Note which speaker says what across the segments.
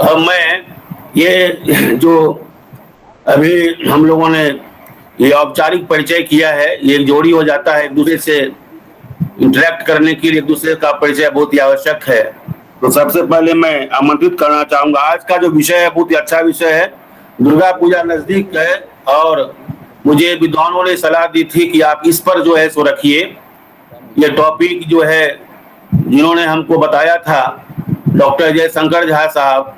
Speaker 1: मैं ये जो अभी हम लोगों ने ये औपचारिक परिचय किया है, ये एक जोड़ी हो जाता है, एक दूसरे से इंटरेक्ट करने के लिए एक दूसरे का परिचय बहुत ही आवश्यक है। तो सबसे पहले मैं आमंत्रित करना चाहूंगा, आज का जो विषय है बहुत ही अच्छा विषय है। दुर्गा पूजा नजदीक है और मुझे विद्वानों ने सलाह दी थी कि आप इस पर जो है सो रखिए। ये टॉपिक जो है जिन्होंने हमको बताया था डॉक्टर जयशंकर झा साहब,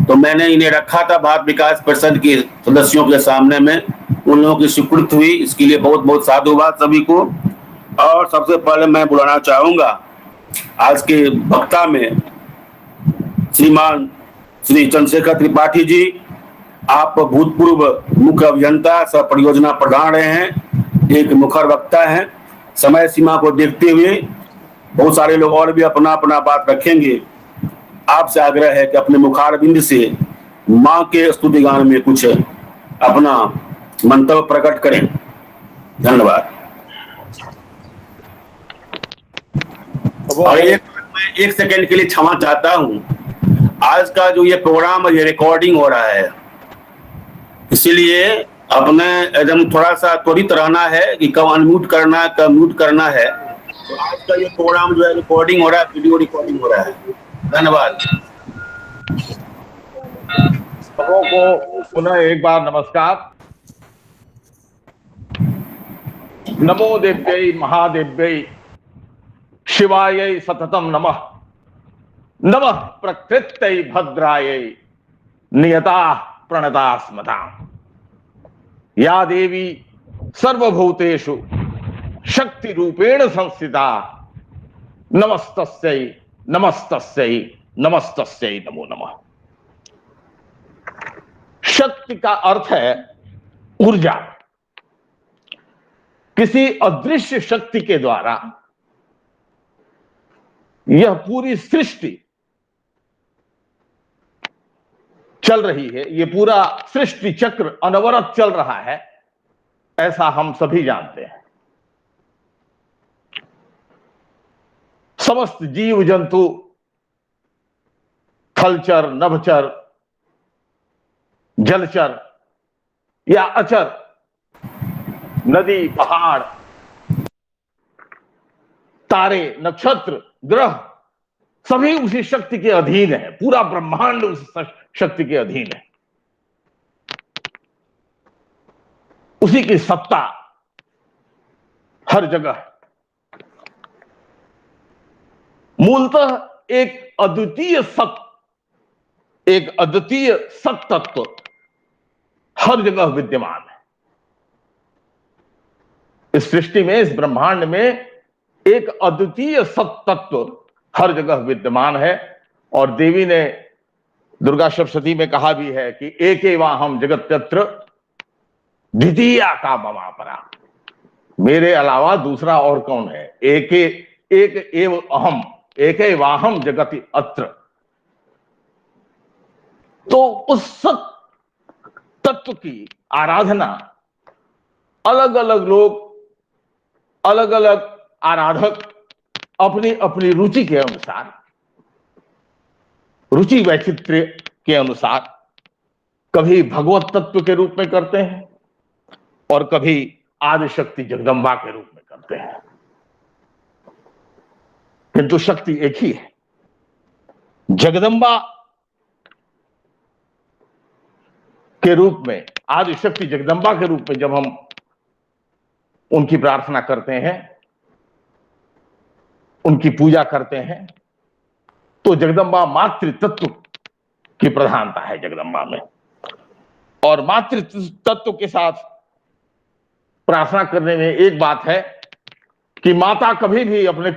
Speaker 1: तो मैंने इन्हें रखा था भारत विकास परिषद के सदस्यों के सामने में, उन लोगों की स्वीकृति हुई, इसके लिए बहुत बहुत साधुवाद सभी को। और सबसे पहले मैं बुलाना चाहूंगा आज के वक्ता में श्रीमान श्री चंद्रशेखर त्रिपाठी जी। आप भूतपूर्व मुख्य अभियंता सह परियोजना प्रधान रहे हैं, एक मुखर वक्ता हैं। समय सीमा को देखते हुए बहुत सारे लोग और भी अपना अपना बात रखेंगे। आपसे आग्रह है कि अपने मुखारबिंद से मां के स्तुति गान में कुछ अपना मंतव्य प्रकट करें। धन्यवाद। और मैं एक सेकंड के लिए क्षमा चाहता हूं, आज का जो ये प्रोग्राम ये रिकॉर्डिंग हो रहा है, इसीलिए अपने एकदम थोड़ा सा त्वरित रहना है कि कब अनम्यूट करना है कब म्यूट करना है। तो आज का ये प्रोग्राम जो है रिकॉर्डिंग हो रहा है, वीडियो रिकॉर्डिंग हो रहा है। धन्यवाद।
Speaker 2: सबों को पुनः एक बार नमस्कार। नमो देव्यै महादेव्यै शिवायै सततम नमः। नमः प्रकृत्यै भद्रायै नियता प्रणता स्मता। या देवी सर्वभूतेषु शक्ति रूपेण संस्थिता। नमस्तस्यै नमस्तस्यै नमस्तस्यै नमो नमः। शक्ति का अर्थ है ऊर्जा। किसी अदृश्य शक्ति के द्वारा यह पूरी सृष्टि चल रही है, यह पूरा सृष्टि चक्र अनवरत चल रहा है, ऐसा हम सभी जानते हैं। समस्त जीव जंतु, थलचर, नभचर, जलचर या अचर, नदी, पहाड़, तारे, नक्षत्र, ग्रह, सभी उसी शक्ति के अधीन है। पूरा ब्रह्मांड उस शक्ति के अधीन है। उसी की सत्ता हर जगह है। मूलतः एक अद्वितीय सत तत्व हर जगह विद्यमान है। इस सृष्टि में, इस ब्रह्मांड में एक अद्वितीय सत तत्व हर जगह विद्यमान है। और देवी ने दुर्गा सप्तशती में कहा भी है कि एकेवाहम जगत्यत्र द्वितीया का ममा परा। मेरे अलावा दूसरा और कौन है? एक एव अहम एकेवाहम जगति अत्र। तो उस सत तत्व की आराधना अलग अलग लोग, अलग अलग आराधक अपनी अपनी रुचि के अनुसार, रुचि वैचित्र्य के अनुसार कभी भगवत तत्व के रूप में करते हैं और कभी आदिशक्ति जगदम्बा के रूप में करते हैं, किंतु शक्ति एक ही है। जगदम्बा के रूप में, आदिशक्ति जगदम्बा के रूप में जब हम उनकी प्रार्थना करते हैं, उनकी पूजा करते हैं, तो जगदम्बा मातृ तत्व की प्रधानता है जगदम्बा में। और मातृ तत्व के साथ प्रार्थना करने में एक बात है कि माता कभी भी अपने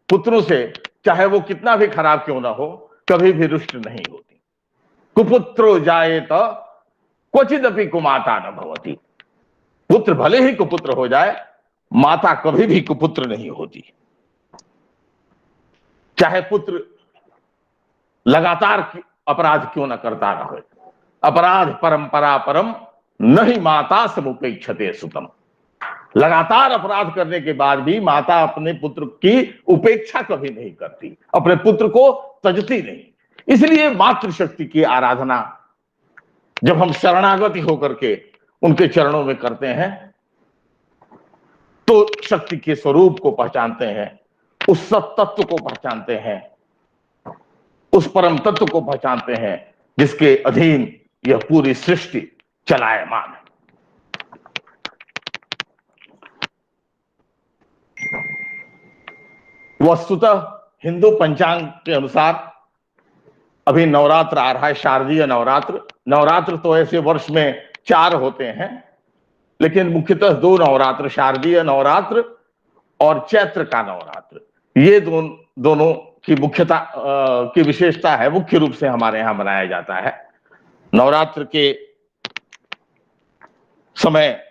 Speaker 2: पुत्रों से, चाहे वो कितना भी खराब क्यों ना हो, कभी भी रुष्ट नहीं होती। कुपुत्रो जायेत क्वचिदपि कुमाता न भवति। पुत्र भले ही कुपुत्र हो जाए, माता कभी भी कुपुत्र नहीं होती। चाहे पुत्र लगातार अपराध क्यों न करता रहे। अपराध परंपरा परम नहीं माता समुपेक्षते सुतम। लगातार अपराध करने के बाद भी माता अपने पुत्र की उपेक्षा कभी नहीं करती, अपने पुत्र को तजती नहीं। इसलिए मातृशक्ति की आराधना जब हम शरणागति होकर के उनके चरणों में करते हैं तो शक्ति के स्वरूप को पहचानते हैं, उस सत्तत्व को पहचानते हैं, उस परम तत्व को पहचानते हैं जिसके अधीन यह पूरी सृष्टि चलायमान है। वस्तुतः हिंदू पंचांग के अनुसार अभी नवरात्र आ रहा है, शारदीय नवरात्र। नवरात्र तो ऐसे वर्ष में 4 होते हैं, लेकिन मुख्यतः 2 नवरात्र, शारदीय नवरात्र और चैत्र का नवरात्र, ये दोनों की मुख्यता की विशेषता है, मुख्य रूप से हमारे यहां मनाया जाता है। नवरात्र के समय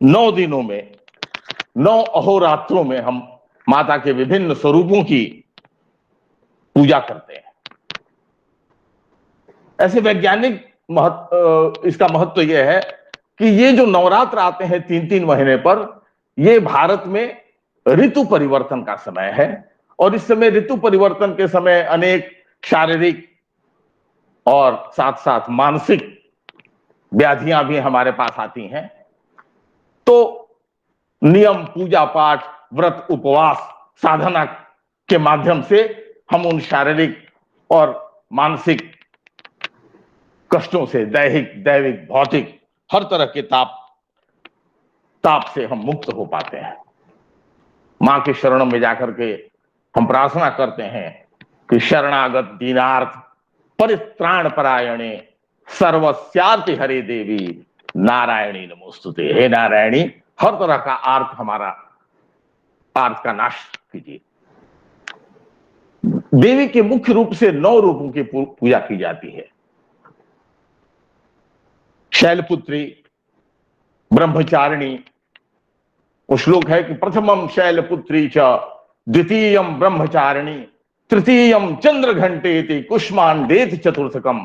Speaker 2: 9 दिनों में, 9 अहोरात्रों में हम माता के विभिन्न स्वरूपों की पूजा करते हैं। ऐसे वैज्ञानिक इसका महत्व यह है कि ये जो नवरात्र आते हैं 3-3 महीने पर, ये भारत में ऋतु परिवर्तन का समय है और इस समय ऋतु परिवर्तन के समय अनेक शारीरिक और साथ साथ मानसिक व्याधियां भी हमारे पास आती हैं। तो नियम, पूजा पाठ, व्रत, उपवास, साधना के माध्यम से हम उन शारीरिक और मानसिक कष्टों से, दैविक, भौतिक, हर तरह के ताप से हम मुक्त हो पाते हैं। मां के शरण में जाकर के हम प्रार्थना करते हैं कि शरणागत दीनार्थ परित्राण परायणे सर्वस्यार्ति हरे देवी नारायणी नमोस्तुते। हे नारायणी, हर तरह का हमारा आर्त का नाश कीजिए। देवी के मुख्य रूप से 9 रूपों की पूजा की जाती है। शैलपुत्री, ब्रह्मचारिणी, वो श्लोक है कि प्रथमम शैलपुत्री च द्वितीयम ब्रह्मचारिणी तृतीयम चंद्र घंटेति कुष्मांडेति चतुर्थकम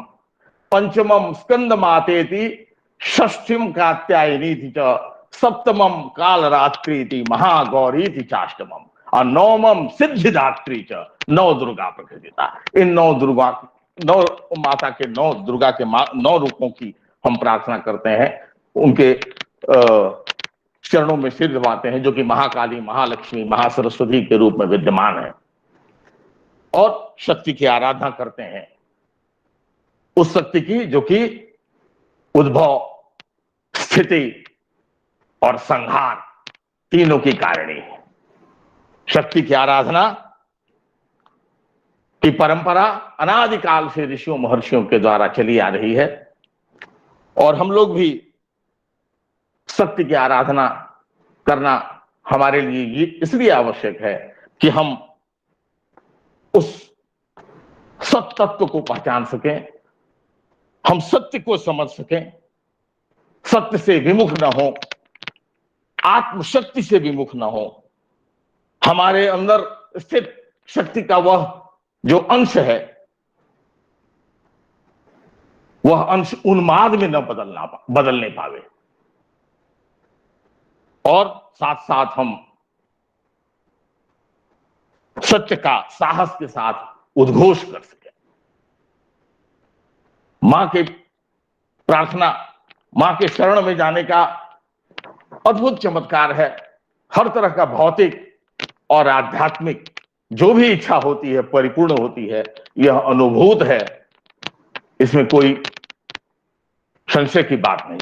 Speaker 2: पंचमम स्कंद मातेति षष्ठीम कात्यायनीति च सप्तमम कालरात्रीति महागौरीति चाष्टमम और नवमम सिद्धिदात्री च नौ दुर्गा प्रकृतिता। इन 9 माता के 9 दुर्गा के 9 रूपों की हम प्रार्थना करते हैं, उनके चरणों में सिर दबाते हैं, जो कि महाकाली, महालक्ष्मी, महासरस्वती के रूप में विद्यमान है, और शक्ति की आराधना करते हैं, उस शक्ति की जो कि उद्भव, स्थिति और संहार तीनों की कारिणी है। शक्ति की आराधना की परंपरा अनादिकाल से ऋषियों महर्षियों के द्वारा चली आ रही है और हम लोग भी शक्ति की आराधना करना हमारे लिए इसलिए आवश्यक है कि हम उस सत्य तत्व को पहचान सकें, हम सत्य को समझ सकें, सत्य से विमुख न हो, आत्मशक्ति से विमुख न हो, हमारे अंदर स्थित शक्ति का वह जो अंश है, वह अंश उन्माद में न बदलने पावे और साथ साथ हम सत्य का साहस के साथ उद्घोष कर सके। मां के प्रार्थना, मां के शरण में जाने का अद्भुत चमत्कार है। हर तरह का भौतिक और आध्यात्मिक जो भी इच्छा होती है परिपूर्ण होती है, यह अनुभूत है, इसमें कोई संशय की बात नहीं।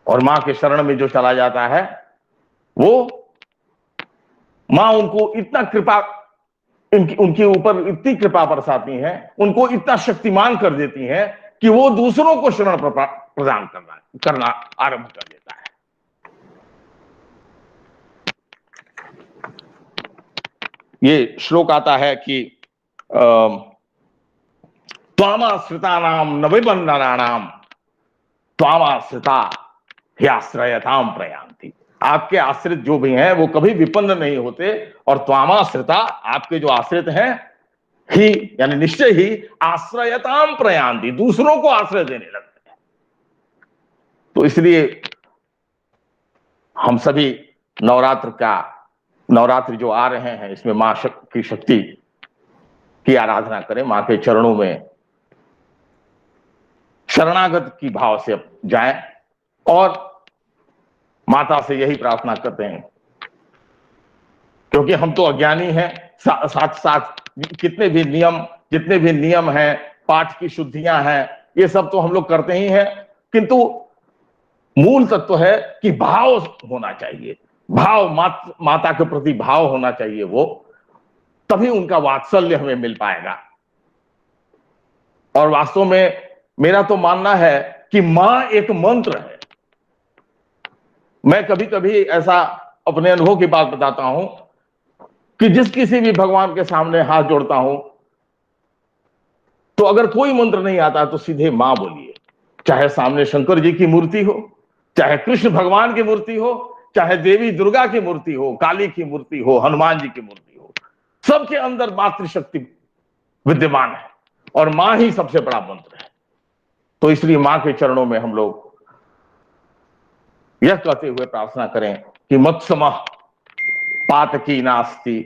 Speaker 2: और मां के शरण में जो चला जाता है, वो मां उनको इतना कृपा, उनके ऊपर इतनी कृपा बरसाती हैं, उनको इतना शक्तिमान कर देती हैं कि वो दूसरों को शरण प्रदान करना आरंभ कर देता है। ये श्लोक आता है कि त्वामाश्रितानाम न विबन्धनानाम त्वामाश्रिता ह्याश्रयताम प्रयान्ति। आपके आश्रित जो भी हैं वो कभी विपन्न नहीं होते और त्वामाश्रिता, आपके जो आश्रित हैं, ही यानी निश्चय ही आश्रयताम प्रयान्ति, दूसरों को आश्रय देने लगते हैं। तो इसलिए हम सभी नवरात्र जो आ रहे हैं, इसमें मां की शक्ति की आराधना करें, मां के चरणों में शरणागत की भाव से जाएं और माता से यही प्रार्थना करते हैं, क्योंकि हम तो अज्ञानी हैं। साथ साथ जितने भी नियम हैं, पाठ की शुद्धियां हैं, ये सब तो हम लोग करते ही हैं, किंतु मूल तत्व है कि भाव होना चाहिए। भाव, माता के प्रति भाव होना चाहिए, वो तभी उनका वात्सल्य हमें मिल पाएगा। और वास्तव में मेरा तो मानना है कि मां एक मंत्र है। मैं कभी कभी ऐसा अपने अनुभव की बात बताता हूं कि जिस किसी भी भगवान के सामने हाथ जोड़ता हूं, तो अगर कोई मंत्र नहीं आता तो सीधे मां बोलिए। चाहे सामने शंकर जी की मूर्ति हो, चाहे कृष्ण भगवान की मूर्ति हो, चाहे देवी दुर्गा की मूर्ति हो, काली की मूर्ति हो, हनुमान जी की मूर्ति हो, सबके अंदर मातृशक्ति विद्यमान है और मां ही सबसे बड़ा मंत्र है। तो इसलिए मां के चरणों में हम लोग यह कहते हुए प्रार्थना करें कि मत्समः पातकी नास्ति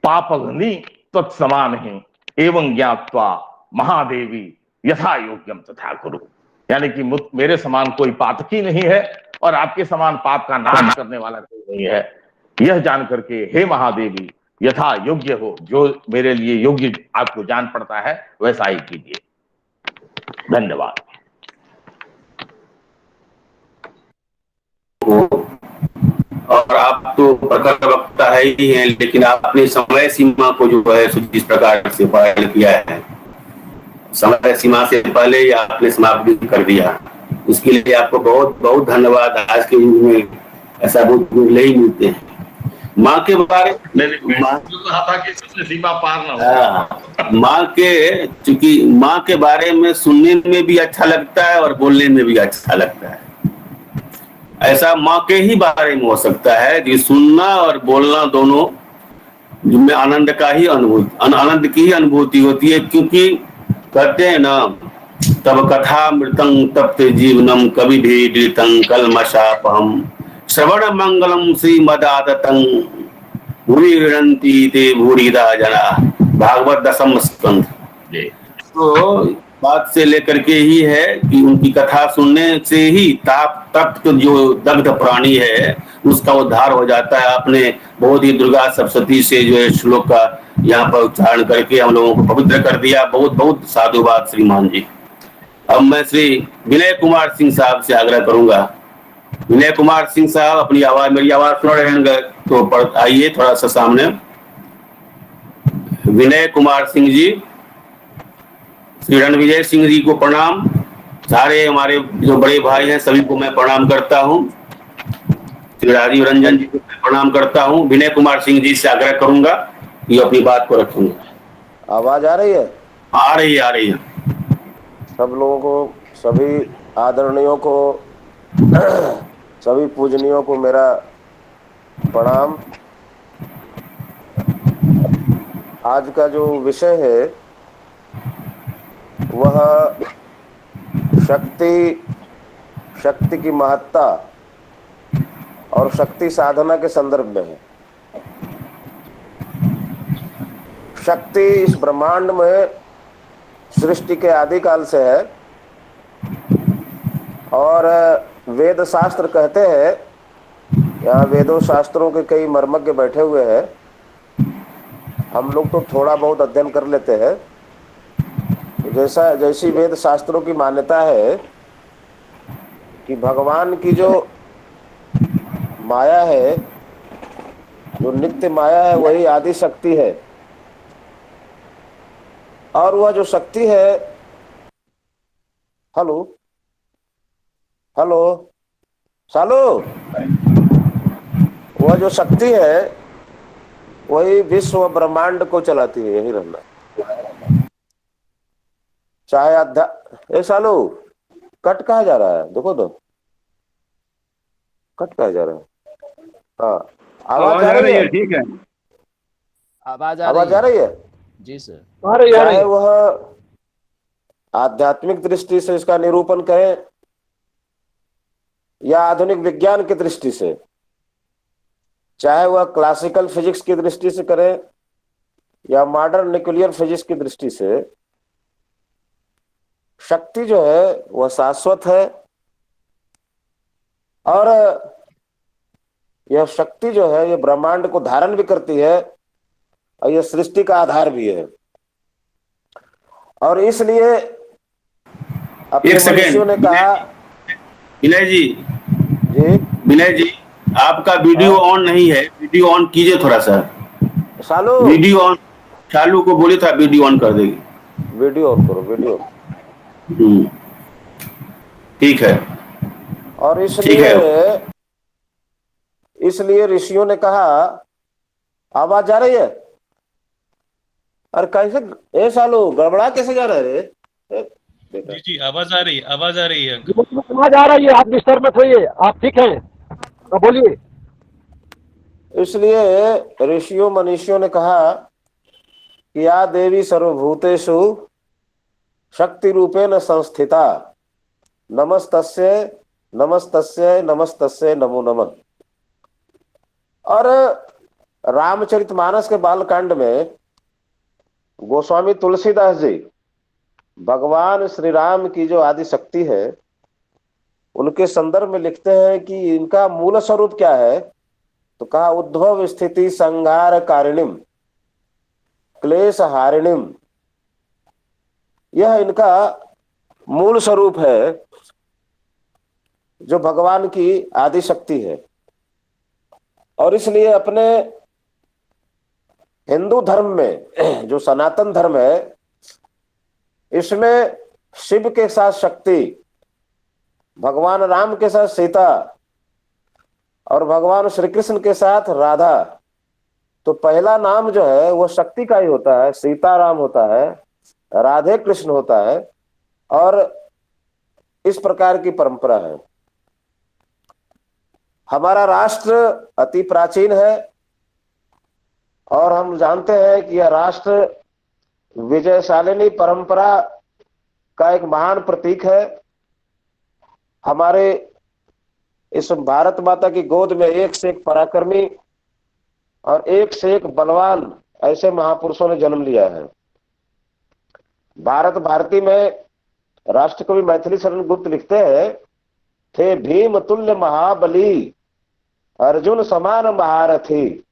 Speaker 2: पापघ्नि तत्समान ही एवं ज्ञात्वा महादेवी यथा योग्यम तथा कुरु। यानी कि मेरे समान कोई पातकी नहीं है और आपके समान पाप का नाश करने वाला कोई नहीं है। यह जान करके हे महादेवी यथा योग्य हो, जो मेरे लिए योग्य आपको जान पड़ता है वैसा ही कीजिए। धन्यवाद।
Speaker 1: और आप तो प्रखर वक्ता है ही हैं, लेकिन आपने समय सीमा को जो है जिस प्रकार से पालन किया है, समय सीमा से पहले ही आपने समाप्त कर दिया, उसके लिए आपको बहुत बहुत धन्यवाद। आज के युग में ऐसा बहुत मिलते ही मिलते हैं। माँ के बारे में
Speaker 2: कहा था कि सीमा पार ना हो।
Speaker 1: माँ के, चूंकि माँ के बारे में सुनने में भी अच्छा लगता है और बोलने में भी अच्छा लगता है। ऐसा माँ के ही बारे में हो सकता है कि सुनना और बोलना दोनों जिनमें आनंद का ही आनंद की ही अनुभूति होती है। क्योंकि कहते हैं ना, तब कथा मृतं तप्त जीवनम कवि भेदितं कलमशापहम श्रवण मंगलम श्रीमदादतं भूरि गृह्णन्ति ते भूरिदा जना। भागवत दशम स्कंध। तो बात से लेकर के ही है कि उनकी कथा सुनने से ही तप्त जो दग्ध प्राणी है उसका उद्धार हो जाता है। आपने बहुत ही दुर्गा सप्तशती से जो है श्लोक का यहाँ पर उच्चारण करके हम लोगों को पवित्र कर दिया। बहुत बहुत साधुवाद श्रीमान जी। अब मैं श्री विनय कुमार सिंह साहब से आग्रह करूंगा। विनय कुमार सिंह साहब अपनी आवाज, मेरी आवाज सुन रहे हैं तो आइए थोड़ा सा सामने। विनय कुमार सिंह जी। श्री रणविजय सिंह जी को प्रणाम। सारे हमारे जो बड़े भाई हैं सभी को मैं प्रणाम करता हूँ। श्री राजीव रंजन जी को प्रणाम करता हूँ। विनय कुमार सिंह जी से आग्रह करूंगा कि अपनी बात को रखेंगे।
Speaker 3: आवाज आ रही है?
Speaker 1: आ रही है, आ रही है।
Speaker 3: सब लोगों को, सभी आदरणीयों को, सभी पूजनीयों को मेरा प्रणाम। आज का जो विषय है वह शक्ति की महत्ता और शक्ति साधना के संदर्भ में है। शक्ति इस ब्रह्मांड में सृष्टि के आदिकाल से है और वेद शास्त्र कहते हैं, यहाँ वेदों शास्त्रों के कई मर्मज्ञ बैठे हुए हैं, हम लोग तो थोड़ा बहुत अध्ययन कर लेते हैं। जैसी वेद शास्त्रों की मान्यता है कि भगवान की जो माया है, जो नित्य माया है, वही आदि शक्ति है। और वह जो शक्ति है, हेलो हेलो सालो, वह जो शक्ति है वही विश्व ब्रह्मांड को चलाती है। यही रहना चाहे सालो कट कहा जा रहा है, देखो तो कट कहा जा रहा है। हाँ, आवाज आ रही है?
Speaker 4: ठीक है,
Speaker 3: आवाज आ रही है
Speaker 4: जी सर।
Speaker 3: चाहे वह आध्यात्मिक दृष्टि से इसका निरूपण करें या आधुनिक विज्ञान की दृष्टि से, चाहे वह क्लासिकल फिजिक्स की दृष्टि से करें या मॉडर्न न्यूक्लियर फिजिक्स की दृष्टि से शक्ति जो है वह शाश्वत है, और यह शक्ति जो है ये ब्रह्मांड को धारण भी करती है, और यह सृष्टि का आधार भी है। और इसलिए अपने
Speaker 1: एक सेकेंड
Speaker 3: मनुष्यों ने कहा।
Speaker 1: विनय जी,
Speaker 3: जी
Speaker 1: विनय जी, आपका वीडियो ऑन नहीं है, वीडियो ऑन कीजिए थोड़ा सा।
Speaker 3: सालू,
Speaker 1: वीडियो ऑन, चालू को बोले था वीडियो ऑन कर देगी।
Speaker 3: वीडियो ऑन करो, वीडियो।
Speaker 1: ठीक है,
Speaker 3: और
Speaker 1: ठीक है।
Speaker 3: इसलिए ऋषियों ने कहा, आवाज जा रही है? अरे कैसे, ए सालू गड़बड़ा कैसे जा रहा है रे?
Speaker 4: जी जी, आवाज आ रही है, आवाज आ रही है अंकल।
Speaker 5: आवाज आ रही है, आप डिस्टर्ब मत होइए, आप ठीक हैं? तो बोलिए।
Speaker 3: इसलिए ऋषियों मनीषियों ने कहा कि या देवी सर्वभूतेषु शक्ति रूपेण संस्थिता, नमस्तस्यै नमस्तस्यै नमस्तस्यै नमो नमः। और रामचरितमानस के बालकांड में गोस्वामी तुलसीदास जी भगवान श्री राम की जो आदि शक्ति है उनके संदर्भ में लिखते हैं कि इनका मूल स्वरूप क्या है। तो कहा, उद्भव स्थिति संहार कारिणीम क्लेश हारिणीम, यह इनका मूल स्वरूप है, जो भगवान की आदि शक्ति है। और इसलिए अपने हिंदू धर्म में जो सनातन धर्म है, इसमें शिव के साथ शक्ति, भगवान राम के साथ सीता, और भगवान श्री कृष्ण के साथ राधा। तो पहला नाम जो है वो शक्ति का ही होता है, सीताराम होता है, राधे कृष्ण होता है, और इस प्रकार की परंपरा है। हमारा राष्ट्र अति प्राचीन है, और हम जानते हैं कि यह राष्ट्र विजयशालिनी परंपरा का एक महान प्रतीक है। हमारे इस भारत माता की गोद में एक से एक पराक्रमी और एक से एक बलवान ऐसे महापुरुषों ने जन्म लिया है। भारत भारती में राष्ट्रकवि मैथिली शरण गुप्त लिखते हैं, थे भीम तुल्य महाबली अर्जुन समान महारथी,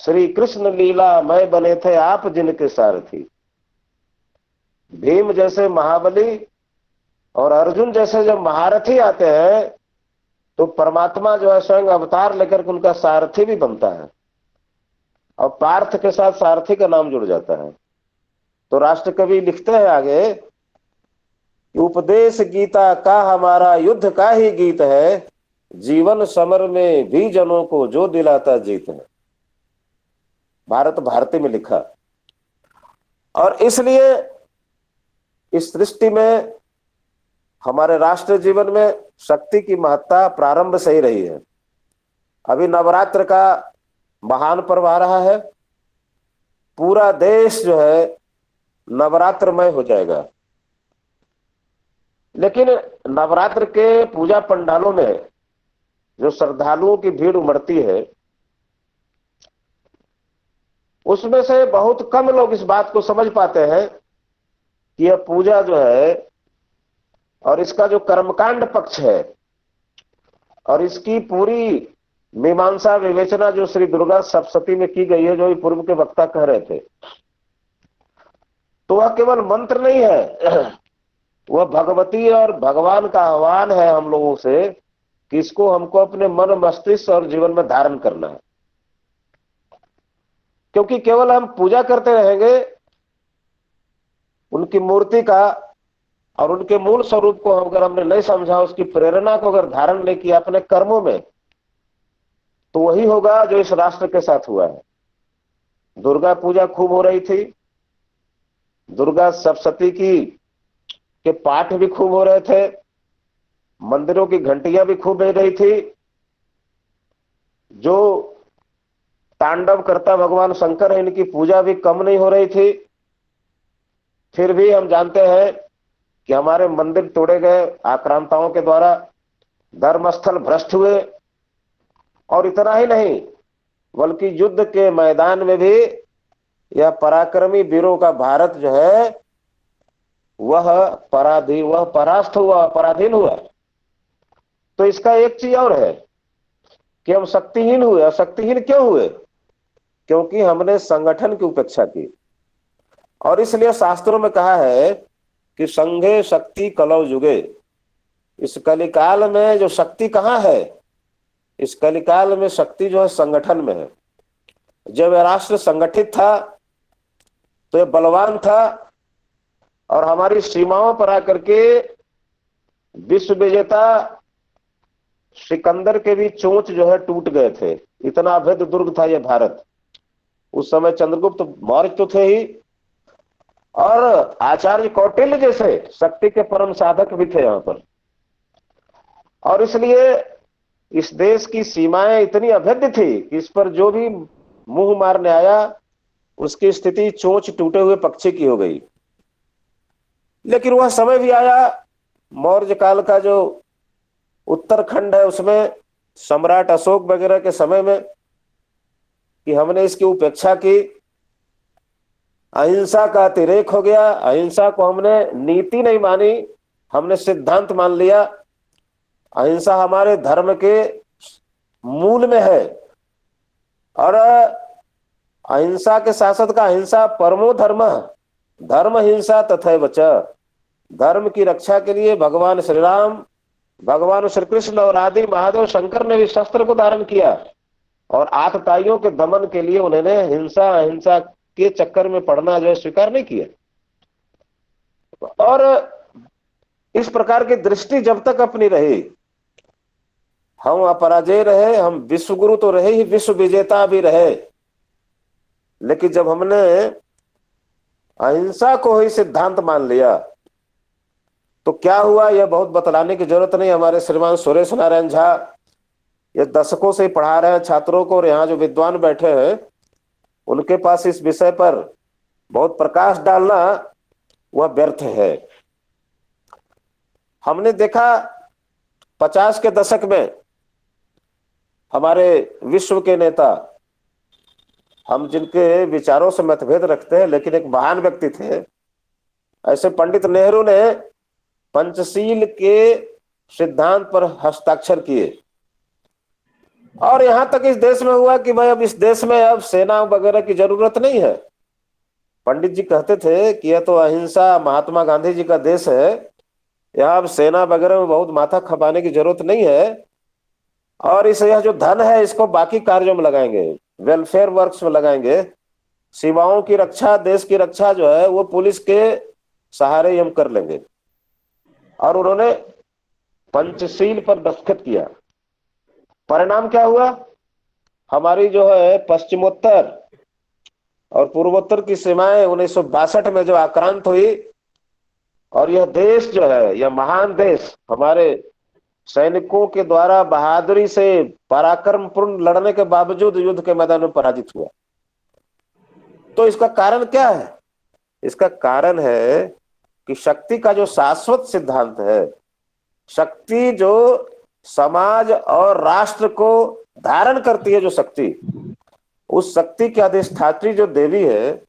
Speaker 3: श्री कृष्ण लीला मय बने थे आप जिनके सारथी। भीम जैसे महाबली और अर्जुन जैसे जब महारथी आते हैं तो परमात्मा जो है स्वयं अवतार लेकर के उनका सारथी भी बनता है, और पार्थ के साथ सारथी का नाम जुड़ जाता है। तो राष्ट्र कवि लिखते हैं आगे, उपदेश गीता का हमारा युद्ध का ही गीत है, जीवन समर में भी जनों को जो दिलाता जीत है। भारत भारती में लिखा। और इसलिए इस सृष्टि में हमारे राष्ट्र जीवन में शक्ति की महत्ता प्रारंभ से ही रही है। अभी नवरात्र का महान पर्व आ रहा है, पूरा देश जो है नवरात्रमय हो जाएगा। लेकिन नवरात्र के पूजा पंडालों में जो श्रद्धालुओं की भीड़ उमड़ती है, उसमें से बहुत कम लोग इस बात को समझ पाते हैं कि यह पूजा जो है और इसका जो कर्मकांड पक्ष है और इसकी पूरी मीमांसा विवेचना जो श्री दुर्गा सप्तशती में की गई है, जो पूर्व के वक्ता कह रहे थे, तो वह केवल मंत्र नहीं है, वह भगवती और भगवान का आह्वान है हम लोगों से कि इसको हमको अपने मन मस्तिष्क और जीवन में धारण करना है। क्योंकि केवल हम पूजा करते रहेंगे उनकी मूर्ति का और उनके मूल स्वरूप को अगर हमने नहीं समझा, उसकी प्रेरणा को अगर धारण नहीं किया अपने कर्मों में, तो वही होगा जो इस राष्ट्र के साथ हुआ है। दुर्गा पूजा खूब हो रही थी, दुर्गा सप्तशती के पाठ भी खूब हो रहे थे, मंदिरों की घंटियां भी खूब बज रही थी, जो तांडव करता भगवान शंकर है इनकी पूजा भी कम नहीं हो रही थी। फिर भी हम जानते हैं कि हमारे मंदिर तोड़े गए आक्रांताओं के द्वारा, धर्मस्थल भ्रष्ट हुए, और इतना ही नहीं बल्कि युद्ध के मैदान में भी या पराक्रमी वीरों का भारत जो है वह परास्त हुआ, पराधीन हुआ। तो इसका एक चीज और है कि हम शक्तिहीन हुए। और शक्तिहीन क्यों हुए? क्योंकि हमने संगठन की उपेक्षा की। और इसलिए शास्त्रों में कहा है कि संघे शक्ति कलौ युगे। इस कलिकाल में जो शक्ति कहाँ है? इस कलिकाल में शक्ति जो है संगठन में है। जब यह राष्ट्र संगठित था तो यह बलवान था और हमारी सीमाओं पर आकर के विश्व विजेता सिकंदर के भी चोंच जो है टूट गए थे। इतना अभेद दुर्ग था यह भारत। उस समय चंद्रगुप्त मौर्य तो थे ही, और आचार्य कौटिल्य जैसे शक्ति के परम साधक भी थे यहां पर। और इसलिए इस देश की सीमाएं इतनी अभेद्य थी कि इस पर जो भी मुंह मारने आया उसकी स्थिति चोंच टूटे हुए पक्षी की हो गई। लेकिन वह समय भी आया मौर्य काल का, जो उत्तराखंड है उसमें सम्राट अशोक वगैरह के समय में, कि हमने इसकी उपेक्षा की। अहिंसा का अतिरेक हो गया। अहिंसा को हमने नीति नहीं मानी, हमने सिद्धांत मान लिया। अहिंसा हमारे धर्म के मूल में है। और अहिंसा के शासक का अहिंसा परमो धर्म, धर्म हिंसा तथैव च। धर्म की रक्षा के लिए भगवान श्री राम, भगवान श्री कृष्ण और आदि महादेव शंकर ने भी शस्त्र को धारण किया। और आतताइयों के दमन के लिए उन्होंने हिंसा अहिंसा के चक्कर में पड़ना जो है स्वीकार नहीं किया। और इस प्रकार की दृष्टि जब तक अपनी रही, हम अपराजय रहे, हम विश्वगुरु तो रहे ही, विश्व विजेता भी रहे। लेकिन जब हमने अहिंसा को ही सिद्धांत मान लिया तो क्या हुआ यह बहुत बतलाने की जरूरत नहीं। हमारे श्रीमान सुरेश नारायण झा ये दशकों से पढ़ा रहे हैं छात्रों को, और यहाँ जो विद्वान बैठे हैं उनके पास इस विषय पर बहुत प्रकाश डालना वह व्यर्थ है। हमने देखा 50 के दशक में हमारे विश्व के नेता, हम जिनके विचारों से मतभेद रखते हैं लेकिन एक महान व्यक्ति थे, ऐसे पंडित नेहरू ने पंचशील के सिद्धांत पर हस्ताक्षर किए। और यहां तक इस देश में हुआ कि भाई अब इस देश में अब सेना वगैरह की जरूरत नहीं है। पंडित जी कहते थे कि यह तो अहिंसा महात्मा गांधी जी का देश है, यहाँ अब सेना वगैरह में बहुत माथा खपाने की जरूरत नहीं है। और यह जो धन है इसको बाकी कार्यों में लगाएंगे, वेलफेयर वर्क्स में लगाएंगे। सीमाओं की रक्षा, देश की रक्षा जो है वो पुलिस के सहारे ही हम कर लेंगे। और उन्होंने पंचशील पर दस्तखत किया। परिणाम क्या हुआ? हमारी जो है पश्चिमोत्तर और पूर्वोत्तर की सीमाएं 1962 में जो आक्रांत हुई, और यह देश जो है, यह महान देश हमारे सैनिकों के द्वारा बहादुरी से पराक्रमपूर्ण लड़ने के बावजूद युद्ध के मैदान में पराजित हुआ। तो इसका कारण क्या है? इसका कारण है कि शक्ति का जो शाश्वत सिद्धांत है, शक्ति जो समाज और राष्ट्र को धारण करती है, जो शक्ति, उस शक्ति की अधिष्ठात्री जो देवी है,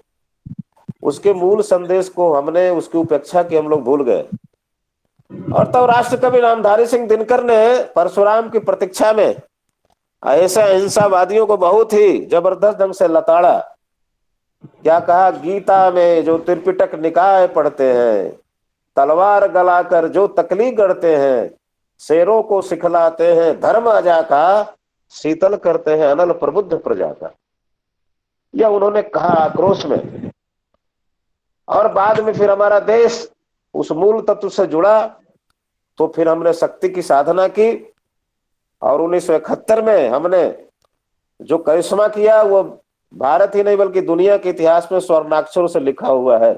Speaker 3: उसके मूल संदेश को हमने, उसकी उपेक्षा की हम लोग भूल गए। और तब राष्ट्र कवि नामधारी सिंह दिनकर ने परशुराम की प्रतीक्षा में ऐसे अहिंसावादियों को बहुत ही जबरदस्त ढंग से लताड़ा। क्या कहा? गीता में जो त्रिपिटक निकाय पढ़ते हैं, तलवार गलाकर जो तकलीफ गढ़ते हैं, शेरों को सिखलाते हैं धर्म अजा का, शीतल करते हैं अनल प्रबुद्ध प्रजा का। यह उन्होंने कहा आक्रोश में। और बाद में फिर हमारा देश उस मूल तत्व से जुड़ा, तो फिर हमने शक्ति की साधना की। और 1971 में हमने जो करिश्मा किया वो भारत ही नहीं बल्कि दुनिया के इतिहास में स्वर्णाक्षरों से लिखा हुआ है।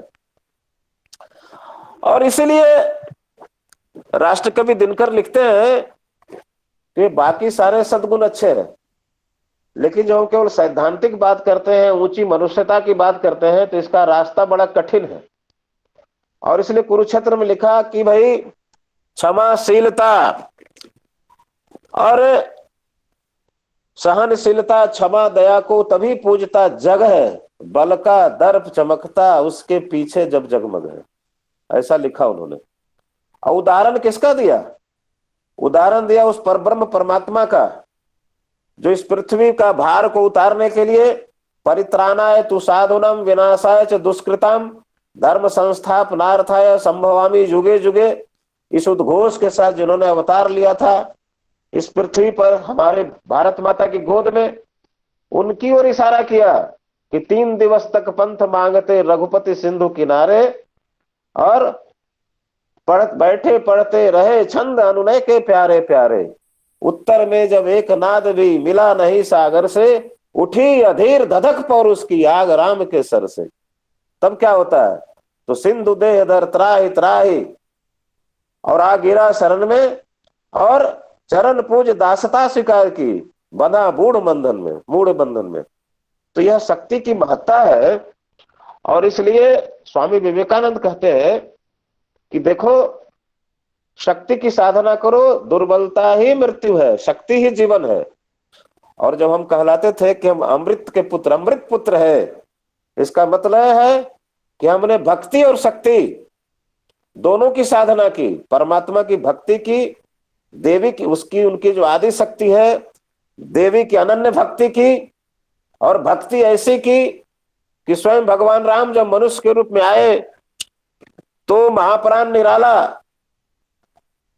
Speaker 3: और इसीलिए राष्ट्रकवि दिनकर लिखते हैं कि बाकी सारे सद्गुण अच्छे हैं, लेकिन जो हम केवल सैद्धांतिक बात करते हैं, ऊंची मनुष्यता की बात करते हैं, तो इसका रास्ता बड़ा कठिन है। और इसलिए कुरुक्षेत्र में लिखा कि भाई क्षमाशीलता और सहनशीलता क्षमा दया को तभी पूजता जग है, बल का दर्प चमकता उसके पीछे जब जगमग है। ऐसा लिखा उन्होंने। और उदाहरण किसका दिया? उदाहरण दिया उस परब्रह्म परमात्मा का, जो इस पृथ्वी का भार को उतारने के लिए परित्राणाय तु साधुनम विनाशाय च दुष्कृताम धर्म संस्थापनार्थाय संभवामि युगे युगे, इस उद्घोष के साथ जिन्होंने अवतार लिया था इस पृथ्वी पर हमारे भारत माता की गोद में, उनकी ओर इशारा किया कि 3 दिवस तक पंथ मांगते रघुपति सिंधु किनारे, और बैठे पढ़ते रहे छंद अनुनय के प्यारे प्यारे। उत्तर में जब एक नाद भी मिला नहीं सागर से, उठी अधीर धधक पौरुष की आग राम के सर से। तब क्या होता है? तो सिंधु देह दर त्राहि त्राहि, और आ गिरा शरण में, और चरण पूज दासता स्वीकार की, बंधा मूढ़ बंधन में। तो यह शक्ति की महत्ता है। और इसलिए स्वामी विवेकानंद कहते हैं कि देखो, शक्ति की साधना करो, दुर्बलता ही मृत्यु है, शक्ति ही जीवन है। और जब हम कहलाते थे कि हम अमृत के पुत्र, अमृत पुत्र है, इसका मतलब है कि हमने भक्ति और शक्ति दोनों की साधना की, परमात्मा की भक्ति की, देवी की उसकी उनकी जो आदि शक्ति है, देवी की अनन्य भक्ति की, और भक्ति ऐसी की कि स्वयं भगवान राम जब मनुष्य के रूप में आए तो महाप्राण निराला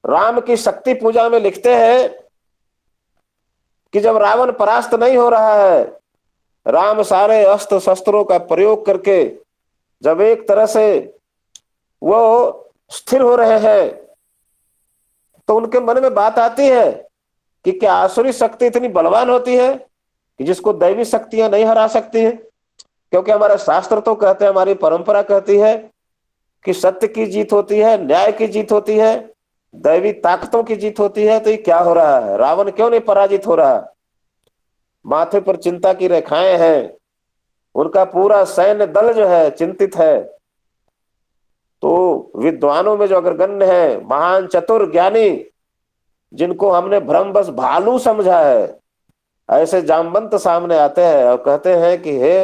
Speaker 3: राम की शक्ति पूजा में लिखते हैं कि जब रावण परास्त नहीं हो रहा है, राम सारे अस्त्र शस्त्रों का प्रयोग करके जब एक तरह से वो स्थिर हो रहे हैं, तो उनके मन में बात आती है कि क्या आसुरी शक्ति इतनी बलवान होती है कि जिसको दैवी शक्तियां नहीं हरा सकती हैं? क्योंकि हमारे शास्त्र तो कहते हैं, हमारी परंपरा कहती है कि सत्य की जीत होती है, न्याय की जीत होती है, दैवी ताकतों की जीत होती है। तो ये क्या हो रहा है? रावण क्यों नहीं पराजित हो रहा? माथे पर चिंता की रेखाएं हैं, उनका पूरा सैन्य दल जो है चिंतित है। तो विद्वानों में जो अग्रगण्य है, महान चतुर ज्ञानी, जिनको हमने भ्रमवश भालू समझा है, ऐसे जामवंत सामने आते हैं और कहते हैं कि हे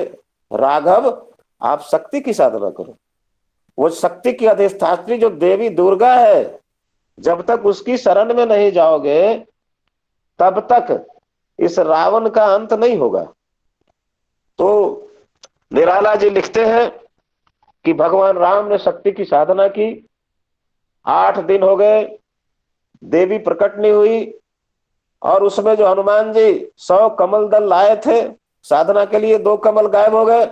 Speaker 3: राघव, आप शक्ति की साधना करो। वो शक्ति की अधिष्ठात्री जो देवी दुर्गा है, जब तक उसकी शरण में नहीं जाओगे तब तक इस रावण का अंत नहीं होगा। तो निराला जी लिखते हैं कि भगवान राम ने शक्ति की साधना की, 8 दिन हो गए, देवी प्रकट नहीं हुई, और उसमें जो हनुमान जी 100 कमल दल लाए थे साधना के लिए, 2 कमल गायब हो गए।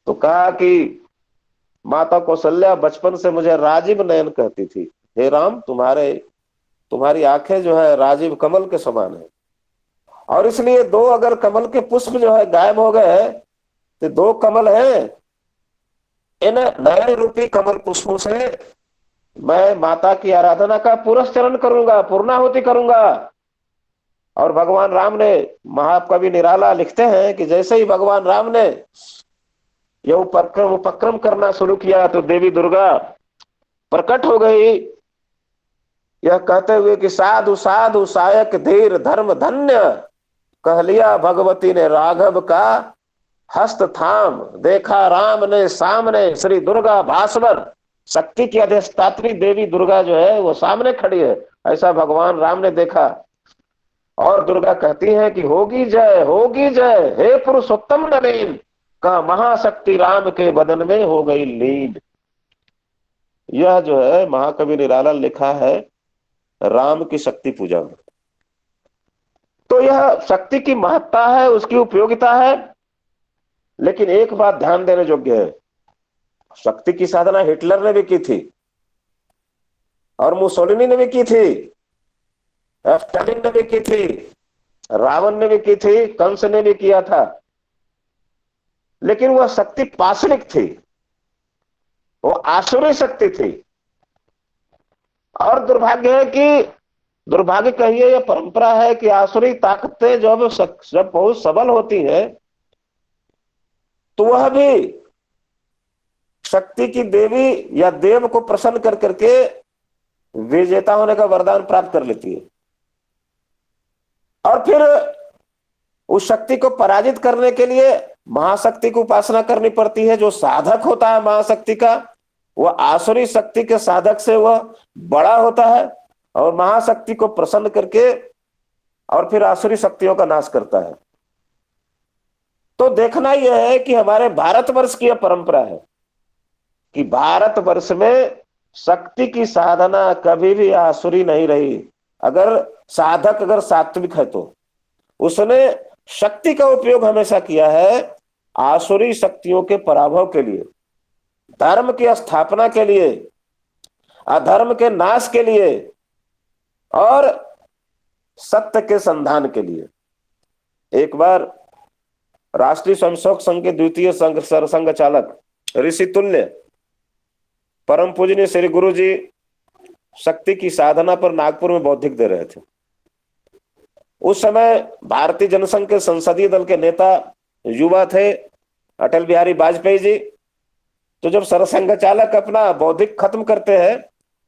Speaker 3: तो कहा कि माता कौशल्या बचपन से मुझे राजीव नयन कहती थी, हे राम, तुम्हारी आंखें जो है राजीव कमल के समान है। और इसलिए 2 अगर कमल के पुष्प जो है गायब हो गए, तो 2 कमल हैं, इन नयन रूपी कमल पुष्पों से मैं माता की आराधना का पुरस्चरण करूंगा, पूर्णाहुति करूंगा। और भगवान राम ने, महाकवि निराला लिखते हैं कि जैसे ही भगवान राम ने यह उपक्रम करना शुरू किया, तो देवी दुर्गा प्रकट हो गई, यह कहते हुए कि साधु साधु सायक धीर धर्म धन्य, कह लिया भगवती ने राघव का हस्त थाम, देखा राम ने सामने श्री दुर्गा भास्वर। शक्ति की अधिष्ठात्री देवी दुर्गा जो है वो सामने खड़ी है, ऐसा भगवान राम ने देखा। और दुर्गा कहती है कि होगी जय हे पुरुषोत्तम नवीन, का महाशक्ति राम के बदन में हो गई लीन। यह जो है महाकवि निराला लिखा है राम की शक्ति पूजा में। तो यह शक्ति की महत्ता है, उसकी उपयोगिता है। लेकिन एक बात ध्यान देने योग्य है, शक्ति की साधना हिटलर ने भी की थी, और मुसोलिनी ने भी की थी, स्टालिन ने भी की थी, रावण ने भी की थी, कंस ने भी किया था। लेकिन वह शक्ति पाशविक थी, वो आसुरी शक्ति थी। और दुर्भाग्य कहिए या परंपरा है कि आसुरी ताकतें जब बहुत सबल होती है, तो वह भी शक्ति की देवी या देव को प्रसन्न कर करके विजेता होने का वरदान प्राप्त कर लेती है। और फिर उस शक्ति को पराजित करने के लिए महाशक्ति की उपासना करनी पड़ती है। जो साधक होता है महाशक्ति का, वह आसुरी शक्ति के साधक से वह बड़ा होता है और महाशक्ति को प्रसन्न करके और फिर आसुरी शक्तियों का नाश करता है। तो देखना यह है कि हमारे भारतवर्ष की यह परंपरा है कि भारतवर्ष में शक्ति की साधना कभी भी आसुरी नहीं रही। अगर साधक अगर सात्विक है तो उसने शक्ति का उपयोग हमेशा किया है आसुरी शक्तियों के पराभव के लिए, धर्म की स्थापना के लिए, अधर्म के नाश के लिए और सत्य के संधान के लिए। एक बार राष्ट्रीय स्वयंसेवक संघ के द्वितीय सरसंघ चालक ऋषि तुल्य परम पूजनीय श्री गुरु जी शक्ति की साधना पर नागपुर में बौद्धिक दे रहे थे। उस समय भारतीय जनसंघ के संसदीय दल के नेता युवा थे अटल बिहारी वाजपेयी जी। तो जब सरसंघ चालक अपना बौद्धिक खत्म करते हैं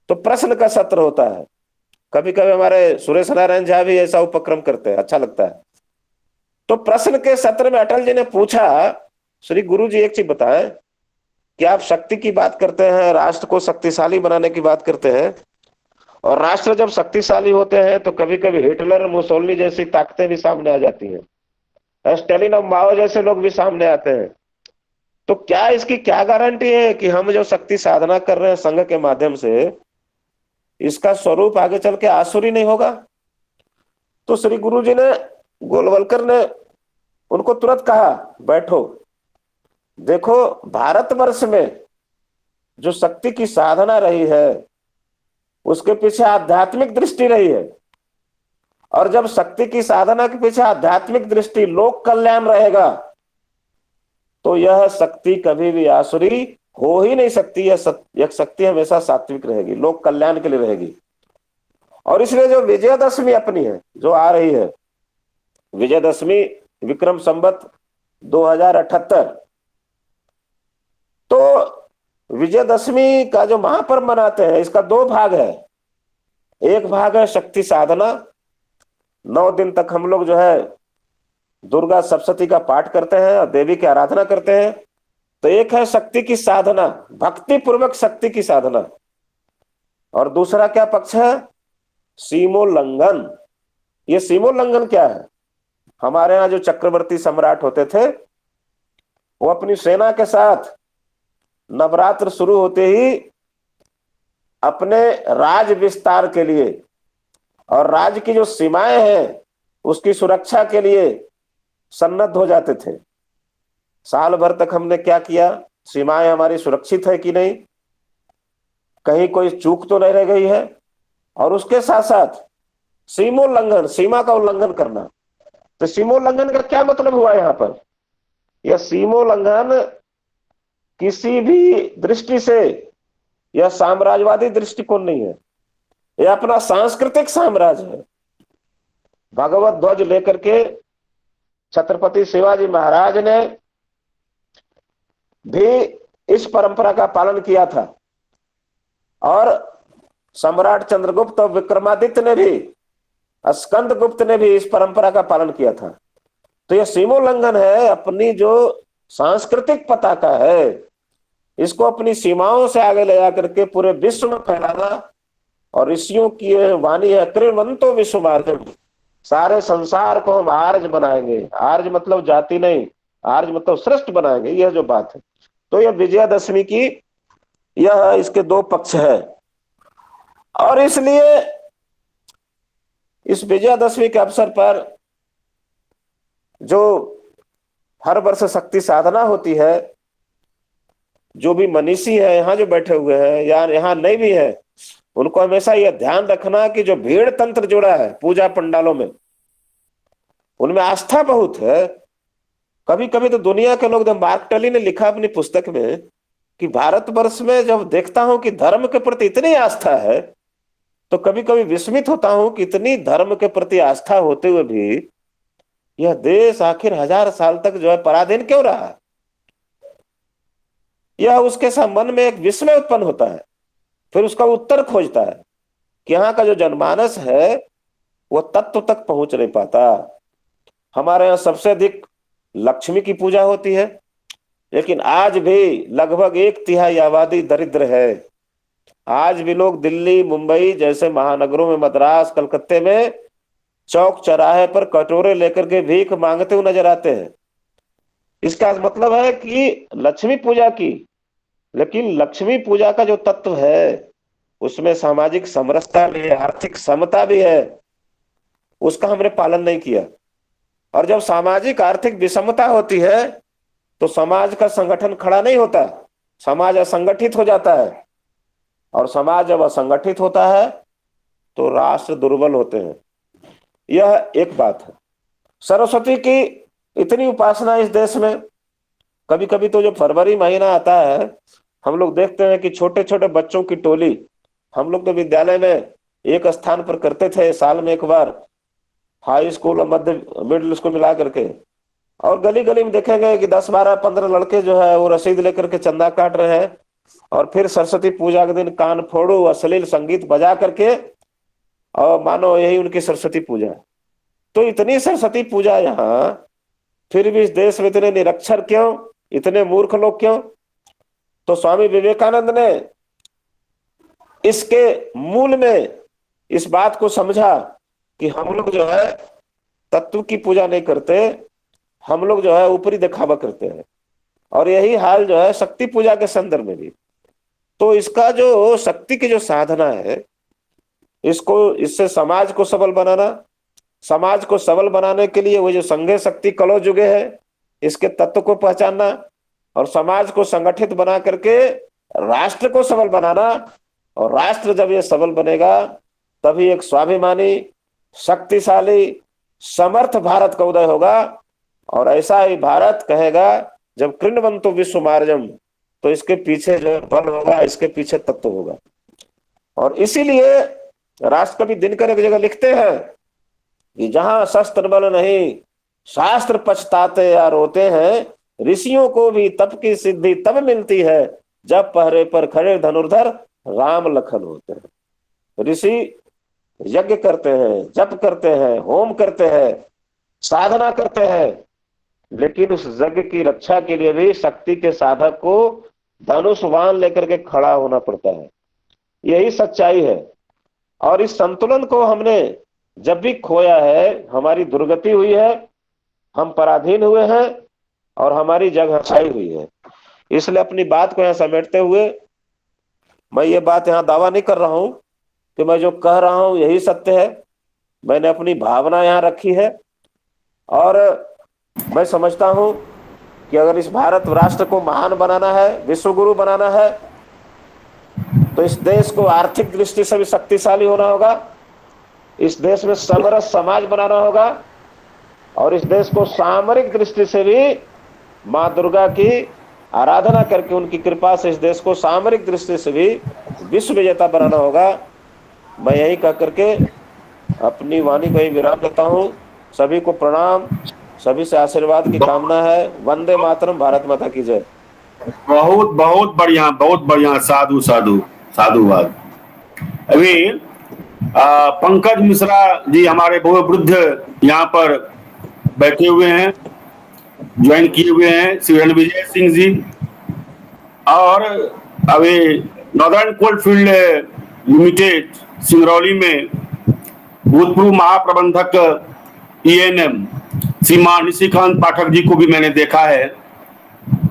Speaker 3: तो प्रश्न का सत्र होता है। कभी कभी हमारे सुरेश नारायण झा भी ऐसा उपक्रम करते हैं, अच्छा लगता है। तो प्रश्न के सत्र में अटल जी ने पूछा, श्री गुरु जी एक चीज बताएं कि आप शक्ति की बात करते हैं, राष्ट्र को शक्तिशाली बनाने की बात करते हैं, और राष्ट्र जब शक्तिशाली होते हैं तो कभी कभी हिटलर मुसोलिनी जैसी ताकतें भी सामने आ जाती हैं, स्टालिन और माओ जैसे लोग भी सामने आते हैं। तो क्या इसकी क्या गारंटी है कि हम जो शक्ति साधना कर रहे हैं संघ के माध्यम से, इसका स्वरूप आगे चल के आसुरी नहीं होगा? तो श्री गुरु जी ने, गोलवलकर ने उनको तुरंत कहा, बैठो, देखो भारतवर्ष में जो शक्ति की साधना रही है उसके पीछे आध्यात्मिक दृष्टि रही है, और जब शक्ति की साधना के पीछे आध्यात्मिक दृष्टि, लोक कल्याण रहेगा, तो यह शक्ति कभी भी आसुरी हो ही नहीं सकती। यह शक्ति हमेशा सात्विक रहेगी, लोक कल्याण के लिए रहेगी। और इसलिए जो विजयदशमी अपनी है, जो आ रही है विजयदशमी विक्रम संवत 2078, तो विजयदशमी का जो महापर्व मनाते हैं इसका दो भाग है। एक भाग है शक्ति साधना, 9 दिन तक हम लोग जो है दुर्गा सप्तशती का पाठ करते हैं और देवी की आराधना करते हैं। तो एक है शक्ति की साधना, भक्ति पूर्वक शक्ति की साधना, और दूसरा क्या पक्ष है? सीमोल्लंघन। ये सीमोल्लंघन क्या है? हमारे यहाँ जो चक्रवर्ती सम्राट होते थे वो अपनी सेना के साथ नवरात्र शुरू होते ही अपने राज विस्तार के लिए और राज्य की जो सीमाएं हैं उसकी सुरक्षा के लिए सन्नद्ध हो जाते थे। साल भर तक हमने क्या किया? सीमाएं हमारी सुरक्षित है कि नहीं, कहीं कोई चूक तो नहीं रह गई है, और उसके साथ साथ सीमोल्लंघन, सीमा का उल्लंघन करना। तो सीमोल्लंघन का क्या मतलब हुआ यहाँ पर? यह सीमोल्लंघन किसी भी दृष्टि से यह साम्राज्यवादी दृष्टिकोण नहीं है, यह अपना सांस्कृतिक साम्राज्य है। भगवत ध्वज लेकर के छत्रपति शिवाजी महाराज ने भी इस परंपरा का पालन किया था, और सम्राट चंद्रगुप्त और विक्रमादित्य ने भी, स्कंदगुप्त ने भी इस परंपरा का पालन किया था। तो यह सीमोल्लंघन है, अपनी जो सांस्कृतिक पताका है इसको अपनी सीमाओं से आगे ले जाकर के पूरे विश्व में फैलाना। और ऋषियों की वाणी है, कृण्वन्तो विश्वमार्गम, सारे संसार को हम आर्य बनाएंगे। आर्य मतलब जाति नहीं, आर्य मतलब श्रेष्ठ बनाएंगे, यह जो बात है। तो यह विजयादशमी की यह इसके दो पक्ष है, और इसलिए इस विजयादशमी के अवसर पर जो हर वर्ष शक्ति साधना होती है, जो भी मनीषी है यहाँ जो बैठे हुए हैं या यहाँ नहीं भी है, उनको हमेशा यह ध्यान रखना कि जो भीड़ तंत्र जुड़ा है पूजा पंडालों में, उनमें आस्था बहुत है। कभी कभी तो दुनिया के लोग, मार्क टली ने लिखा अपनी पुस्तक में कि भारतवर्ष में जब देखता हूं कि धर्म के प्रति इतनी आस्था है, तो कभी कभी विस्मित होता हूं कि इतनी धर्म के प्रति आस्था होते हुए भी यह देश आखिर 1000 साल तक जो है पराधीन क्यों रहा? यह उसके मन में एक विस्मय उत्पन्न होता है। फिर उसका उत्तर खोजता है कि यहाँ का जो जनमानस है वो तत्व तक पहुंच नहीं पाता। हमारे यहाँ सबसे अधिक लक्ष्मी की पूजा होती है, लेकिन आज भी लगभग 1/3 आबादी दरिद्र है। आज भी लोग दिल्ली, मुंबई जैसे महानगरों में, मद्रास, कलकत्ते में चौक चौराहे पर कटोरे लेकर के भीख मांगते हुए नजर आते हैं। इसका मतलब है कि लक्ष्मी पूजा की, लेकिन लक्ष्मी पूजा का जो तत्व है उसमें सामाजिक समरसता भी है, आर्थिक समता भी है, उसका हमने पालन नहीं किया। और जब सामाजिक आर्थिक विषमता होती है तो समाज का संगठन खड़ा नहीं होता, समाज असंगठित हो जाता है। और समाज जब असंगठित होता है तो राष्ट्र दुर्बल होते हैं। यह एक बात है। सरस्वती की इतनी उपासना इस देश में, कभी कभी तो जो फरवरी महीना आता है हम लोग देखते हैं कि छोटे छोटे बच्चों की टोली, हम लोग तो विद्यालय में एक स्थान पर करते थे साल में एक बार, हाई स्कूल और मिडिल स्कूल मिला करके, और गली गली में देखेंगे कि 10, 12, 15 लड़के जो है वो रसीद लेकर के चंदा काट रहे हैं, और फिर सरस्वती पूजा के दिन कान फोड़ो अश्लील संगीत बजा करके, और मानो यही उनकी सरस्वती पूजा है। तो इतनी सरस्वती पूजा यहाँ, फिर भी इस देश में इतने निरक्षर क्यों, इतने मूर्ख लोग क्यों? तो स्वामी विवेकानंद ने इसके मूल में इस बात को समझा कि हम लोग जो है तत्व की पूजा नहीं करते, हम लोग जो है ऊपरी दिखावा करते हैं। और यही हाल जो है शक्ति पूजा के संदर्भ में भी। तो इसका जो शक्ति की जो साधना है, इससे समाज को सबल बनाना, समाज को सबल बनाने के लिए वो जो संघे शक्ति कलो जुगे है, इसके तत्व को पहचानना, और समाज को संगठित बना करके राष्ट्र को सबल बनाना। और राष्ट्र जब ये सबल बनेगा तभी एक स्वाभिमानी, शक्तिशाली, समर्थ भारत का उदय होगा। और ऐसा ही भारत कहेगा जब कृण्वंतो विश्वमार्जम, तो इसके पीछे जो बल होगा, इसके पीछे तत्व होगा। और इसीलिए राष्ट्रकवि दिनकर एक जगह लिखते हैं कि जहां शस्त्र बल नहीं, शास्त्र पछताते या रोते हैं, ऋषियों को भी तप की सिद्धि तब मिलती है जब पहरे पर खड़े धनुर्धर राम लखन होते हैं। ऋषि यज्ञ करते हैं, जप करते हैं, होम करते हैं, साधना करते हैं, लेकिन उस यज्ञ की रक्षा के लिए भी शक्ति के साधक को धनुष बाण लेकर के खड़ा होना पड़ता है। यही सच्चाई है। और इस संतुलन को हमने जब भी खोया है, हमारी दुर्गति हुई है, हम पराधीन हुए हैं और हमारी जग हसाई हुई है। इसलिए अपनी बात को यहाँ समेटते हुए मैं ये बात यहाँ दावा नहीं कर रहा हूं कि मैं जो कह रहा हूं यही सत्य है। मैंने अपनी भावना यहाँ रखी है, और मैं समझता हूं कि अगर इस भारत राष्ट्र को महान बनाना है, विश्वगुरु बनाना है, तो इस देश को आर्थिक दृष्टि से भी शक्तिशाली होना होगा, इस देश में समरस समाज बनाना होगा, और इस देश को सामरिक दृष्टि से भी माँ दुर्गा की आराधना करके उनकी कृपा से इस देश को सामरिक दृष्टि से भी विश्व विजेता बनाना होगा। मैं यही कह करके अपनी वाणी को ही विराम देता हूँ। सभी को प्रणाम, सभी से आशीर्वाद की कामना है। वंदे मातरम, भारत माता की जय।
Speaker 1: बहुत बहुत बढ़िया, बहुत बढ़िया, साधु साधु साधुवाद। अभी पंकज मिश्रा जी हमारे बहुत वृद्ध यहाँ पर बैठे हुए हैं, ज्वाइन किए हुए हैं, श्री रणविजय सिंह जी, और अभी नॉर्दर्न कोलफील्ड लिमिटेड सिंगरौली में भूतपूर्व महाप्रबंधक ENM श्रीमान निशिकांत पाठक जी को भी मैंने देखा है।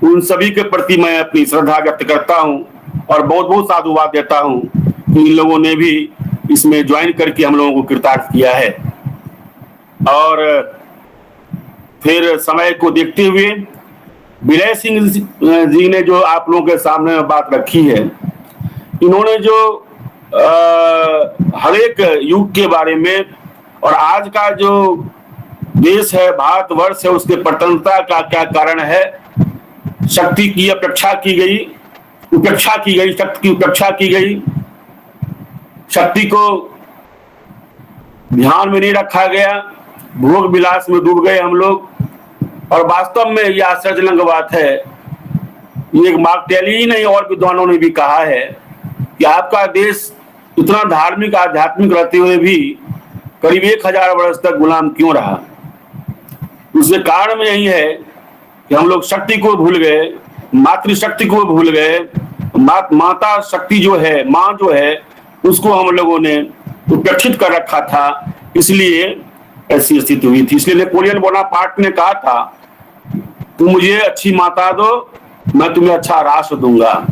Speaker 1: उन सभी के प्रति मैं अपनी श्रद्धा व्यक्त करता हूं और बहुत बहुत साधुवाद देता हूं कि इन लोगों ने भी इसमें ज्वाइन करके हम लोगों को कृतार्थ किया है। और फिर समय को देखते हुए विजय सिंह जी ने जो आप लोगों के सामने बात रखी है, इन्होंने जो हर एक युग के बारे में और आज का जो देश है, भारतवर्ष है, उसके प्रतनता का क्या कारण है, शक्ति की अपेक्षा की गई, उपेक्षा की गई, शक्ति की उपेक्षा की गई, शक्ति को ध्यान में नहीं रखा गया, भोग विलास में डूब गए हम लोग। और वास्तव में यह आश्चर्यजनक बात है, ये एक मार्क टेली ही नहीं और विद्वानों ने भी कहा है कि आपका देश इतना धार्मिक आध्यात्मिक रहते हुए भी करीब 1000 वर्ष तक गुलाम क्यों रहा? उसके कारण में यही है कि हम लोग शक्ति को भूल गए, मातृशक्ति को भूल गए। माता शक्ति जो है, माँ जो है, उसको हम लोगों ने उपेक्षित कर रखा था, इसलिए ऐसी स्थिति हुई थी। इसलिए नेपोलियन बोनापार्ट ने कहा था, तुम मुझे अच्छी माता दो, मैं तुम्हें अच्छा राष्ट्र दूंगा।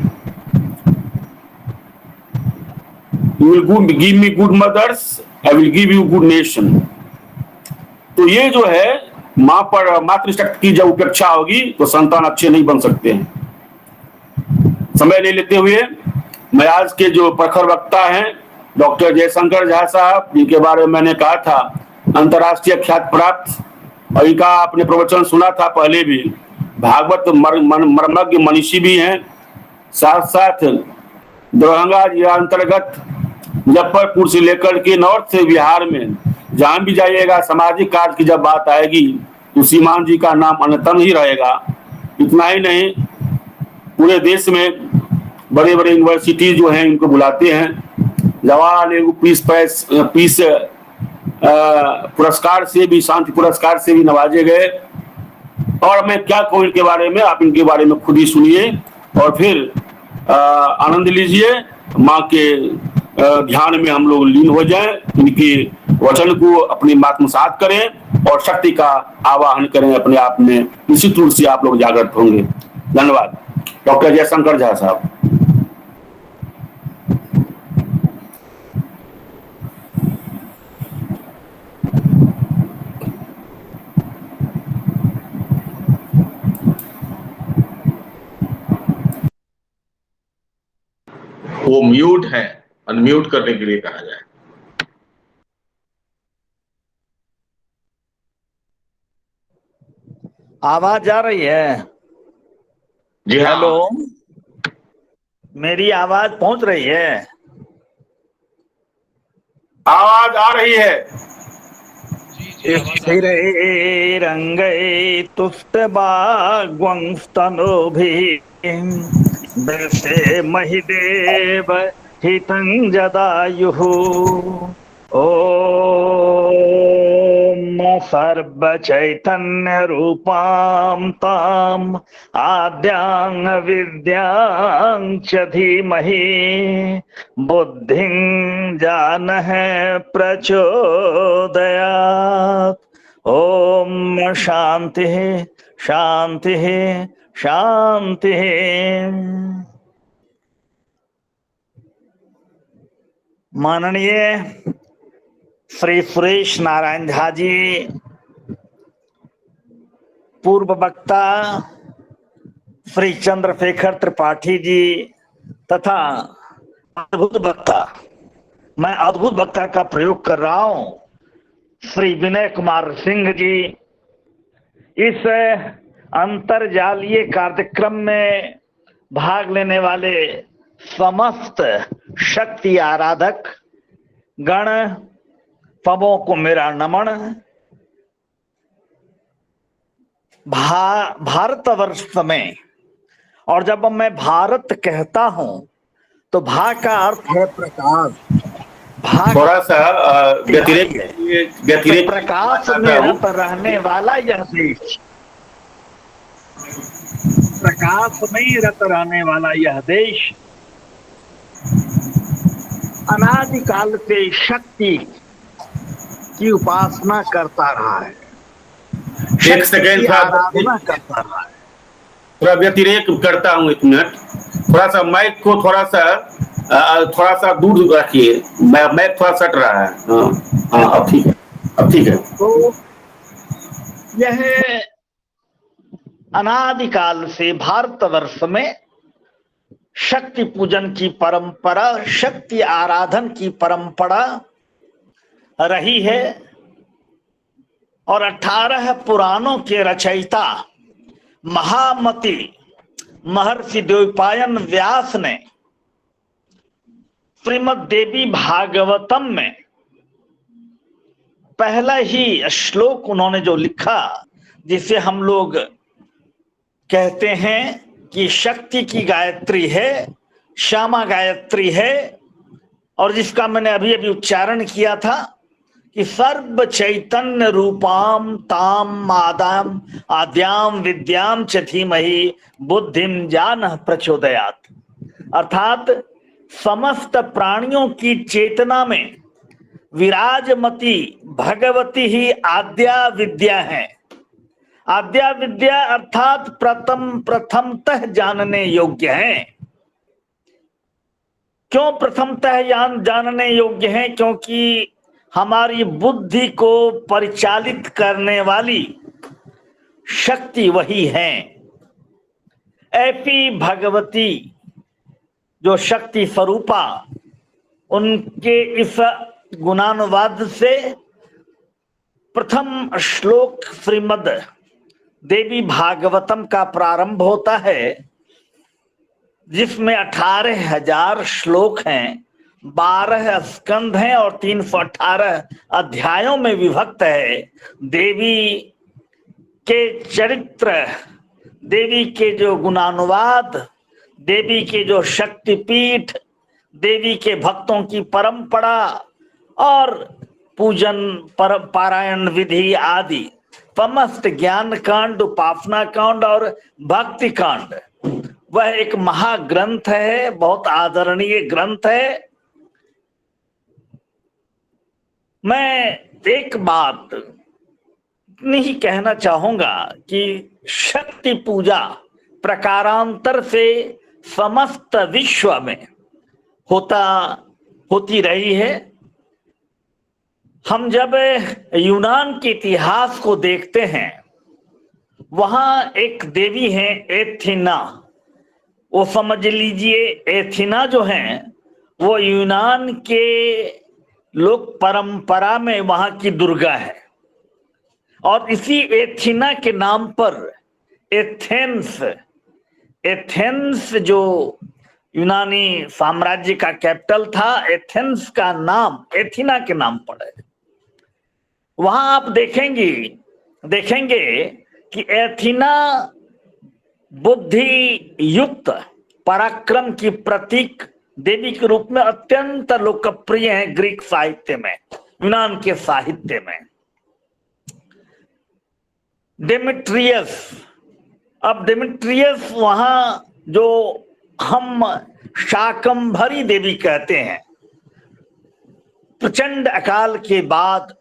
Speaker 1: You will give me good mothers, I will give you good nation। तो ये जो है माँ पर मातृशक्ति की जब उपेक्षा होगी तो संतान अच्छे नहीं बन सकते हैं। समय नहीं लेते हुए मैं आज के जो प्रखर वक्ता हैं डॉक्टर जयशंकर झा साहब, जिनके बारे में मैंने कहा था अंतर्राष्ट्रीय ख्याति प्राप्त, और इनका आपने प्रवचन सुना था पहले भी, भागवत मर्मज्ञ मनीषी भी हैं, साथ साथ दरभंगा जिला अंतर्गत मुजफ्फरपुर से लेकर के नॉर्थ से बिहार में जहां भी जाइएगा सामाजिक कार्य की जब बात आएगी तो सीमान जी का नाम अन्यतम ही रहेगा। इतना ही नहीं, पूरे देश में बड़े बड़े यूनिवर्सिटी जो हैं इनको बुलाते हैं। जवाहरलाल नेहरू पीस पुरस्कार से भी, शांति पुरस्कार से भी नवाजे गए। और मैं क्या कहूँ इनके बारे में, आप इनके बारे में खुद ही सुनिए और फिर आनंद लीजिए। माँ के ध्यान में हम लोग लीन हो जाएं, इनके वचन को अपनी आत्मसात करें और शक्ति का आवाहन करें अपने आप में। निश्चित रूप से आप लोग जागृत होंगे। धन्यवाद। डॉक्टर जयशंकर झा साहब।
Speaker 2: वो म्यूट है, अनम्यूट करने के लिए कहा जाए।
Speaker 6: आवाज आ रही है?
Speaker 2: जी हाँ।
Speaker 6: हेलो, मेरी आवाज पहुंच रही है?
Speaker 1: आवाज आ रही है।
Speaker 6: स्थिरे रंगे तुष्ट बाग्वंस्तनोभिः दृष्टे महिदेव हितं जदायुः। ओम सर्वचैतन्य रूपां तां आद्यां विद्यां च धीमहि बुद्धिं जानः प्रचोदयात्। ओम शांतिः शांतिः शांतिः। माननीय श्री सुरेश नारायण झा जी, पूर्व वक्ता श्री चंद्रशेखर त्रिपाठी जी तथा अद्भुत वक्ता, मैं अद्भुत वक्ता का प्रयोग कर रहा हूं, श्री विनय कुमार सिंह जी, इस अंतरजालीय कार्यक्रम में भाग लेने वाले समस्त शक्ति आराधक गण सबों को मेरा नमन। भारतवर्ष में, और जब मैं भारत कहता हूं तो भा का अर्थ है प्रकाश।
Speaker 1: थोड़ा सा व्यतिरेक
Speaker 6: प्रकाश में रत रहने वाला यह देश, प्रकाश में रत रहने वाला यह देश अनादिकाल से शक्ति की उपासना करता रहा है,
Speaker 1: एक सेकेंड
Speaker 6: आराधना करता रहा है।
Speaker 1: थोड़ा व्यतिरेक करता हूँ, एक मिनट। थोड़ा सा माइक को थोड़ा सा दूर रखिए, माइक थोड़ा सट रहा है। हाँ, अब ठीक है, अब ठीक है।
Speaker 6: तो यह अनादिकाल से भारतवर्ष में शक्ति पूजन की परंपरा, शक्ति आराधन की परंपरा रही है। और 18 पुराणों के रचयिता महामति महर्षि द्वैपायन व्यास ने श्रीमद् देवी भागवतम में पहला ही श्लोक उन्होंने जो लिखा, जिसे हम लोग कहते हैं कि शक्ति की गायत्री है, श्यामा गायत्री है, और जिसका मैंने अभी अभी उच्चारण किया था कि सर्व चैतन्य रूपाम ताम आद्याम विद्याम च धीमहि बुद्धिम ज्ञान प्रचोदयात। अर्थात समस्त प्राणियों की चेतना में विराजमती भगवती ही आद्या विद्या है। आद्या विद्या अर्थात प्रथमतः जानने योग्य है। क्यों प्रथमतः जानने योग्य है? क्योंकि हमारी बुद्धि को परिचालित करने वाली शक्ति वही है। ऐसी भगवती जो शक्ति स्वरूपा, उनके इस गुणानुवाद से प्रथम श्लोक श्रीमद् देवी भागवतम का प्रारंभ होता है, जिसमें 18,000 श्लोक हैं, 12 स्कंध हैं और 318 अध्यायों में विभक्त है। देवी के चरित्र, देवी के जो गुणानुवाद, देवी के जो शक्तिपीठ, देवी के भक्तों की परंपरा और पूजन पारायण विधि आदि समस्त ज्ञान कांड, उपासना कांड और भक्ति कांड, वह एक महाग्रंथ है, बहुत आदरणीय ग्रंथ है। मैं एक बात नहीं कहना चाहूंगा कि शक्ति पूजा प्रकारांतर से समस्त विश्व में होती रही है। हम जब यूनान के इतिहास को देखते हैं, वहां एक देवी है एथिना। वो समझ लीजिए, एथिना जो है वो यूनान के लोक परंपरा में वहां की दुर्गा है। और इसी एथिना के नाम पर एथेंस जो यूनानी साम्राज्य का कैपिटल था, एथेंस का नाम एथिना के नाम पर है। वहां आप देखेंगे कि एथिना बुद्धि युक्त पराक्रम की प्रतीक देवी के रूप में अत्यंत लोकप्रिय है ग्रीक साहित्य में, यूनान के साहित्य में। डेमेट्रियस वहां जो हम शाकंभरी देवी कहते हैं, प्रचंड अकाल के बाद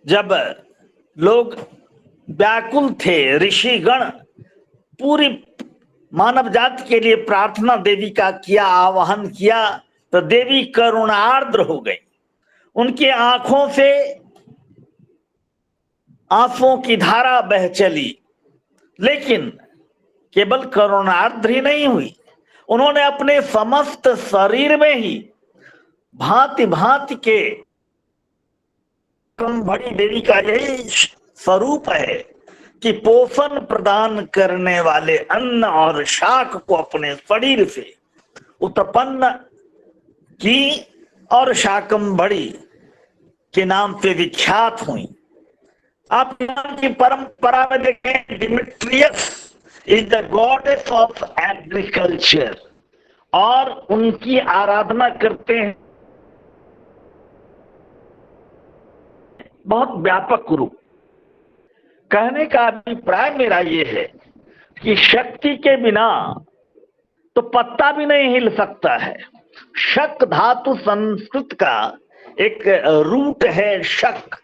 Speaker 6: जब लोग व्याकुल थे, ऋषिगण पूरी मानव जाति के लिए प्रार्थना देवी का किया, आवाहन किया, तो देवी करुणार्द्र हो गई। उनकी आंखों से आंसुओं की धारा बह चली। लेकिन केवल करुणार्द्र ही नहीं हुई, उन्होंने अपने समस्त शरीर में ही भांति भांति के, बड़ी देवी का यही स्वरूप है कि पोषण प्रदान करने वाले अन्न और शाक को अपने शरीर से उत्पन्न की और शाकंभरी के नाम से विख्यात हुई। आप यूनान की परंपरा में देखें, Demetrius is the goddess of agriculture, और उनकी आराधना करते हैं बहुत व्यापक रूप। कहने का अभिप्राय मेरा ये है कि शक्ति के बिना तो पत्ता भी नहीं हिल सकता है। शक धातु संस्कृत का एक रूट है शक।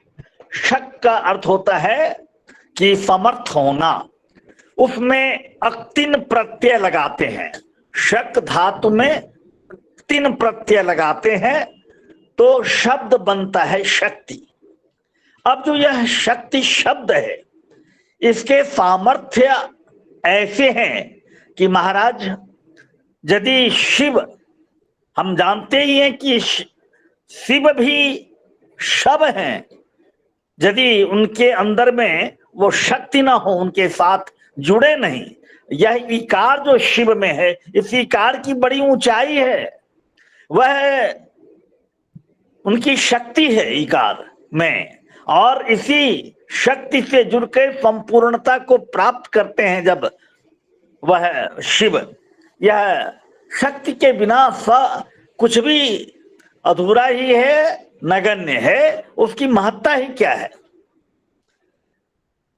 Speaker 6: शक का अर्थ होता है कि समर्थ होना। उसमें अक्तिन प्रत्यय लगाते हैं, शक धातु में तीन प्रत्यय लगाते हैं तो शब्द बनता है शक्ति। अब जो यह शक्ति शब्द है, इसके सामर्थ्य ऐसे हैं कि महाराज, यदि शिव, हम जानते ही हैं कि शिव भी शव हैं, यदि उनके अंदर में वो शक्ति ना हो, उनके साथ जुड़े नहीं, यह इकार जो शिव में है, इस इकार की बड़ी ऊंचाई है, वह उनकी शक्ति है इकार में। और इसी शक्ति से जुड़कर संपूर्णता को प्राप्त करते हैं जब वह शिव। यह शक्ति के बिना कुछ भी अधूरा ही है, नगण्य है, उसकी महत्ता ही क्या है।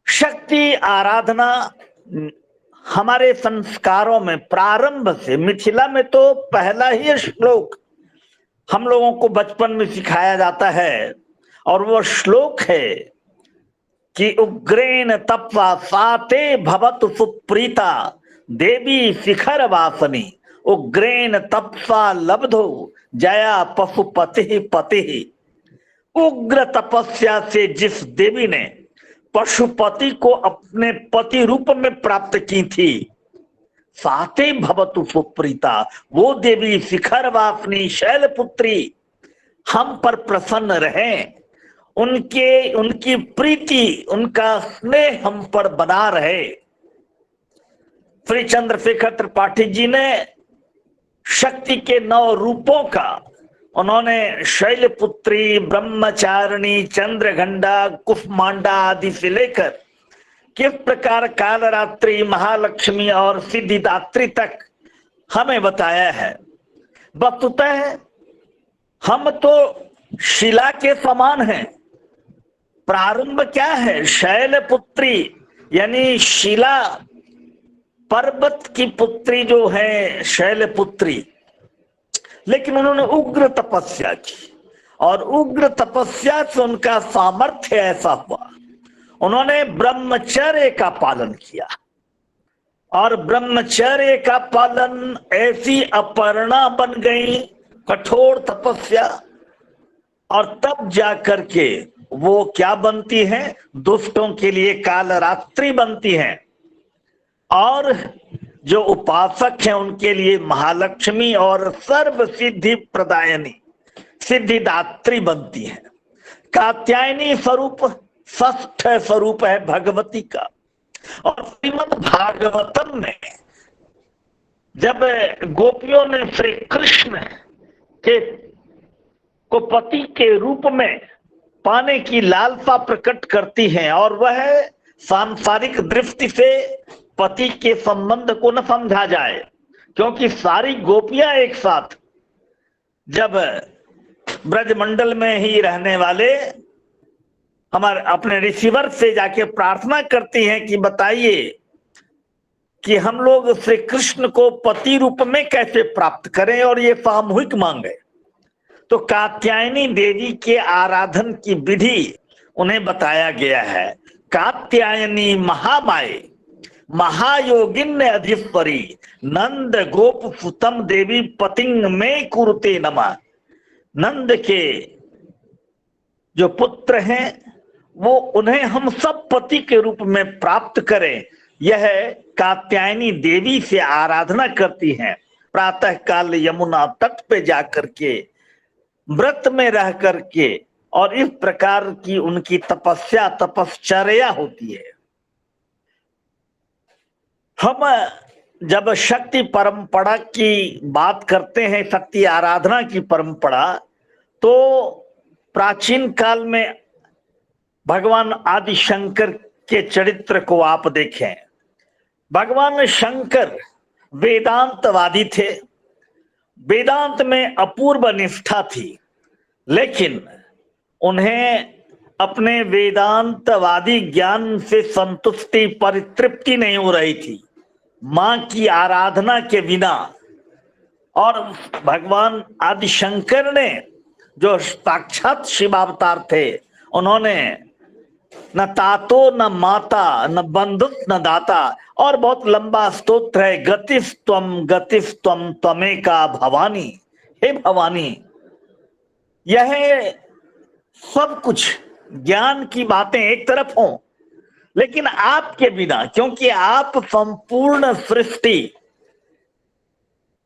Speaker 6: शक्ति आराधना हमारे संस्कारों में प्रारंभ से, मिथिला में तो पहला ही श्लोक हम लोगों को बचपन में सिखाया जाता है, और वो श्लोक है कि उग्रेण तपवा साते भवतु सुप्रीता देवी शिखर वासनी, उग्रेण तपसा लब्धो जया पशुपति पति। उग्र तपस्या से जिस देवी ने पशुपति को अपने पति रूप में प्राप्त की थी, साते भवतु सुप्रीता, वो देवी शिखर वासनी शैलपुत्री हम पर प्रसन्न रहें, उनकी प्रीति, उनका स्नेह हम पर बना रहे। श्री चंद्रशेखर त्रिपाठी जी ने शक्ति के 9 रूपों का उन्होंने शैलपुत्री, ब्रह्मचारिणी, चंद्रघंटा, कुष्मांडा आदि से लेकर किस प्रकार कालरात्रि, महालक्ष्मी और सिद्धिदात्री तक हमें बताया है। वस्तुतः हम तो शिला के समान हैं। प्रारंभ क्या है? शैलपुत्री यानी शिला पर्वत की पुत्री जो है शैलपुत्री, लेकिन उन्होंने उग्र तपस्या की, और उग्र तपस्या से उनका सामर्थ्य ऐसा हुआ, उन्होंने ब्रह्मचर्य का पालन किया, और ब्रह्मचर्य का पालन ऐसी अपर्णा बन गई, कठोर तपस्या, और तब जाकर के वो क्या बनती है? दुष्टों के लिए कालरात्रि बनती है, और जो उपासक हैं उनके लिए महालक्ष्मी और सर्व सिद्धि प्रदायनी सिद्धिदात्री बनती है। कात्यायनी स्वरूप षष्ठ स्वरूप है भगवती का। और श्रीमद् भागवतम में जब गोपियों ने श्री कृष्ण के को पति के रूप में पाने की लालसा प्रकट करती हैं, और वह सांसारिक दृष्टि से पति के संबंध को न समझा जाए, क्योंकि सारी गोपियां एक साथ जब ब्रजमंडल में ही रहने वाले हमारे अपने रिसीवर से जाके प्रार्थना करती हैं कि बताइए कि हम लोग श्री कृष्ण को पति रूप में कैसे प्राप्त करें, और ये सामूहिक मांगे। तो कात्यायनी देवी के आराधन की विधि उन्हें बताया गया है। कात्यायनी महामाये महायोगिन्य अधिपरी नंद गोप सुतम देवी पतिंग में कुरुते नमः। नंद के जो पुत्र हैं वो उन्हें हम सब पति के रूप में प्राप्त करें, यह कात्यायनी देवी से आराधना करती हैं। प्रातः काल यमुना तट पे जाकर के व्रत में रह करके, और इस प्रकार की उनकी तपस्या तपश्चर्या होती है। हम जब शक्ति परंपरा की बात करते हैं, शक्ति आराधना की परंपरा, तो प्राचीन काल में भगवान आदि शंकर के चरित्र को आप देखें। भगवान शंकर वेदांतवादी थे, वेदांत में अपूर्व निष्ठा थी, लेकिन उन्हें अपने वेदांतवादी ज्ञान से संतुष्टि परितृप्ति नहीं हो रही थी मां की आराधना के बिना। और भगवान आदि शंकर ने जो साक्षात शिवावतार थे, उन्होंने न तातो न माता न बंधु न दाता, और बहुत लंबा स्तोत्र है, गतिस्त्वम त्वमेका भवानी। हे भवानी, यह सब कुछ ज्ञान की बातें एक तरफ हों, लेकिन आपके बिना, क्योंकि आप संपूर्ण सृष्टि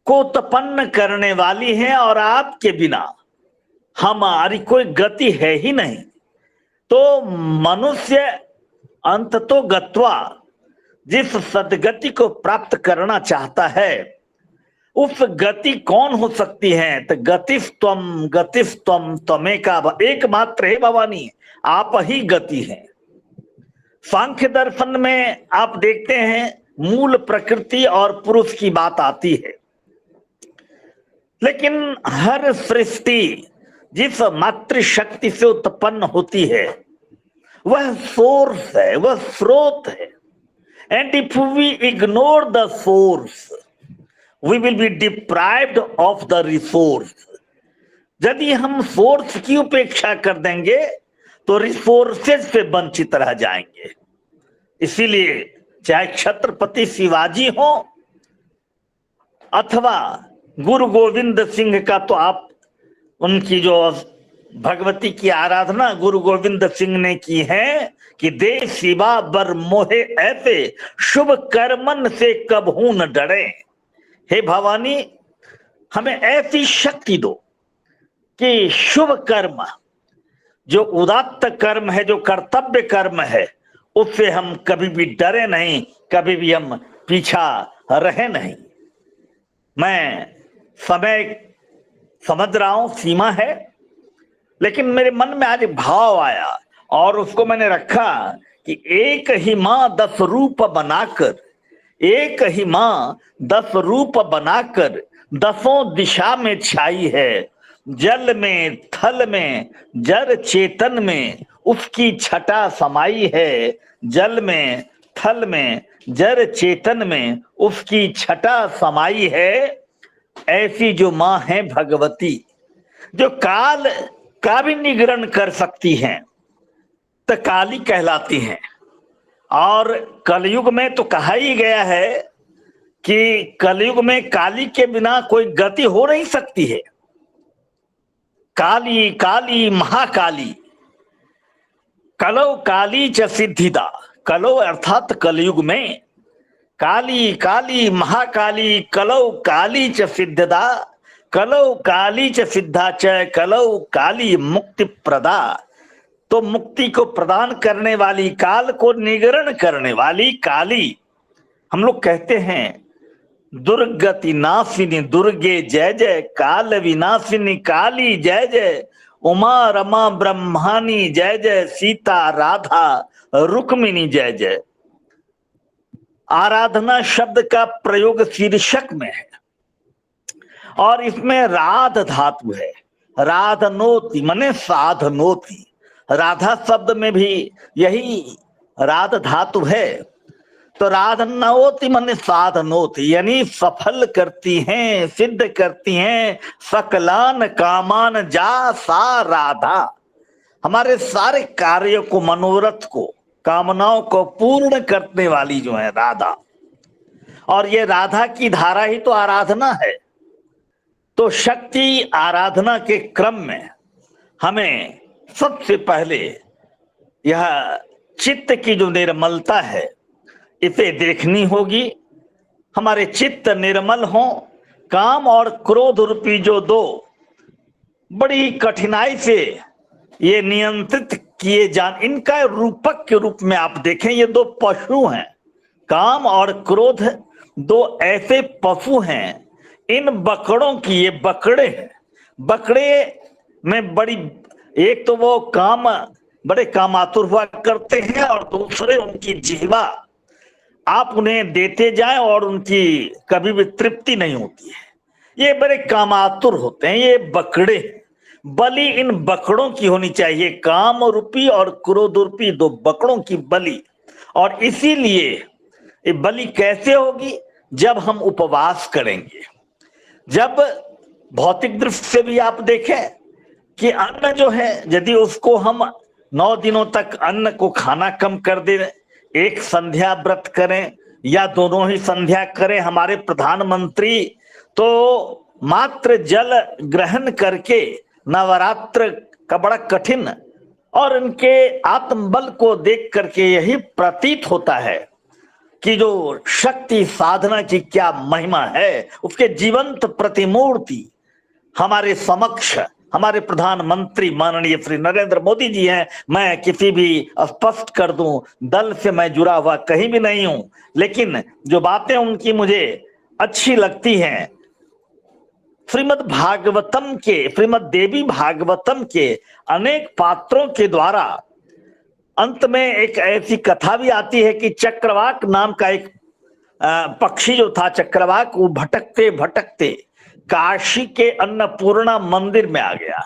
Speaker 6: को उत्पन्न करने वाली हैं, और आपके बिना हमारी कोई गति है ही नहीं। तो मनुष्य अंत तो गत्वा जिस सदगति को प्राप्त करना चाहता है, उस गति कौन हो सकती है? तो गतिस्त्वम त्वमेका, एकमात्र है भवानी, आप ही गति है। सांख्य दर्शन में आप देखते हैं मूल प्रकृति और पुरुष की बात आती है, लेकिन हर सृष्टि जिस मातृशक्ति से उत्पन्न होती है वह सोर्स है, वह स्रोत है। And if we ignore the source we will be deprived of the resource. यदि हम सोर्स की उपेक्षा कर देंगे तो रिसोर्सेज से वंचित रह जाएंगे। इसीलिए चाहे छत्रपति शिवाजी हो अथवा गुरु गोविंद सिंह का, तो आप उनकी जो भगवती की आराधना गुरु गोविंद सिंह ने की है कि दे शिवा बर मोहे ऐसे शुभ कर्मन से कबहू न डरे। हे भवानी, हमें ऐसी शक्ति दो कि शुभ कर्म, जो उदात्त कर्म है, जो कर्तव्य कर्म है, उससे हम कभी भी डरे नहीं, कभी भी हम पीछा रहे नहीं। मैं समय समझ रहा हूं, सीमा है, लेकिन मेरे मन में आज भाव आया और उसको मैंने रखा कि एक ही मां 10 रूप बनाकर, एक ही मां 10 रूप बनाकर 10 दिशा में छाई है। जल में, थल में, जर चेतन में उसकी छटा समाई है। जल में, थल में, जर चेतन में उसकी छटा समाई है। ऐसी जो मां है भगवती, जो काल का भी निगरण कर सकती हैं, तो काली कहलाती हैं। और कलयुग में तो कहा ही गया है कि कलयुग में काली के बिना कोई गति हो नहीं सकती है। काली काली महाकाली, कलौ काली च सिद्धिदा। कलौ अर्थात कलयुग में, काली काली महाकाली, कलौ काली च सिद्धदा, कलौ काली च सिद्धा च, कलौ काली मुक्ति प्रदा। तो मुक्ति को प्रदान करने वाली, काल को निगरण करने वाली काली। हम लोग कहते हैं दुर्गति नाशिनी दुर्गे जय जय, काल विनाशिनी काली जय जय, उमा रमा ब्रह्मानी जय जय, सीता राधा रुक्मिणी जय जय। आराधना शब्द का प्रयोग शीर्षक में है और इसमें राध धातु है। राधनोति माने साधनोति, राधा शब्द में भी यही राध धातु है। तो राधनोति माने साधनोति, यानी सफल करती हैं, सिद्ध करती हैं सकलान कामान जा सा राधा। हमारे सारे कार्यों को, मनोरथ को, कामनाओं को पूर्ण करने वाली जो है राधा। और ये राधा की धारा ही तो आराधना है। तो शक्ति आराधना के क्रम में हमें सबसे पहले यह चित्त की जो निर्मलता है इसे देखनी होगी। हमारे चित्त निर्मल हो, काम और क्रोध रूपी जो दो बड़ी कठिनाई से ये नियंत्रित किए जान, इनका रूपक के रूप में आप देखें, ये दो पशु हैं। काम और क्रोध दो ऐसे पशु हैं। इन बकड़ों की, ये बकड़े हैं, बकड़े में बड़ी, एक तो वो काम, बड़े कामातुर हुआ करते हैं, और दूसरे उनकी जिह्वा, आप उन्हें देते जाएं और उनकी कभी भी तृप्ति नहीं होती है। ये बड़े कामातुर होते हैं, ये बकड़े। बलि इन बकड़ों की होनी चाहिए, काम रूपी और क्रोध रूपी दो बकड़ों की बलि। और इसीलिए ये बलि कैसे होगी? जब हम उपवास करेंगे। जब भौतिक दृष्टि से भी आप देखें कि अन्न जो है, यदि उसको हम 9 दिनों तक अन्न को खाना कम कर दें, एक संध्या व्रत करें या दोनों ही संध्या करें, हमारे प्रधानमंत्री तो मात्र जल ग्रहण करके नवरात्र का बड़ा कठिन, और इनके आत्मबल को देख करके यही प्रतीत होता है कि जो शक्ति साधना की क्या महिमा है, उसके जीवंत प्रतिमूर्ति हमारे समक्ष हमारे प्रधानमंत्री माननीय श्री नरेंद्र मोदी जी हैं। मैं किसी भी स्पष्ट कर दूं, दल से मैं जुड़ा हुआ कहीं भी नहीं हूं, लेकिन जो बातें उनकी मुझे अच्छी लगती हैं, श्रीमद् भागवतम के, श्रीमद् देवी भागवतम के अनेक पात्रों के द्वारा अंत में एक ऐसी कथा भी आती है कि चक्रवाक नाम का एक पक्षी जो था, चक्रवाक, वो भटकते भटकते काशी के अन्नपूर्णा मंदिर में आ गया।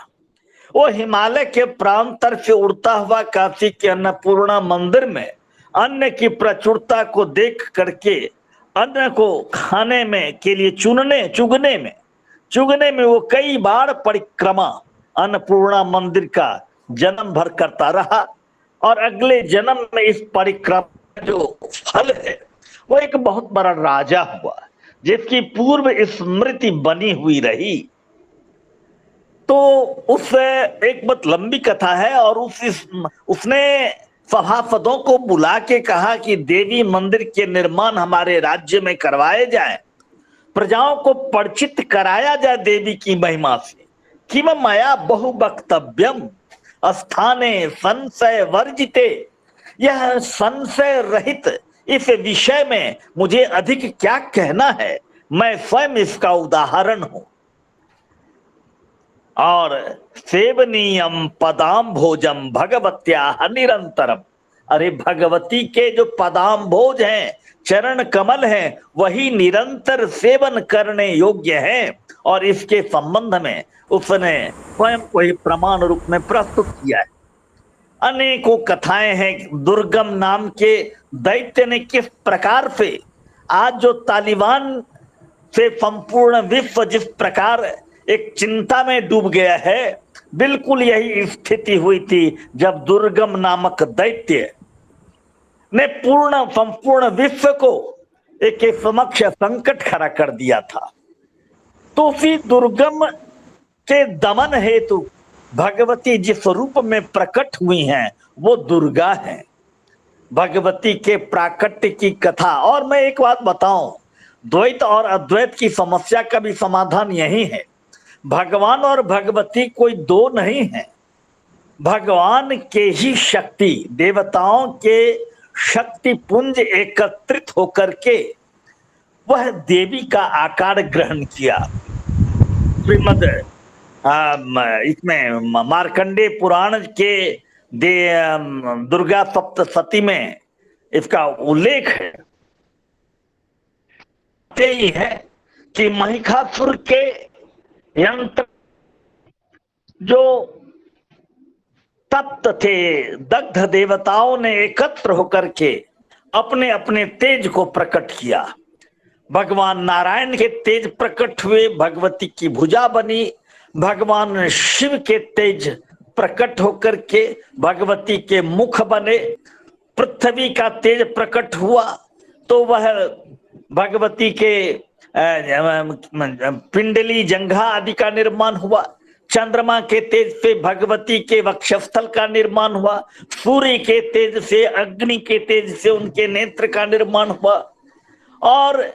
Speaker 6: वो हिमालय के प्रांतर से उड़ता हुआ काशी के अन्नपूर्णा मंदिर में अन्न की प्रचुरता को देख करके अन्न को खाने में के लिए चुगने में वो कई बार परिक्रमा अन्नपूर्णा मंदिर का जन्म भर करता रहा और अगले जन्म में इस परिक्रमा जो फल है वो एक बहुत बड़ा राजा हुआ जिसकी पूर्व स्मृति बनी हुई रही। तो उस एक बहुत लंबी कथा है और उसने सभासदों को बुला के कहा कि देवी मंदिर के निर्माण हमारे राज्य में करवाए जाए, प्रजाओं को परिचित कराया जाए देवी की महिमा से। किम मया बहु वक्तव्यम स्थाने संशय वर्जिते, यह संशय रहित इस विषय में मुझे अधिक क्या कहना है, मैं स्वयं इसका उदाहरण हूं। और सेवनीयम पदाम भोजम भगवत्या निरंतरम, अरे भगवती के जो पदाम भोज हैं, चरण कमल हैं, वही निरंतर सेवन करने योग्य है। और इसके संबंध में उसने स्वयं को ही प्रमाण रूप में प्रस्तुत किया है। अनेकों कथाएं हैं। दुर्गम नाम के दैत्य ने किस प्रकार से आज जो तालिबान से संपूर्ण विश्व जिस प्रकार एक चिंता में डूब गया है, बिल्कुल यही स्थिति हुई थी जब दुर्गम नामक दैत्य ने संपूर्ण विश्व को एक समक्ष संकट खड़ा कर दिया था। तो उसी दुर्गम के दमन हेतु भगवती जिस रूप में प्रकट हुई हैं वो दुर्गा है। भगवती के प्राकट्य की कथा। और मैं एक बात बताऊं, द्वैत और अद्वैत की समस्या का भी समाधान यही है। भगवान और भगवती कोई दो नहीं है, भगवान के ही शक्ति, देवताओं के शक्ति पुंज एकत्रित होकर के वह देवी का आकार ग्रहण किया। श्रीमद इसमें मार्कंडे पुराण के दुर्गा सप्तशती में इसका उल्लेख है। यही है कि महिषासुर के यंत्र जो तप्त थे, दग्ध देवताओं ने एकत्र होकर के अपने अपने तेज को प्रकट किया। भगवान नारायण के तेज प्रकट हुए, भगवती की भुजा बनी। भगवान शिव के तेज प्रकट होकर के भगवती के मुख बने। पृथ्वी का तेज प्रकट हुआ तो वह भगवती के पिंडली जंघा आदि का निर्माण हुआ। चंद्रमा के तेज से भगवती के वक्षस्थल का निर्माण हुआ। सूर्य के तेज से, अग्नि के तेज से उनके नेत्र का निर्माण हुआ। और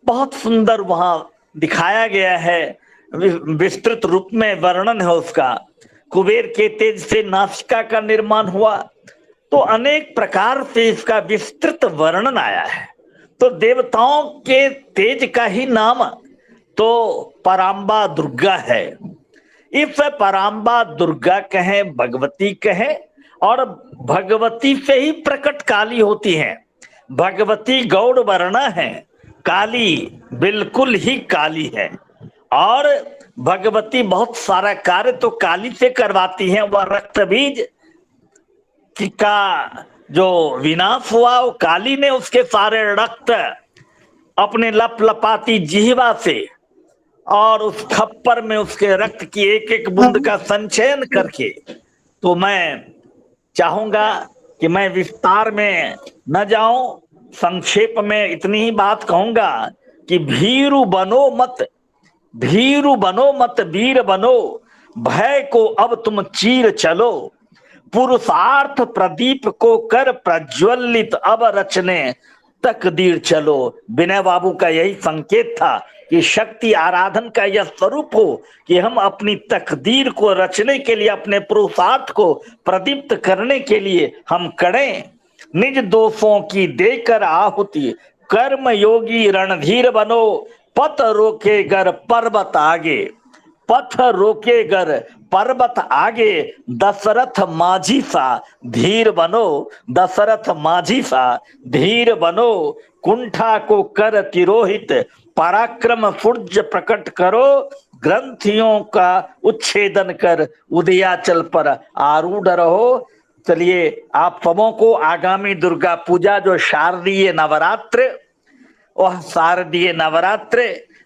Speaker 6: बहुत सुंदर वहां दिखाया गया है, विस्तृत रूप में वर्णन है उसका। कुबेर के तेज से नासिका का निर्माण हुआ। तो अनेक प्रकार से इसका विस्तृत वर्णन आया है। तो देवताओं के तेज का ही नाम तो पराम्बा दुर्गा है। इस पराम्बा दुर्गा कहें, भगवती कहें, और भगवती से ही प्रकट काली होती हैं। भगवती गौड़ वर्ण है, काली बिल्कुल ही काली है। और भगवती बहुत सारा कार्य तो काली से करवाती हैं। वह रक्त बीज का जो विनाश हुआ वो काली ने उसके सारे रक्त अपने लपलपाती जिह्वा से और उस खप्पर में उसके रक्त की एक एक बूंद का संचयन करके। तो मैं चाहूंगा कि मैं विस्तार में न जाऊं, संक्षेप में इतनी ही बात कहूंगा कि भीरु बनो मत वीर बनो, भय को अब तुम चीर चलो, पुरुषार्थ प्रदीप को कर प्रज्वलित अब रचने तकदीर चलो। विनय बाबू का यही संकेत था कि शक्ति आराधन का यह स्वरूप हो कि हम अपनी तकदीर को रचने के लिए, अपने पुरुषार्थ को प्रदीप्त करने के लिए हम करें। निज दोषों की देकर आहुति, कर्म योगी रणधीर बनो, पथ रोकेगर पर्वत आगे, पथ रोकेगर पर्वत आगे, दशरथ माझी सा धीर बनो, दशरथ माझी सा धीर बनो, कुंठा को कर तिरोहित, पराक्रम सूर्य प्रकट करो, ग्रंथियों का उच्छेदन कर उदयाचल पर आरूढ़ रहो। चलिए आप सबों को आगामी दुर्गा पूजा जो शारदीय नवरात्र, वह शारदीय नवरात्र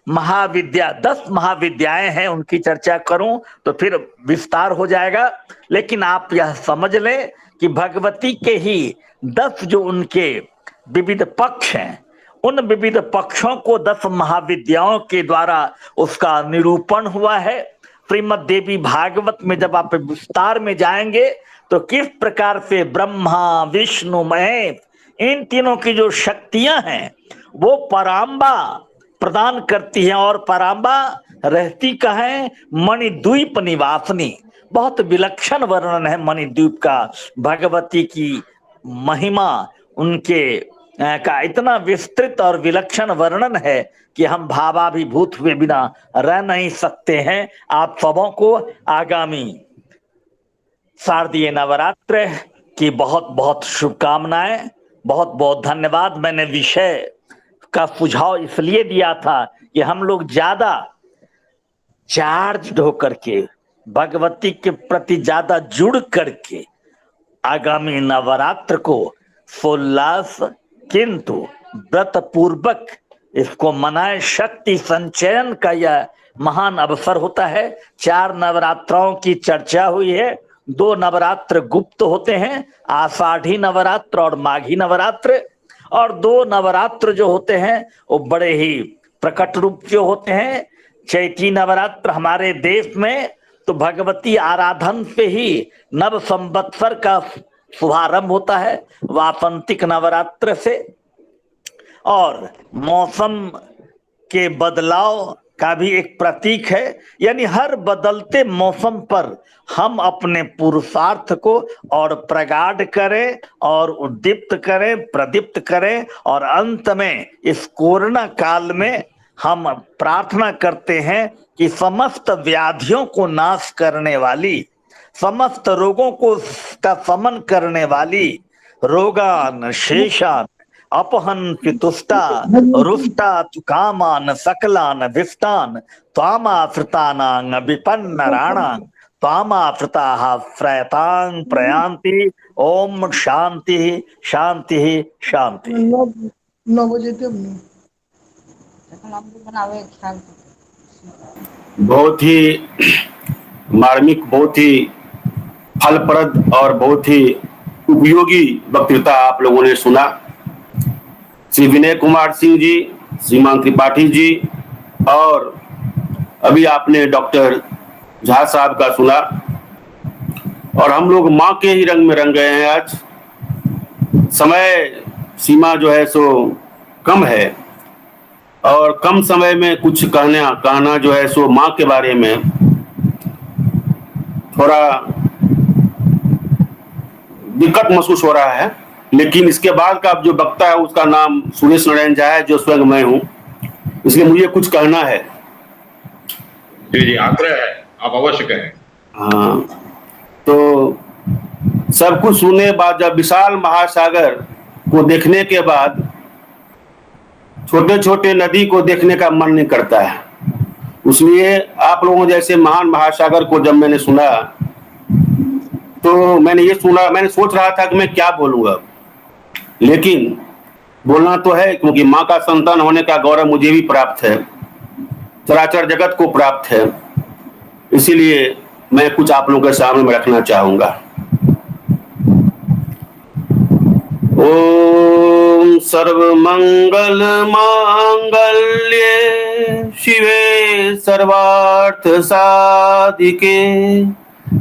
Speaker 6: महाविद्या 10 महाविद्याएं हैं, उनकी चर्चा करूं तो फिर विस्तार हो जाएगा। लेकिन आप यह समझ लें कि भगवती के ही 10 जो उनके विविध पक्ष हैं, उन विविध पक्षों को 10 महाविद्याओं के द्वारा उसका निरूपण हुआ है। श्रीमद् देवी भागवत में जब आप विस्तार में जाएंगे तो किस प्रकार से ब्रह्मा विष्णु महेश इन तीनों की जो शक्तियां हैं वो पराम्बा प्रदान करती हैं, और पराम्बा रहती कहाँ? मणिद्वीप निवासनी। बहुत विलक्षण वर्णन है मणिद्वीप का, भगवती की महिमा उनके का इतना विस्तृत और विलक्षण वर्णन है कि हम भावाभिभूत हुए बिना रह नहीं सकते हैं। आप सबों को आगामी शारदीय नवरात्र की बहुत बहुत शुभकामनाएं, बहुत बहुत धन्यवाद। मैंने विषय का सुझाव इसलिए दिया था कि हम लोग ज्यादा चार्ज होकर के भगवती के प्रति ज्यादा जुड़ करके आगामी नवरात्र को सोल्लास किंतु व्रत पूर्वक इसको मनाए। शक्ति संचयन का यह महान अवसर होता है। 4 नवरात्रों की चर्चा हुई है, 2 नवरात्र गुप्त होते हैं, आषाढ़ी नवरात्र और माघी नवरात्र, और 2 नवरात्र जो होते हैं वो बड़े ही प्रकट रूप जो होते हैं। चैती नवरात्र हमारे देश में तो भगवती आराधन से ही नव संवत्सर का शुभारंभ होता है, वासंतिक नवरात्र से, और मौसम के बदलाव का भी एक प्रतीक है। यानी हर बदलते मौसम पर हम अपने पुरुषार्थ को और प्रगाढ़ करें और उद्दीप्त करें, प्रदीप्त करें, और अंत में इस कोरोना काल में हम प्रार्थना करते हैं कि समस्त व्याधियों को नाश करने वाली, समस्त रोगों को का शमन करने वाली, रोगान शेषान अपहन्ति तुष्टा रुष्टा तुकामान सकलान विष्टान त्वामाश्रितानां विपन्न राणां त्वामाश्रिताः प्रयतां प्रयांति। ओम शांति शांति शांति।
Speaker 7: 9 बजे तब
Speaker 1: बहुत ही मार्मिक, बहुत ही फलप्रद और बहुत ही उपयोगी वक्तृता आप लोगों ने सुना। श्री विनय कुमार सिंह जी, श्रीमान त्रिपाठी जी, और अभी आपने डॉक्टर झा साहब का सुना। और हम लोग माँ के ही रंग में रंग गए हैं। आज समय सीमा जो है सो कम है, और कम समय में कुछ कहना जो है सो माँ के बारे में थोड़ा दिक्कत महसूस हो रहा है। लेकिन इसके बाद का जो वक्ता है उसका नाम सुरेश नारायण झा है, जो स्वयं मैं हूँ, इसलिए मुझे कुछ कहना है।
Speaker 2: जी जी, आग्रह है, आप अवश्य कहें।
Speaker 1: हाँ, तो सब कुछ सुनने बाद जब विशाल महासागर को देखने के बाद छोटे छोटे नदी को देखने का मन नहीं करता है। इसलिए आप लोगों जैसे महान महासागर को जब मैंने सुना तो मैंने सोच रहा था कि मैं क्या बोलूंगा, लेकिन बोलना तो है, क्योंकि माँ का संतान होने का गौरव मुझे भी प्राप्त है, चराचर जगत को प्राप्त है। इसीलिए मैं कुछ आप लोगों के सामने में रखना चाहूंगा। ओम सर्वमंगल मांगल्ये शिवे सर्वार्थ साधिके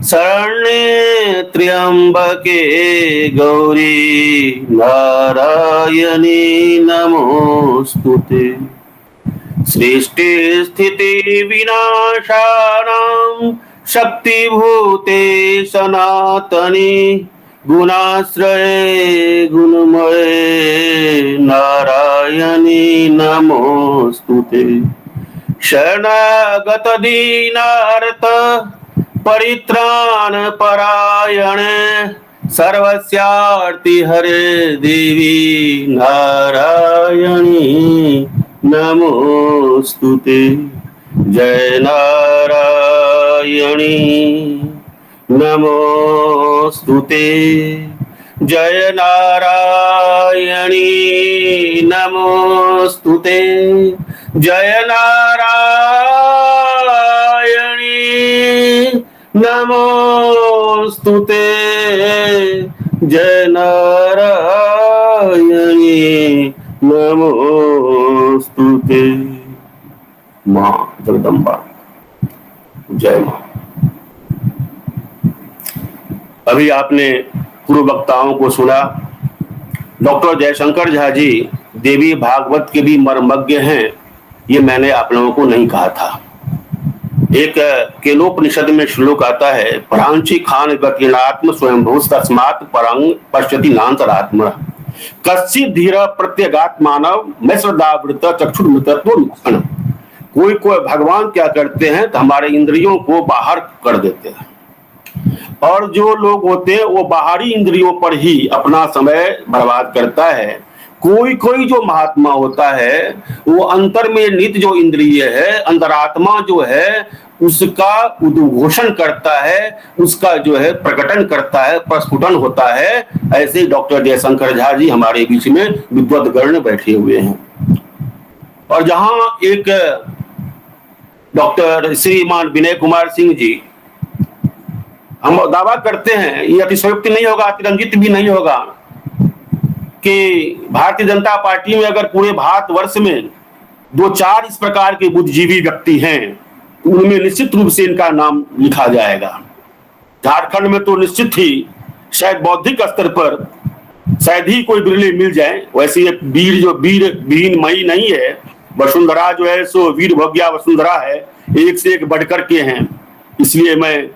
Speaker 1: शरण्ये त्र्यंबके गौरी नारायणी नमोस्तुते। सृष्टि स्थिति विनाशानां शक्तिभूते सनातनी गुणाश्रये गुणमये नारायणी नमोस्तुते। शरणागत दीनार्थ परित्राण परायणे सर्वस्यार्ति हरे देवी नारायणी नमोस्तुते। जय नारायण। नमोस्तुते। जय नारायणी नमोस्तुते। जय नारायणी नमोस्तुते। जय नारायणी नमोस्तुते। मां जगदम्बा जय मां। अभी आपने पूर्व वक्ताओं को सुना। डॉक्टर जयशंकर झा जी देवी भागवत के भी मर्मज्ञ हैं, ये मैंने आप लोगों को नहीं कहा था। एक केनोपनिषद में श्लोक आता है, परांची खान गतिनात्म स्वयंभू तस्मात् परंग पश्यति नान्तरात्मा कश्चित् धीर प्रत्यगात्मानव मैं श्रद्धावृत चक्षुर्मृतत्व। कोई कोई भगवान क्या करते हैं तो हमारे इंद्रियों को बाहर कर देते हैं, और जो लोग होते हैं वो बाहरी इंद्रियों पर ही अपना समय बर्बाद करता है। कोई कोई जो महात्मा होता है वो अंतर में नित्य जो इंद्रिय है, अंतरात्मा जो है उसका उद्घोषण करता है, उसका जो है प्रकटन करता है, प्रस्फुटन होता है। ऐसे डॉक्टर जयशंकर झा जी हमारे बीच में विद्वत गण बैठे हुए हैं। और जहां एक डॉक्टर श्रीमान विनय कुमार सिंह जी हम दावा करते हैं, ये अतिशयोक्ति नहीं होगा, अतिरंजित भी नहीं होगा, कि भारतीय जनता पार्टी में अगर पूरे भारतवर्ष में 2-4 इस प्रकार के बुद्धिजीवी व्यक्ति हैं, उनमें निश्चित रूप से इनका नाम लिखा जाएगा। झारखंड में तो निश्चित ही शायद बौद्धिक स्तर पर शायद ही कोई बिरले मिल जाए। वैसे ये वीर जो वीर विहीनमयी नहीं है, वसुंधरा जो है सो वीर भव्या वसुंधरा है, एक से एक बढ़कर के हैं। इसलिए मैं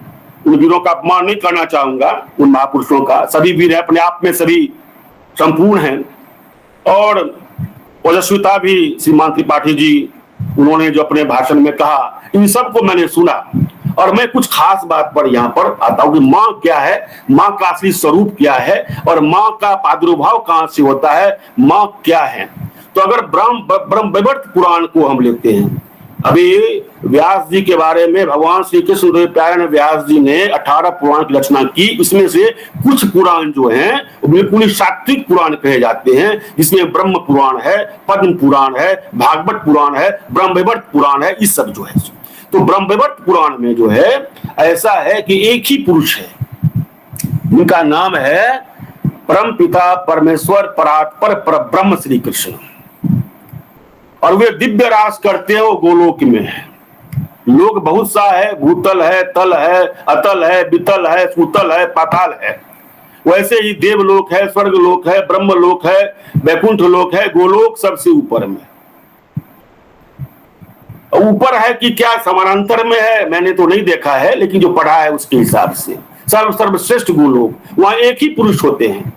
Speaker 1: उन वीरों का अपमान नहीं करना चाहूंगा, उन महापुरुषों का। सभी वीर है, अपने आप में सभी संपूर्ण हैं। और ओजस्विता भी श्रीमान त्रिपाठी जी उन्होंने जो अपने भाषण में कहा, इन सब को मैंने सुना। और मैं कुछ खास बात पर यहाँ पर आता हूँ कि माँ क्या है, माँ का असली स्वरूप क्या है, और माँ का प्रादुर्भाव कहाँ से होता है, माँ क्या है। तो अगर ब्रह्म वैवर्त पुराण को हम लेते हैं, अभी व्यास जी के बारे में भगवान श्री कृष्ण देव प्यारे व्यास जी ने 18 पुराण की रचना की। इसमें से कुछ पुराण जो हैं वो बिल्कुल ही सात्विक पुराण कहे जाते हैं, जिसमें ब्रह्म पुराण है, पद्म पुराण है, भागवत पुराण है, ब्रह्मवैवर्त पुराण है, इस सब जो है। तो ब्रह्मवैवर्त पुराण में जो है ऐसा है कि एक ही पुरुष है, उनका नाम है परम पिता परमेश्वर परात्पर परब्रह्म श्री कृष्ण। और वे दिव्य रास करते हैं, वो गोलोक में है। लोग बहुत सा है, भूतल है, तल है, अतल है, बितल है, सुतल है, पाताल है। वैसे ही देवलोक है, स्वर्ग लोक है, ब्रह्म लोक है, वैकुंठ लोक है, गोलोक सबसे ऊपर में। ऊपर है कि क्या समानांतर में है मैंने तो नहीं देखा है, लेकिन जो पढ़ा है उसके हिसाब से सर्वश्रेष्ठ गोलोक, वहां एक ही पुरुष होते हैं।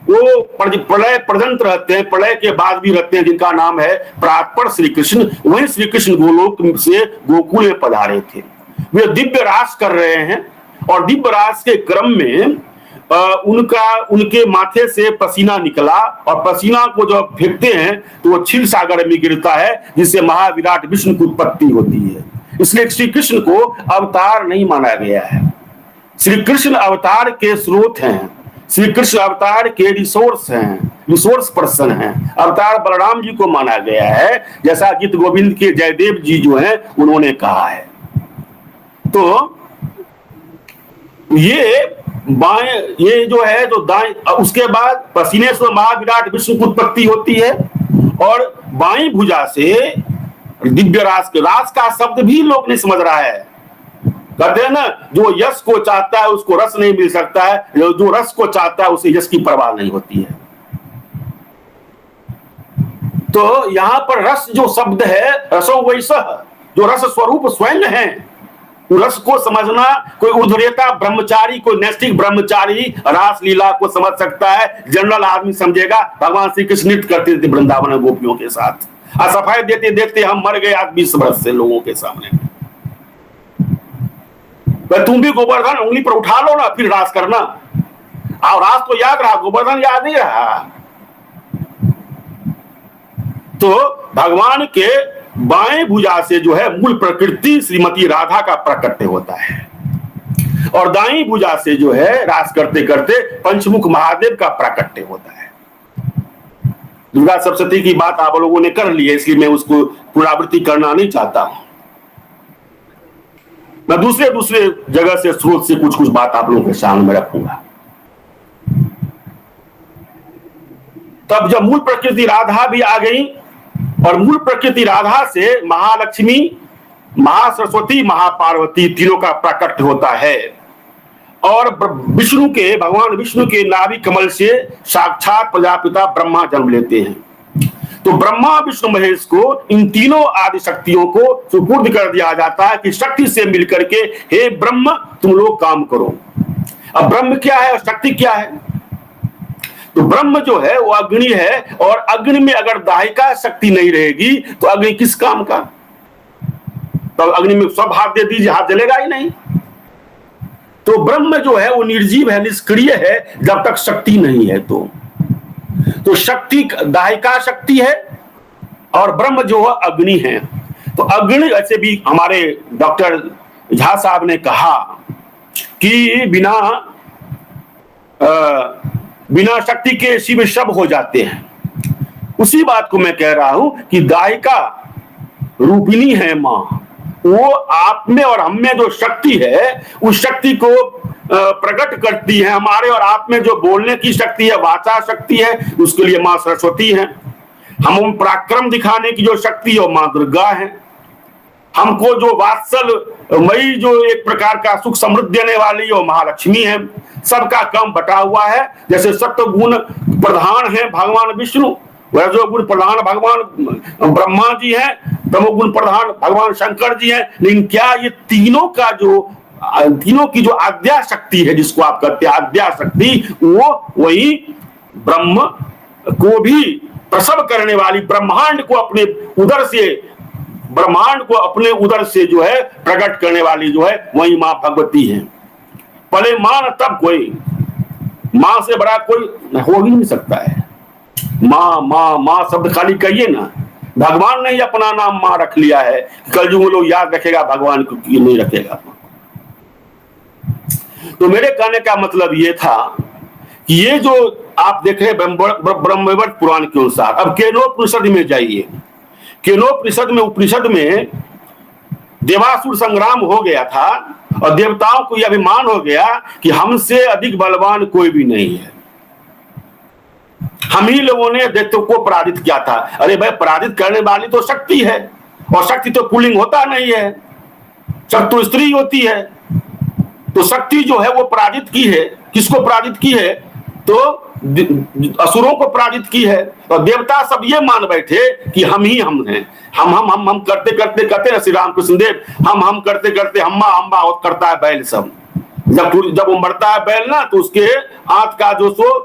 Speaker 1: वो प्रलय पर्यंत रहते हैं, प्रलय के बाद भी रहते हैं, जिनका नाम है परात्पर श्री कृष्ण। वही श्री कृष्ण गोलोक से गोकुल में पधारे थे। वे दिव्य रास कर रहे हैं, और दिव्य रास के क्रम में उनके माथे से पसीना निकला, और पसीना को जब फेंकते हैं तो वो क्षीर सागर में गिरता है, जिससे महाविराट विष्णु की उत्पत्ति होती है। इसलिए श्री कृष्ण को अवतार नहीं माना गया है। श्री कृष्ण अवतार के स्रोत हैं, श्री कृष्ण अवतार के रिसोर्स हैं, रिसोर्स पर्सन हैं। अवतार बलराम जी को माना गया है, जैसा गीत गोविंद के जयदेव जी जो हैं उन्होंने कहा है। तो ये बाएं, ये जो है जो दाएं, उसके बाद पसीने से महाविराट विष्णु की उत्पत्ति होती है, और बाईं भुजा से दिव्य रास के रास का शब्द भी लोग नहीं समझ रहा है। कहते हैं ना, जो यश को चाहता है उसको रस नहीं मिल सकता है, जो रस को चाहता है उसे यश की परवाह नहीं होती है। तो यहां पर रस जो शब्द है, रसो वैसा, जो रस स्वरूप स्वयं है, रस को समझना कोई उद्धरेता ब्रह्मचारी, कोई नैष्ठिक ब्रह्मचारी रास लीला को समझ सकता है। जनरल आदमी समझेगा भगवान श्री कृष्ण नृत्य करते थे वृंदावन में गोपियों के साथ, और सफाई देते देते हम मर गए आज 20 वर्ष से लोगों के सामने। तुम भी गोवर्धन उंगली पर उठा लो ना, फिर रास करना। और रास तो याद रहा, गोवर्धन याद नहीं रहा। तो भगवान के बाएं भुजा से जो है मूल प्रकृति श्रीमती राधा का प्रकट होता है, और दाई भुजा से जो है रास करते करते पंचमुख महादेव का प्राकट्य होता है। दुर्गा सप्तशती की बात आप लोगों ने कर ली है, इसलिए मैं उसको पुनरावृत्ति करना नहीं चाहता हूं। मैं दूसरे दूसरे जगह से स्रोत से कुछ कुछ बात आप लोगों के सामने रखूंगा। तब जब मूल प्रकृति राधा भी आ गई, और मूल प्रकृति राधा से महालक्ष्मी, महासरस्वती, महापार्वती तीनों का प्राकट्य होता है, और विष्णु के, भगवान विष्णु के नाभि कमल से साक्षात प्रजापिता ब्रह्मा जन्म लेते हैं। तो ब्रह्मा विष्णु महेश को इन तीनों आदि शक्तियों को सुपुर्द कर दिया जाता है कि शक्ति से मिलकर के हे ब्रह्म तुम लोग काम करो। अब ब्रह्म क्या है और शक्ति क्या है? तो ब्रह्म जो है वो अग्नि है, और अग्नि में अगर दाहिका शक्ति नहीं रहेगी तो अग्नि किस काम का? तो अग्नि में सब हाथ दे दीजिए, हाथ जलेगा ही नहीं। तो ब्रह्म जो है वो निर्जीव है, निष्क्रिय है जब तक शक्ति नहीं है। तो शक्ति दाहिका शक्ति है, और ब्रह्म जो है अग्नि है। तो अग्नि, ऐसे भी हमारे डॉक्टर झा साहब ने कहा कि बिना शक्ति के शिव शव हो जाते हैं। उसी बात को मैं कह रहा हूं कि दाहिका रूपिणी है मां, वो आप में और हम में जो शक्ति है उस शक्ति को प्रकट करती है। हमारे और आप में जो बोलने की शक्ति है, वाचा शक्ति है, उसके लिए मां सरस्वती है। हम पराक्रम दिखाने की जो शक्ति है वो मां दुर्गा है। हमको जो वात्सल मई जो एक प्रकार का सुख समृद्धि देने वाली वो महालक्ष्मी है। सबका काम बटा हुआ है। जैसे सत्व गुण प्रधान है भगवान विष्णु, रजोगुण प्रधान भगवान ब्रह्मा जी हैं, तमोगुण प्रधान भगवान शंकर जी हैं। लेकिन क्या ये तीनों की जो आद्या शक्ति है, जिसको आप कहते हैं आद्या शक्ति, वो वही ब्रह्म को भी प्रसव करने वाली, ब्रह्मांड को अपने उदर से जो है प्रकट करने वाली जो है वही मां भगवती है। पहले मां न तब कोई, मां से बड़ा कोई हो ही नहीं सकता है। मां मां मां शब्द खाली कहिए ना, भगवान ने ही अपना नाम मां रख लिया है। कलयुग में लोग याद रखेगा भगवान को, ये नहीं रखेगा। तो मेरे कहने का मतलब ये था कि ये जो आप देख रहे ब्रह्मवैवर्त पुराण के अनुसार, अब केनोपनिषद में जाइए। केनोपनिषद में देवासुर संग्राम हो गया था, और देवताओं को यह अभिमान हो गया कि हमसे अधिक बलवान कोई भी नहीं है। हम ही लोगों ने दैत्यों को पराजित किया था। अरे भाई, पराजित करने वाली तो शक्ति है, और शक्ति तो पुल्लिंग होता नहीं है, शक्ति तो स्त्री होती है। तो शक्ति जो है वो पराजित की है। किसको पराजित की है? तो असुरों को पराजित की है। और देवता सब ये मान बैठे कि हम ही हम हैं। हम करते कहते हैं श्री रामकृष्ण देव, हम करते हम्मा करता है बैल सब। जब वो मरता है बैल ना, तो उसके हाथ का जो सो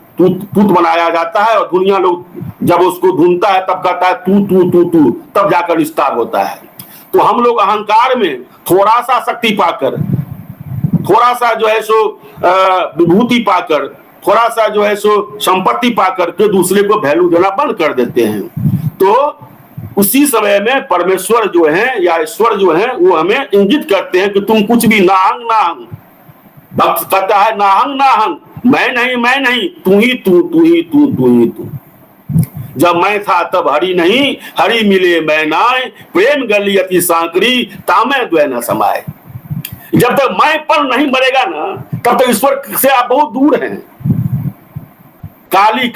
Speaker 1: तूत बनाया जाता है, और दुनिया लोग जब उसको ढूंढता है तब कहता है तू, तब जाकर विस्तार होता है। तो हम लोग अहंकार में थोड़ा सा शक्ति पाकर, थोड़ा सा जो है सो विभूति पाकर, थोड़ा सा जो है सो संपत्ति पाकर के दूसरे को वैल्यू देना बंद कर देते हैं। तो उसी समय में परमेश्वर जो है या ईश्वर जो है वो हमें इंगित करते हैं कि तुम कुछ भी नाहंग। भक्त कहता है नाहंग, मैं नहीं, तू ही। जब मैं था तब हरि नहीं, हरि मिले मैं नाय, प्रेम गली अति सांकरी, तामे द्वै न समाये। जब तक मैंपन नहीं मरेगा ना, तब तक ईश्वर से आप बहुत दूर हैं। काली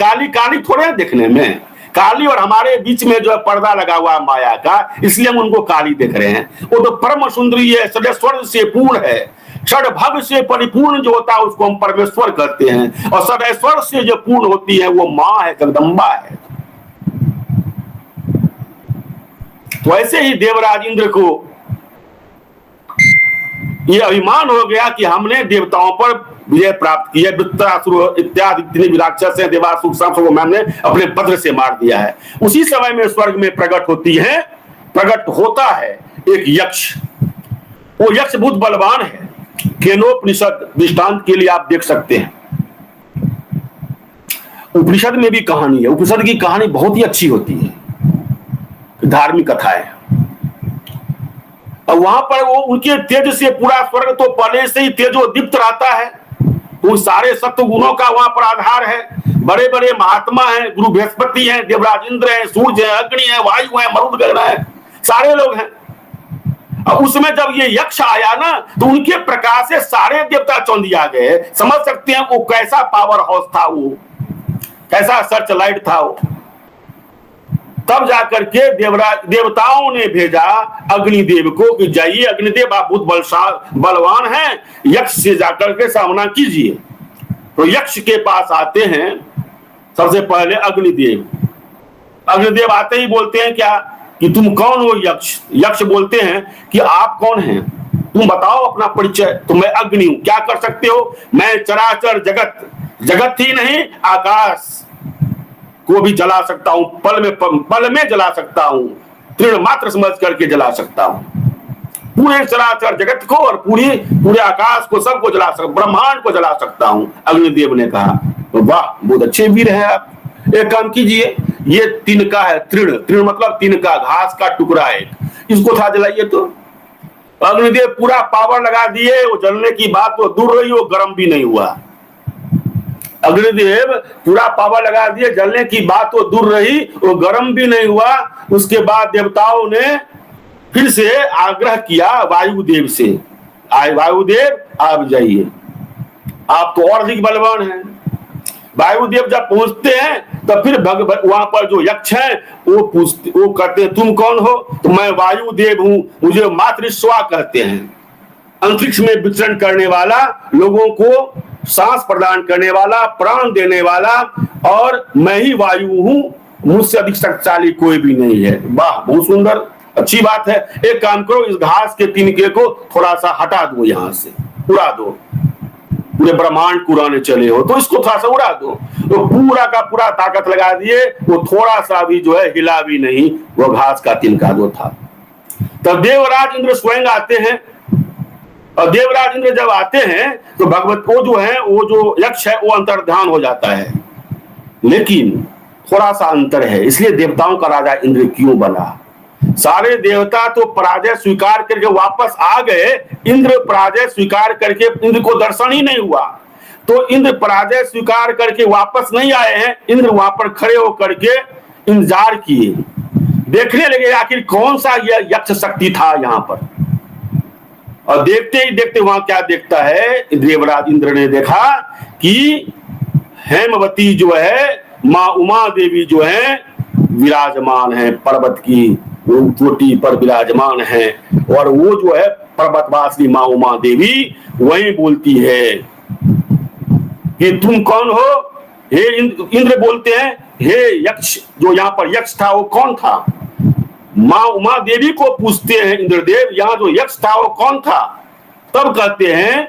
Speaker 1: थोड़े हैं देखने में। काली और हमारे बीच में जो है पर्दा लगा हुआ है माया का, इसलिए हम उनको काली देख रहे हैं। वो तो परम सुंदरी है, सदैश्वर से पूर्ण है, षडभग से परिपूर्ण जो होता है उसको हम परमेश्वर कहते हैं। और सदैश्वर से जो पूर्ण होती है वो मां है, जगदम्बा है। तो ऐसे ही देवराज इंद्र को ये अभिमान हो गया कि हमने देवताओं पर विजय प्राप्त की है। वृत्रासुर इत्यादि जितने भी राक्षस हैं, देवासुर सबको मैंने अपने वज्र से मार दिया है। उसी समय में स्वर्ग में प्रकट होता है एक यक्ष। वो यक्ष बहुत बलवान है। केनोपनिषद दृष्टांत के लिए आप देख सकते हैं। उपनिषद में भी कहानी है। उपनिषद की कहानी बहुत ही अच्छी होती है। धार्मिक कथा है। और वहां पर वो उनके तेज से पूरा स्वर्ग तो पहले से ही तेजोदीप्त रहता है। उन सारे सत्व गुणों का वहां पर आधार है। बड़े बड़े महात्मा हैं, गुरु बृहस्पति हैं, देवराज इंद्र हैं, सूर्य है, अग्नि है, वायु है, मरुद गगन है, सारे लोग हैं। और उसमें जब ये यक्ष आया ना तो उनके प्रकाश से सारे देवता चौंधिया गए। समझ सकते हैं वो कैसा पावर हाउस था, वो कैसा सर्च लाइट था वो। तब जाकर के देवताओं ने भेजा अग्निदेव को कि जाइए अग्निदेव, आप बहुत बलवान हैं, यक्ष से जाकर के सामना कीजिए। तो यक्ष के पास आते हैं सबसे पहले अग्निदेव। अग्निदेव आते ही बोलते हैं क्या कि तुम कौन हो यक्ष? यक्ष बोलते हैं कि आप कौन हैं, तुम बताओ अपना परिचय। तो मैं अग्नि हूं, क्या कर सकते हो? मैं चराचर जगत ही नहीं आकाश को भी जला सकता हूं, पल में जला सकता हूं, तृण मात्र समझ करके जला सकता हूं। पूरे चराचर जगत को और पूरे आकाश को, सबको जला सकता, ब्रह्मांड को जला सकता हूं, अग्निदेव ने कहा। तो वाह, बहुत अच्छे वीर हैं आप। एक काम कीजिए, ये तिनका है, तृण मतलब तिनका, घास का टुकड़ा है, इसको था जलाइए। तो अग्निदेव पूरा पावर लगा दिए, वो जलने की बात तो दूर रही, वो गर्म भी नहीं हुआ। अग्निदेव पूरा पावर लगा दिए, जलने की बात तो दूर रही, वो गर्म भी नहीं हुआ। उसके बाद देवताओं ने फिर से आग्रह किया वायुदेव से, वायुदेव आप जाइए, आप तो और अधिक बलवान हैं। वायुदेव जब पहुंचते हैं तब फिर वहां पर जो यक्ष हैं वो कहते हैं तुम कौन हो? तो मैं वायुदेव हूं, मुझे मातृस्वा कहते हैं। अंतरिक्ष में विचरण करने वाला, लोगों को सांस प्रदान करने वाला, प्राण देने वाला, और मैं ही वायु हूं, मुझसे अधिक शक्तिशाली कोई भी नहीं है। वाह, बहुत सुंदर, अच्छी बात है। एक काम करो, इस घास के तिनके को थोड़ा सा हटा दो, यहां से उड़ा दो। पूरे ब्रह्मांड को उड़ाने चले हो तो इसको थोड़ा सा उड़ा दो। तो पूरा का पूरा ताकत लगा दिए, वो थोड़ा सा भी जो है हिला भी नहीं, वो घास का तिनका जो था। तब देवराज इंद्र स्वयं आते हैं, और देवराज इंद्र जब आते हैं तो भगवत को जो है, वो जो यक्ष है वो अंतर्ध्यान हो जाता है। लेकिन थोड़ा सा अंतर है, इसलिए देवताओं का राजा इंद्र क्यों बना? सारे देवता तो पराजय स्वीकार करके वापस आ गए, इंद्र पराजय स्वीकार करके, इंद्र को दर्शन ही नहीं हुआ। तो इंद्र पराजय स्वीकार करके वापस नहीं आए हैं, इंद्र वहां पर खड़े होकर के इंतजार किए, देखने लगे आखिर कौन सा यह यक्ष शक्ति था यहाँ पर। और देखते ही देखते वहां क्या देखता है, देवराज इंद्र ने देखा कि हेमवती जो है, माँ उमा देवी जो है विराजमान है, पर्वत की चोटी पर विराजमान है। और वो जो है पर्वतवासिनी माँ उमा देवी वही बोलती है कि तुम कौन हो? हे इंद्र बोलते हैं, हे यक्ष, जो यहाँ पर यक्ष था वो कौन था? माँ उमा देवी को पूछते हैं इंद्रदेव, यहाँ जो यक्ष था वो कौन था? तब कहते हैं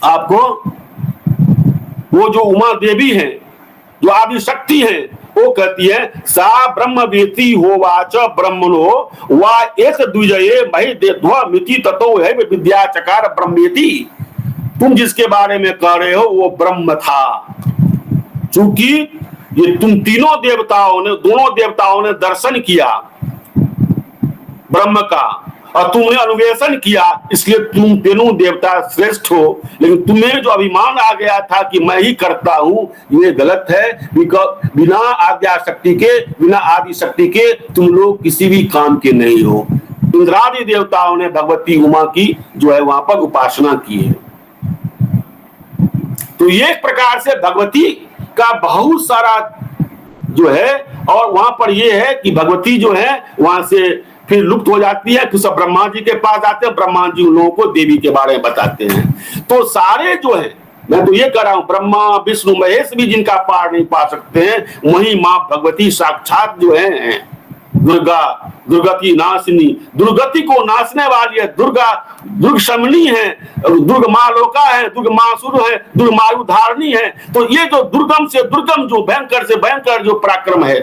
Speaker 1: आपको, वो जो उमा देवी है, जो आदि शक्ति है, वो कहती है सा ब्रह्मवेती होवाच ब्रह्मणो वा एक द्विजये महि देध्वा मिति ततो है विद्याचकार ब्रह्मेति। तुम जिसके बारे में कह रहे हो वो ब्रह्म था। चूंकि ये तुम दोनों देवताओं ने दर्शन किया ब्रह्म का और तुमने अनुवेशन किया, इसलिए तुम तीनों देवता श्रेष्ठ हो। लेकिन तुम्हें जो अभिमान आ गया था कि मैं ही करता हूं, ये गलत है। बिना आद्या शक्ति के, बिना आदि शक्ति के तुम लोग किसी भी काम के नहीं हो। इंद्रादि देवताओं ने भगवती उमा की जो है वहां पर उपासना की है। तो ये एक प्रकार से भगवती का बहुत सारा जो है, और वहां पर ये है कि भगवती जो है वहां से फिर लुप्त हो जाती है। तो सब ब्रह्मा जी के पास आते हैं, ब्रह्मा जी उन लोगों को देवी के बारे में बताते हैं। तो सारे जो है, मैं तो ये कह रहा हूं, ब्रह्मा विष्णु महेश भी जिनका पार नहीं पा सकते हैं, वही मां भगवती साक्षात जो है दुर्गा, दुर्गति नाशिनी, दुर्गति को नाशने वाली है, दुर्गा दुर्ग शमनी है, दुर्ग मालोका है, दुर्ग मासुर है, दुर्ग मायु धारणी है। तो ये जो दुर्गम से दुर्गम, जो भयंकर से भयंकर जो पराक्रम है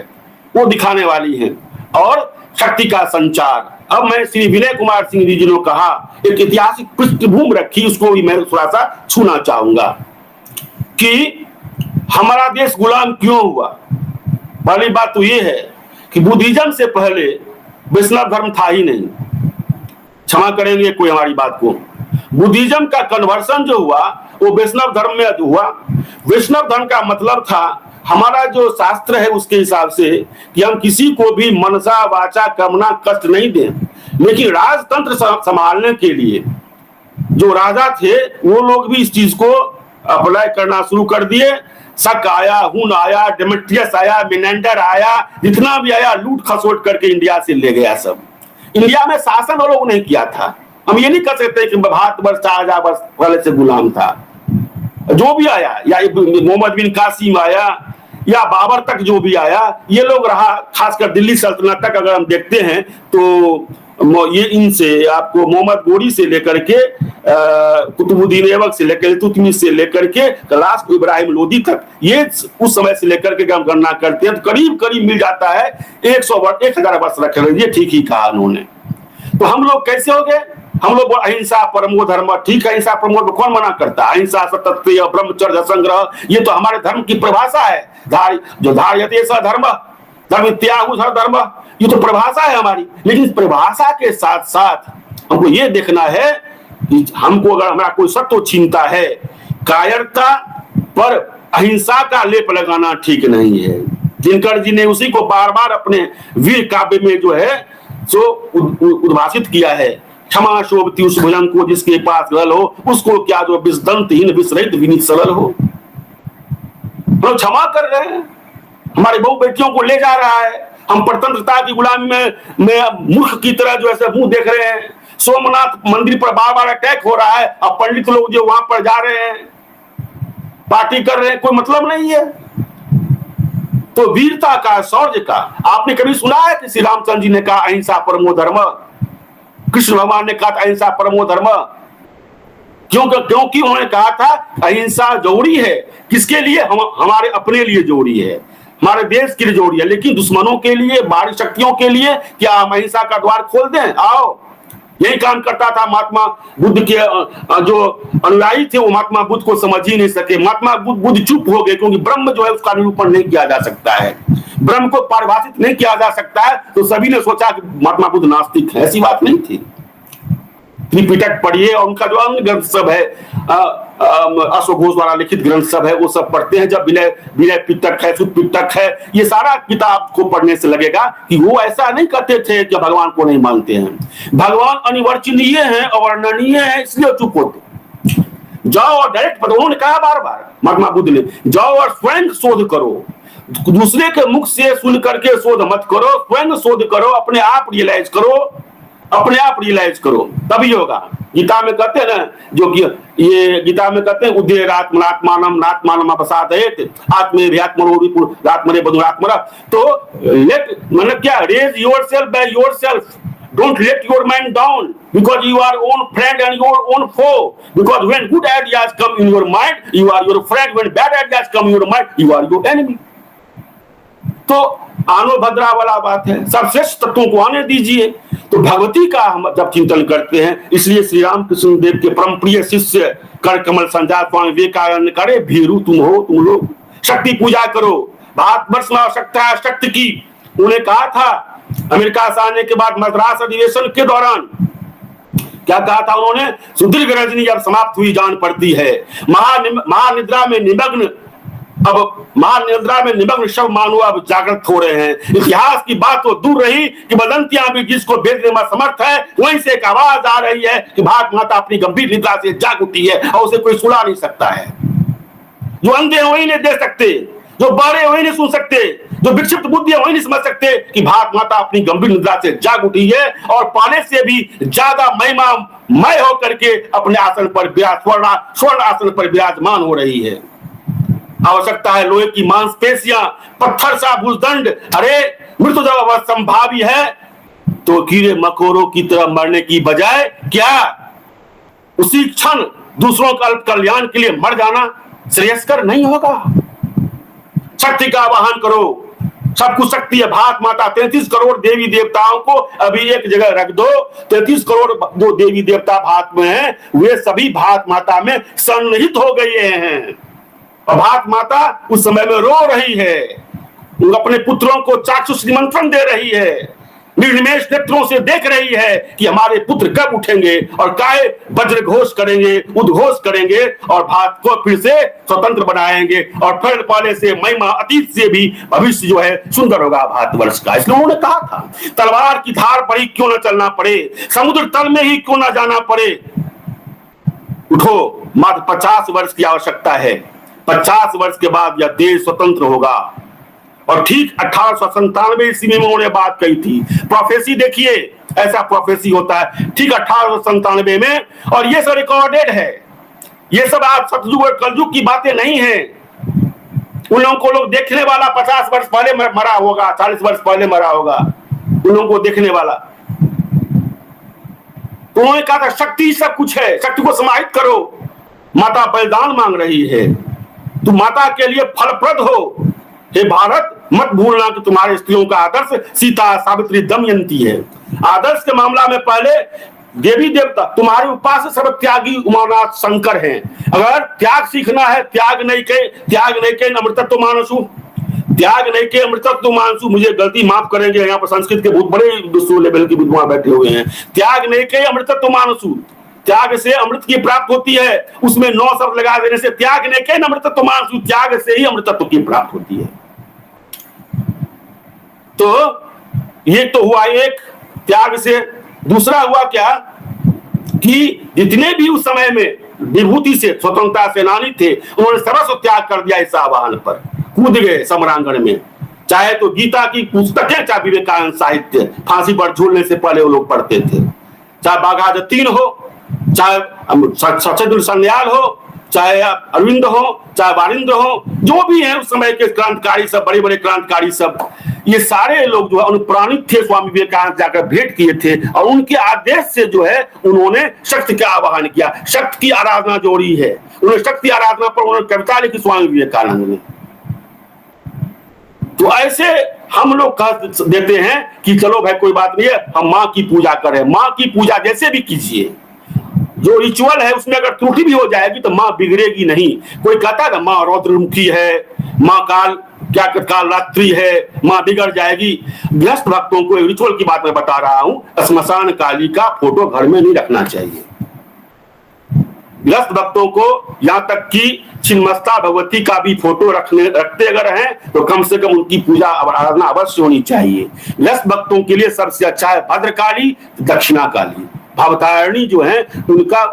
Speaker 1: वो दिखाने वाली है, और शक्ति का संचार। अब मैं श्री विनय कुमार सिंह जी ने कहा, एक ऐतिहासिक पृष्ठभूमि रखी, उसको भी मैं थोड़ा सा छूना चाहूंगा कि हमारा देश गुलाम क्यों हुआ। पहली बात तो ये है कि बुद्धिज्म से पहले वैष्णव धर्म था ही नहीं। क्षमा करेंगे कोई हमारी बात को। बुद्धिज्म का कन्वर्सन जो हुआ वो वैष्णव धर्म में हुआ। वैष्णव धर्म का मतलब था, हमारा जो शास्त्र है उसके हिसाब से, कि हम किसी को भी मनसा वाचा कर्मणा कष्ट नहीं दें, लेकिन राजतंत्र संभालने के लिए जो राजा थे वो लोग भी इस चीज को अप्लाई करना शुरू कर दिए। शक आया, हुन आया, डेमेट्रियस आया, मिनेंडर आया, जितना भी आया लूट खसोट करके इंडिया से ले गया सब। इंडिया में शासन वो लोग नहीं किया था। हम ये नहीं कह सकते कि भारतवर्ष 4000 वर्ष पहले से गुलाम था। जो भी आया, या मोहम्मद बिन कासिम आया या बाबर तक जो भी आया, ये लोग रहा। खासकर दिल्ली सल्तनत तक अगर हम देखते हैं तो ये इनसे आपको मोहम्मद गोरी से लेकर के कुतुबुद्दीन ऐबक से लेकर इल्तुतमिश से लेकर के लास्ट इब्राहिम लोदी तक, ये उस समय से लेकर के हम गणना करते हैं तो करीब करीब मिल जाता है 1000 वर्ष रख लीजिए। ठीक ही कहा उन्होंने। तो हम लोग कैसे हो गए? हम लोग अहिंसा परमो धर्म, ठीक है, अहिंसा परमो धर्म कौन मना करता? अहिंसा सत्यत्य ब्रह्मचर्य संग्रह, ये तो हमारे धर्म की परिभाषा है। धार्यते स धर्म, धर्म त्यागु धर्म, ये तो परिभाषा है हमारी। लेकिन परिभाषा के साथ साथ हमको ये देखना है कि हमको अगर हमारा कोई सत्व छीनता है, कायरता पर अहिंसा का लेप लगाना ठीक नहीं है। दिनकर जी ने उसी को बार बार अपने वीर काव्य में जो है सो उद्भाषित किया है। क्षमा शोभती उस भुजंग को जिसके पास गल हो, उसको क्या जो विषदंतहीन विषरहित विनीत सरल हो। हम क्षमा कर रहे हैं, हमारी बहु बेटियों को ले जा रहा है। हम परतंत्रता की गुलामी में मूर्ख की तरह जो है मुंह देख रहे हैं। सोमनाथ मंदिर पर बार बार अटैक हो रहा है, अब पंडित लोग जो वहां पर जा रहे हैं, पार्टी कर रहे हैं, कोई मतलब नहीं है। तो वीरता का, शौर्य का, आपने कभी सुना है कि श्री रामचंद्र जी ने कहा अहिंसा परमो धर्म? कृष्ण भगवान ने कहा अहिंसा परमो धर्म? क्योंकि उन्होंने कहा था अहिंसा जरूरी है। किसके लिए? हमारे अपने लिए जरूरी है, हमारे देश के लिए जरूरी है, लेकिन दुश्मनों के लिए, बाहरी शक्तियों के लिए क्या हम अहिंसा का द्वार खोल दें? आओ, यही काम करता था महात्मा बुद्ध के जो अनुयायी थे, वो महात्मा बुद्ध को समझ ही नहीं सके। महात्मा बुद्ध चुप हो गए, क्योंकि ब्रह्म जो है उसका निरूपण नहीं किया जा सकता है, ब्रह्म को परिभाषित नहीं किया जा सकता है। तो सभी ने सोचा कि महात्मा बुद्ध नास्तिक है। ऐसी बात नहीं थी। त्रिपिटक पढ़िए और उनका जो अन्य ग्रंथ सब है, अशोक घोष द्वारा लिखित ग्रंथ सब है, वो सब पढ़ते हैं। जब विनय पिटक है, सुत पिटक है, ये सारा किताब को पढ़ने से लगेगा कि वो ऐसा नहीं कहते थे कि भगवान को नहीं मानते हैं। भगवान अनिवर्चनीय है, अवर्णनीय है, इसलिए चुप होते। जाओ और डायरेक्ट, उन्होंने कहा बार बार महात्मा बुद्ध ने, जाओ और स्वयं शोध करो, दूसरे के मुख से सुन करके शोध मत करो, स्वयं शोध करो, अपने आप रियलाइज करो, अपने आप रियलाइज करो, तभी होगा। गीता में कहते हैं ना, जो कि ये गीता में कहते हैं उद्देर आत्मनात्मानम नात्मानम अपसादयेत आत्मने बधुरात्मरा। तो लेट, मतलब क्या, raise yourself by yourself, don't let your mind down because you are own friend and your own foe, because when good ideas come in your mind you are your friend, when bad ideas come in your mind you are your enemy। तो आनो भद्रा वाला बात है, सर्वश्रेष्ठ तत्वों को आने दीजिए। तो भगवती का हम जब चिंतन करते हैं, इसलिए श्री रामकृष्ण देव के परम प्रिय शिष्य कर कमल संजात स्वामी विवेकानंद करे, भीरू तुम हो तुम लोग, शक्ति पूजा करो, भारतवर्ष में आवश्यकता है शक्ति की। उन्हें कहा था अमेरिका से आने के बाद मद्रास अधिवेशन के दौरान, क्या कहा था उन्होंने? सुदीर्घ रजनी अब समाप्त हुई जान पड़ती है, महानिद्रा में निमग्न, अब महानिद्रा में निमग्न सब मानव अब जागृत हो रहे हैं। इतिहास की बात तो दूर रही कि बदंतियां भी जिसको भेजने में समर्थ है, वहीं से एक आवाज आ रही है कि भारत माता अपनी गंभीर निद्रा से जाग उठी है और उसे कोई सुना नहीं सकता है। जो अंधे वही नहीं दे सकते, जो बड़े वही नहीं सुन सकते, जो विक्षिप्त बुद्धि वही नहीं समझ सकते कि भारत माता अपनी गंभीर निद्रा से जाग उठी है और पाने से भी ज्यादा महिमामय होकर के अपने आसन पर स्वर्ण आसन पर विराजमान हो रही है। आवश्यकता है लोहे की मांसपेशियां, पत्थर सा भुजदंड। अरे मृत्यु जब असंभावी है तो कीड़े मकोड़ों की तरह मरने की बजाय क्या उसी क्षण दूसरों का अल्प कल्याण के लिए मर जाना श्रेयस्कर नहीं होगा? शक्ति का आवाहन करो, सब कुछ शक्ति है। भारत माता 33 करोड़ देवी देवताओं को अभी एक जगह रख दो, 33 करोड़ जो देवी देवता भारत में हैं वे सभी भारत माता में सन्निहित हो गए हैं। और भारत माता उस समय में रो रही है, अपने पुत्रों को चाक्षुष निमंत्रण दे रही है निर्निमेष नेत्रों से देख रही है कि हमारे पुत्र कब उठेंगे और काय वज्र घोष करेंगे, उद्घोष करेंगे और भारत को फिर से स्वतंत्र बनाएंगे और फिर पहले से महिमा अतीत से भी भविष्य जो है सुंदर होगा भारतवर्ष का। इसलिए उन्होंने कहा था तलवार की धार पर ही क्यों न चलना पड़े, समुद्र तल में ही क्यों न जाना पड़े, उठो, मात्र 50 वर्ष की आवश्यकता है, 50 वर्ष के बाद यह देश स्वतंत्र होगा। और ठीक 1897 ईस्वी में उन्होंने बात कही थी। प्रोफेसी देखिए, ऐसा प्रोफेसी होता है ठीक 1897 में, और ये सब रिकॉर्डेड है। ये सब आप सतयुग और कलयुग की बातें नहीं है। उन लोगों को लोग देखने वाला 50 वर्ष पहले मरा होगा, 40 वर्ष पहले मरा होगा, उन लोगों को देखने वाला। तो उन्होंने कहा था शक्ति सब कुछ है, शक्ति को समाहित करो। माता बलिदान मांग रही है, तुम माता के लिए फलप्रद हो। हे भारत, मत भूलना कि तुम्हारे स्त्रियों का आदर्श सीता, सावित्री, दमयंती है। आदर्श के मामला में पहले देवी देवता तुम्हारे उपास्य सर्व त्यागी उमानाथ शंकर हैं। अगर त्याग सीखना है, त्याग नहीं के अमृतत्व मानसु, त्याग नहीं के अमृतत्व मानसु। मुझे गलती माफ करेंगे, यहाँ पर संस्कृत के बहुत बड़े दूसरे लेवल के विद्वान बैठे हुए हैं। त्याग नहीं के अमृतत्व मानसु, त्याग से अमृत की प्राप्त होती है। उसमें 9 शब्द लगा देने से त्याग नहीं के अमृतत्व मानसु, त्याग से ही अमृतत्व की प्राप्त होती है। तो ये तो हुआ एक त्याग से। दूसरा हुआ क्या कि जितने भी उस समय में विभूति से स्वतंत्रता सेनानी थे, उन्होंने सर्वस्व त्याग कर दिया इस आह्वान पर, कूद गए समरांगण में। चाहे तो गीता की पुस्तकें, चाहे विवेकानंद साहित्य, फांसी पर झूलने से पहले वो लोग पढ़ते थे, चाहे बाघाजतीन हो, चाहे सचेंद्र सन्याल हो, चाहे अरविंद हो, चाहे वारिंद्र हो, जो भी हैं उस समय के क्रांतिकारी सब, बड़े बड़े क्रांतिकारी सब, ये सारे लोग जो है अनुप्राणित थे। स्वामी विवेकानंद जाकर भेंट किए थे और उनके आदेश से जो है उन्होंने शक्ति का आह्वान किया, शक्ति की आराधना जोड़ी है। उन्होंने शक्ति आराधना पर उन्होंने कविता लिखी स्वामी विवेकानंद ने। तो ऐसे हम लोग कह देते हैं कि चलो भाई कोई बात नहीं है, हम माँ की पूजा करें। माँ की पूजा जैसे भी कीजिए, जो रिचुअल है उसमें अगर त्रुटि भी हो जाएगी तो माँ बिगड़ेगी नहीं। कोई कहता है ना माँ रौद्रमुखी है, माँ काल रात्रि है, माँ बिगड़ जाएगी। गृहस्थ भक्तों को रिचुअल की बात मैं बता रहा हूं, श्मशान काली का फोटो घर में नहीं रखना चाहिए। गृहस्थ भक्तों को यहां तक कि छिन्नमस्ता भगवती का भी फोटो रखते अगर हैं तो कम से कम उनकी पूजा आराधना अवश्य होनी चाहिए। गृहस्थ भक्तों के लिए सबसे अच्छा है भद्रकाली, दक्षिणा काली, भवतारिणी जो है उनका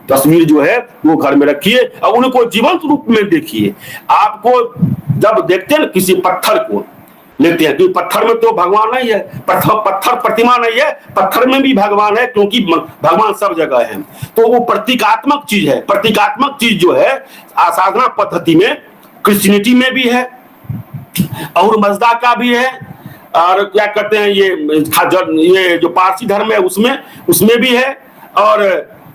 Speaker 1: तस्वीर जो है वो घर में रखिए और उनको जीवंत रूप में देखिए। आपको जब देखते हैं किसी पत्थर को लेते हैं, क्योंकि पत्थर में तो भगवान नहीं है, पत्थर प्रतिमा नहीं है, पत्थर में भी भगवान है, क्योंकि भगवान सब जगह है। तो वो प्रतीकात्मक चीज है। प्रतीकात्मक चीज जो है साधना पद्धति में क्रिश्चियनिटी में भी है और मजदा का भी है, और क्या कहते हैं ये जो पारसी धर्म है उसमें भी है, और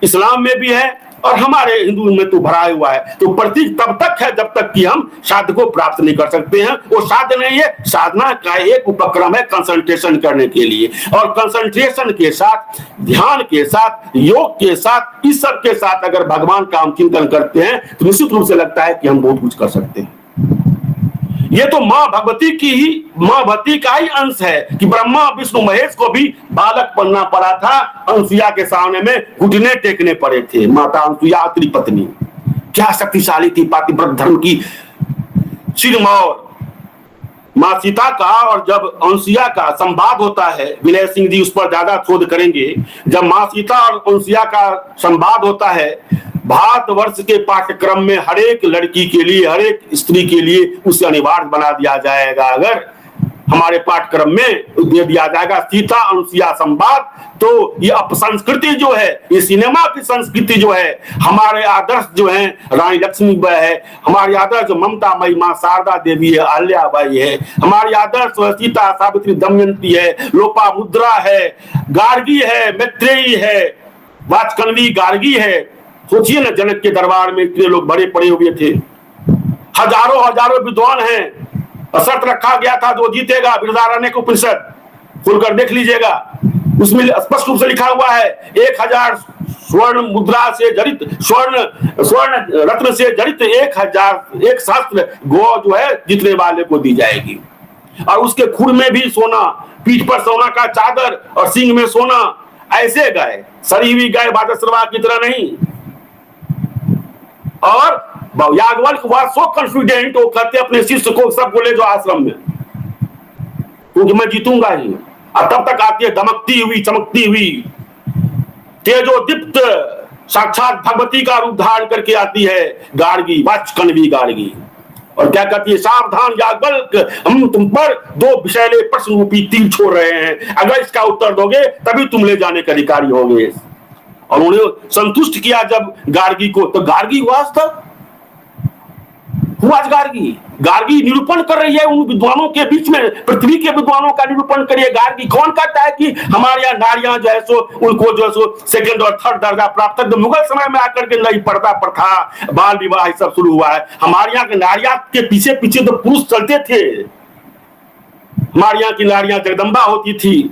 Speaker 1: इस्लाम में भी है, और हमारे हिंदू में तो भरा हुआ है। तो प्रतीक तब तक है जब तक कि हम साध्य को प्राप्त नहीं कर सकते हैं। वो साध्य नहीं है, साधना का एक उपक्रम है कंसंट्रेशन करने के लिए, और कंसंट्रेशन के साथ, ध्यान के साथ, योग के साथ, ईश्वर के साथ अगर भगवान का हम चिंतन करते हैं तो निश्चित रूप से लगता है कि हम बहुत कुछ कर सकते हैं। ये तो माँ भगवती का ही अंश है कि ब्रह्मा विष्णु महेश को भी बालक बनना पड़ा था। अनसुईया के सामने में घुटने टेकने पड़े थे। माता अनसुईया त्रिपत्नी क्या शक्तिशाली थी, पातिव्रत धर्म की सिरमौर माँ सीता का। और जब अनसुईया का संवाद होता है, विनय सिंह जी उस पर ज्यादा शोध करेंगे, जब माँ सीता और अनसुईया का संवाद होता है, भारतवर्ष के पाठ्यक्रम में हर एक लड़की के लिए, हर एक स्त्री के लिए उसे अनिवार्य बना दिया जाएगा। अगर हमारे पाठ्यक्रम में दे दिया जाएगा सीता अनसुईया संवाद, तो ये अपसंस्कृति जो है, ये सिनेमा की संस्कृति जो है, हमारे आदर्श जो है रानी लक्ष्मीबाई है, हमारी आदर्श जो ममता मई माँ शारदा देवी है, अहल्याबाई है, हमारी आदर्श सीता सावित्री दमयंती है, लोपामुद्रा है, गार्गी है, मैत्रेयी है, वाचकन्वी गार्गी है। सोचिए ना, जनक के दरबार में इतने लोग बड़े पड़े हुए थे, हजारों विद्वान हैं, शर्त रखा गया था जो जीतेगा बृहदारण्यक उपनिषद खुलकर देख लीजिएगा, उसमें स्पष्ट रूप से लिखा हुआ है 1000 स्वर्ण मुद्रा से जड़ित, स्वर्ण रत्न से जड़ित 1000 एक शास्त्र गौ जो है जीतने वाले को दी जाएगी। और उसके खुर में भी सोना, पीठ पर सोना का चादर और सींग में सोना, ऐसे गाय, सरी हुई गाय बादशरवा की तरह नहीं। और याज्ञवल्क्य हुआ सो कॉन्फिडेंट, वो कहते अपने शिष्य को सब बोले जो आश्रम में, क्योंकि मैं जीतूंगा ही। और तब तक आती है दमकती हुई चमकती हुई तेजोदीप्त साक्षात भगवती का रूप धारण करके आती है गार्गी, वाचकन्वी गार्गी, और क्या कहती है, सावधान याज्ञवल्क्य, हम तुम पर 2 विषैले प्रश्न रूपी तीर छोड़ रहे हैं, अगर इसका उत्तर दोगे तभी तुम ले जाने के अधिकारी होगे। और उन्हें संतुष्ट किया जब गार्गी को, तो गार्गी हुआ गार्गी निरूपण कर रही है उन विद्वानों के बीच में, पृथ्वी के विद्वानों का निरूपण करिए। गार्गी कौन कहता है कि हमारे यहाँ नारियां जो है सो उनको जो है सो सेकंड और थर्ड दर्जा प्राप्त है, मुगल समय में आकर के नहीं पर्दा प्रथा, बाल विवाह सब शुरू हुआ है। हमारे यहाँ के नारियां के पीछे पीछे तो पुरुष चलते थे, हमारे यहाँ की नारियां जगदम्बा होती थी।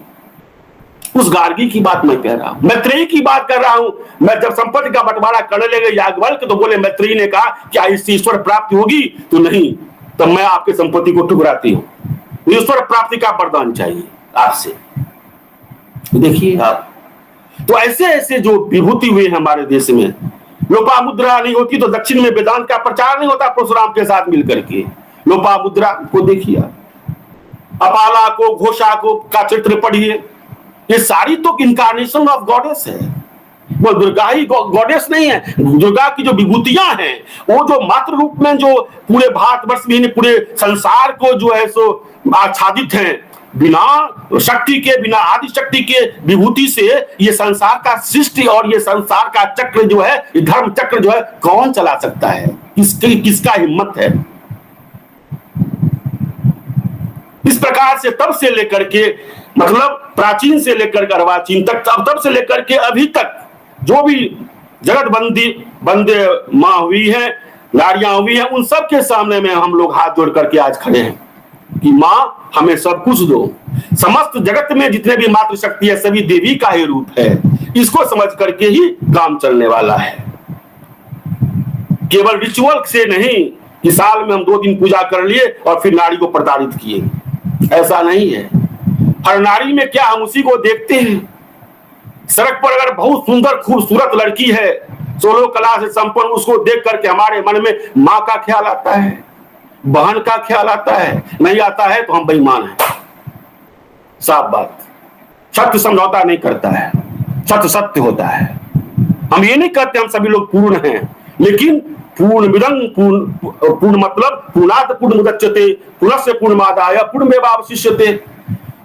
Speaker 1: उस गार्गी की बात मैं कह रहा हूं, मैत्रेयी की बात कर रहा हूं। मैं जब संपत्ति का बंटवारा करने लगे याज्ञवल्क्य, तो बोले, मैत्रेयी ने कहा क्या इससे ईश्वर प्राप्ति होगी? तो नहीं, तो मैं आपके संपत्ति को ठुकराती हूं। ईश्वर प्राप्ति का वरदान चाहिए आपसे। देखिए आप, तो ऐसे ऐसे जो विभूति हुए हैं हमारे देश में। लोपामुद्रा नहीं होती तो दक्षिण में वेदांत का प्रचार नहीं होता परशुराम के साथ मिलकर के। लोपामुद्रा को देखिए, अपाला को, घोषा को का चरित्र पढ़िए, ये सारी तो इनकारनेशन ऑफ गॉडेस है। वो दुर्गा ही गॉडेस नहीं है। दुर्गा की जो विभूतियां हैं वो जो मात्र रूप में जो पूरे भारतवर्ष में, पूरे संसार को जो है सो आच्छादित हैं, बिना शक्ति के, बिना आदि शक्ति के विभूति से ये संसार का सृष्टि और ये संसार का चक्र जो है, ये धर्म चक्र जो है, कौन चला सकता है? किसका हिम्मत है? इस प्रकार से तब से लेकर के, मतलब प्राचीन से लेकर के अर्वाचीन तक, तब से लेकर के अभी तक जो भी जगत बंदे माँ हुई है, नारियां हुई हैं, उन सब के सामने में हम लोग हाथ जोड़ करके आज खड़े हैं कि माँ हमें सब कुछ दो। समस्त जगत में जितने भी मातृशक्ति है सभी देवी का ही रूप है। इसको समझ करके ही काम चलने वाला है। केवल रिचुअल से नहीं कि साल में हम 2 दिन पूजा कर लिए और फिर नारी को प्रताड़ित किए, ऐसा नहीं है। हर नारी में क्या हम उसी को देखते हैं। सड़क पर अगर बहुत सुंदर खूबसूरत लड़की है, 16 कला से संपन्न, उसको देख करके हमारे मन में माँ का ख्याल आता है, बहन का ख्याल आता है। नहीं आता है तो हम बेईमान हैं। साफ बात, सत्य समझौता नहीं करता है, सत्य सत्य होता है। हम ये नहीं कहते हम सभी लोग पूर्ण हैं, लेकिन पूर्णमिदं पूर्ण मतलब पूर्णात् पूर्णमुदच्यते पुनस्य पूर्णमादाय पूर्णमेवावशिष्यते।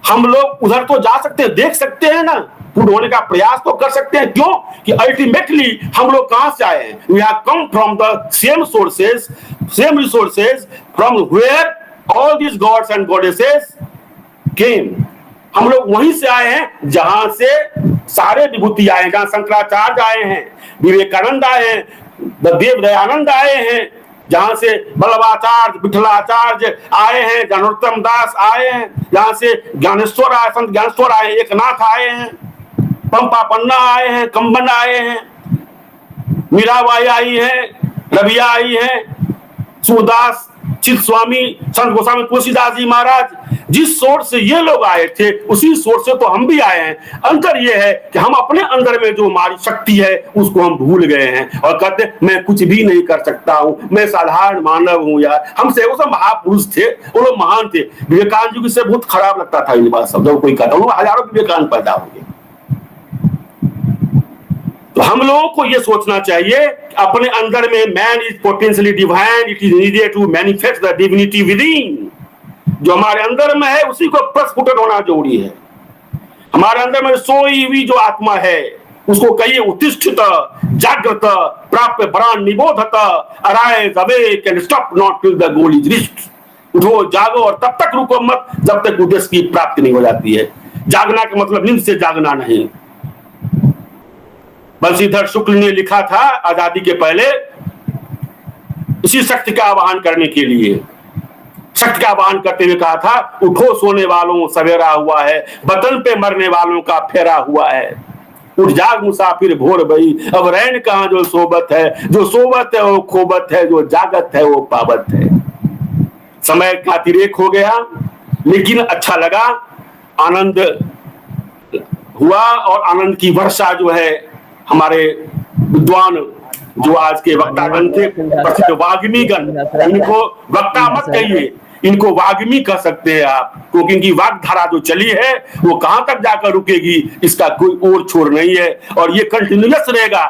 Speaker 1: हम लोग उधर तो जा सकते हैं, देख सकते हैं ना, पूर्ण होने का प्रयास तो कर सकते हैं। क्यों कि अल्टीमेटली हम लोग कहां से आए हैं? We have come from the same sources, same resources from where all this gods and goddesses came. हम लोग वहीं से आए हैं जहां से सारे विभूति आए हैं, जहां शंकराचार्य आए हैं, विवेकानंद आए हैं, देव दयानंद आए हैं, जहां से बल्लभाचार्य, विठलाचार्य आए हैं, नरोत्तम दास आए हैं, जहां से ज्ञानेश्वर आए, संत ज्ञानेश्वर आए, एकनाथ आए हैं, पंपा पन्ना आए हैं, कंबन आए हैं, मीराबाई आई हैं, रबिया आई हैं, सूरदास, चित स्वामी, संत गोस्वामी तुलसीदास जी महाराज। जिस सोर्स से ये लोग आए थे उसी सोर्स से तो हम भी आए हैं। अंतर ये है कि हम अपने अंदर में जो हमारी शक्ति है उसको हम भूल गए हैं और कहते मैं कुछ भी नहीं कर सकता हूं, मैं साधारण मानव हूं। यार हमसे वो सब महापुरुष थे, वो लोग महान थे। विवेकानंद जी से बहुत खराब लगता था ये बात सब, जब कोई कहता, हजारों विवेकानंद पैदा होंगे। तो हम लोगों को यह सोचना चाहिए अपने अंदर में man is potentially divine, it is needed to manifest the divinity within. जो हमारे अंदर में है उसी को प्रस्फुटन होना जरूरी है। हमारे अंदर में सोई हुई जो आत्मा है उसको कहिए उत्तिष्ठित, जागृत, प्राप्य प्राण निबोधत, arise awake and stop not till the goal is reached. उठो, जागो और तब तक रुको मत जब तक उद्देश्य की प्राप्ति नहीं हो जाती है। जागना का मतलब नींद से जागना नहीं। बंशीधर शुक्ल ने लिखा था आजादी के पहले, इसी शक्ति का आवाहन करने के लिए, शक्ति का आवाहन करते हुए कहा था, उठो सोने वालों सवेरा हुआ है, वतन पे मरने वालों का फेरा हुआ है। उठ जाग मुसाफिर भोर भई, अब रैन कहां जो सोबत है, जो सोबत है वो खोबत है, जो जागत है वो पावत है। समय का अतिरेक हो गया, लेकिन अच्छा लगा, आनंद हुआ और आनंद की वर्षा जो है हमारे विद्वान जो आज के वक्तागण थे, प्रसिद्ध वाग्मीगण, इनको वक्ता मत कहिए, इनको वाग्मी कह सकते हैं आप, क्योंकि इनकी वाग्धारा जो चली है वो कहां तक जाकर रुकेगी इसका कोई और छोर नहीं है, और ये कंटिन्यूअस रहेगा।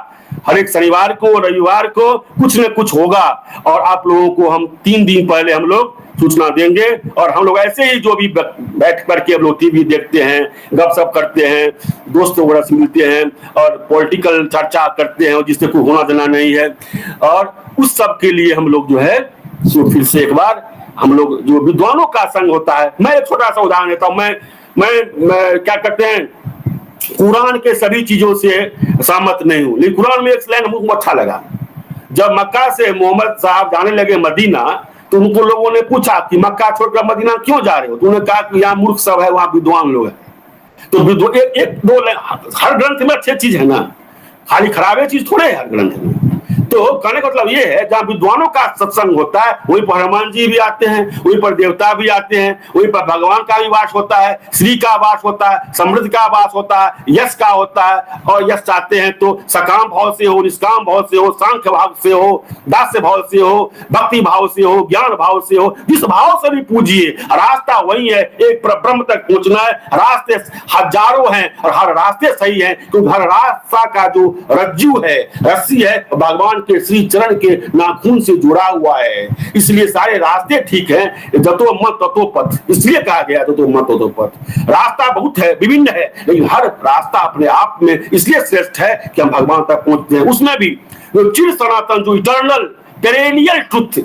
Speaker 1: हर एक शनिवार को रविवार को कुछ न कुछ होगा, और आप लोगों को हम 3 दिन पहले हम लोग सूचना देंगे। और हम लोग ऐसे ही जो भी बैठ करके हम लोग टीवी देखते हैं, गपशप करते हैं, दोस्तों वगैरह से मिलते हैं और पॉलिटिकल चर्चा करते हैं जिससे कोई होना देना नहीं है, और उस सब के लिए हम लोग जो है सो फिर से एक बार हम लोग जो विद्वानों का संग होता है। मैं एक छोटा सा उदाहरण देता हूँ। मैं क्या कहते हैं, कुरान के सभी चीजों से सहमत नहीं हूँ, लेकिन कुरान में एक लाइन मुझको अच्छा लगा। जब मक्का से मोहम्मद साहब जाने लगे मदीना, तो उनको लोगों ने पूछा कि मक्का छोड़कर मदीना क्यों जा रहे हो, तो उन्होंने कहा कि यहाँ मूर्ख सब है, वहां विद्वान लोग हैं। तो एक दो हर ग्रंथ में अच्छी चीज है ना, खाली खराबे चीज थोड़े है हर ग्रंथ में। तो कहने का मतलब ये है, जहाँ विद्वानों का सत्संग होता है वहीं पर हनुमान जी भी आते हैं, वहीं पर देवता भी आते हैं, वहीं पर भगवान का भी वास होता है, श्री का वास होता है, समृद्धि का वास होता है, यश का होता है। और यश चाहते हैं तो सकाम भाव से हो, निष्काम भाव से हो, सांख्य भाव से हो, दास्य भाव से हो, भक्ति भाव से हो, ज्ञान भाव से हो, जिस भाव से भी पूजिए, रास्ता वही है, एक ब्रह्म तक पहुंचना है। रास्ते हजारों हैं और हर रास्ते सही है, क्योंकि हर रास्ता का जो रज्जू है, रस्सी है, भगवान के श्री चरण के नाखून से जुड़ा हुआ है। इसलिए सारे रास्ते ठीक हैं। जतो मत ततो पथ, इसलिए कहा गया जतो मत ततो पथ। रास्ता बहुत है, विभिन्न है, लेकिन हर रास्ता अपने आप में इसलिए श्रेष्ठ है कि हम भगवान तक पहुंचते हैं। उसमें भी जो चिर सनातन, जो eternal perennial truth,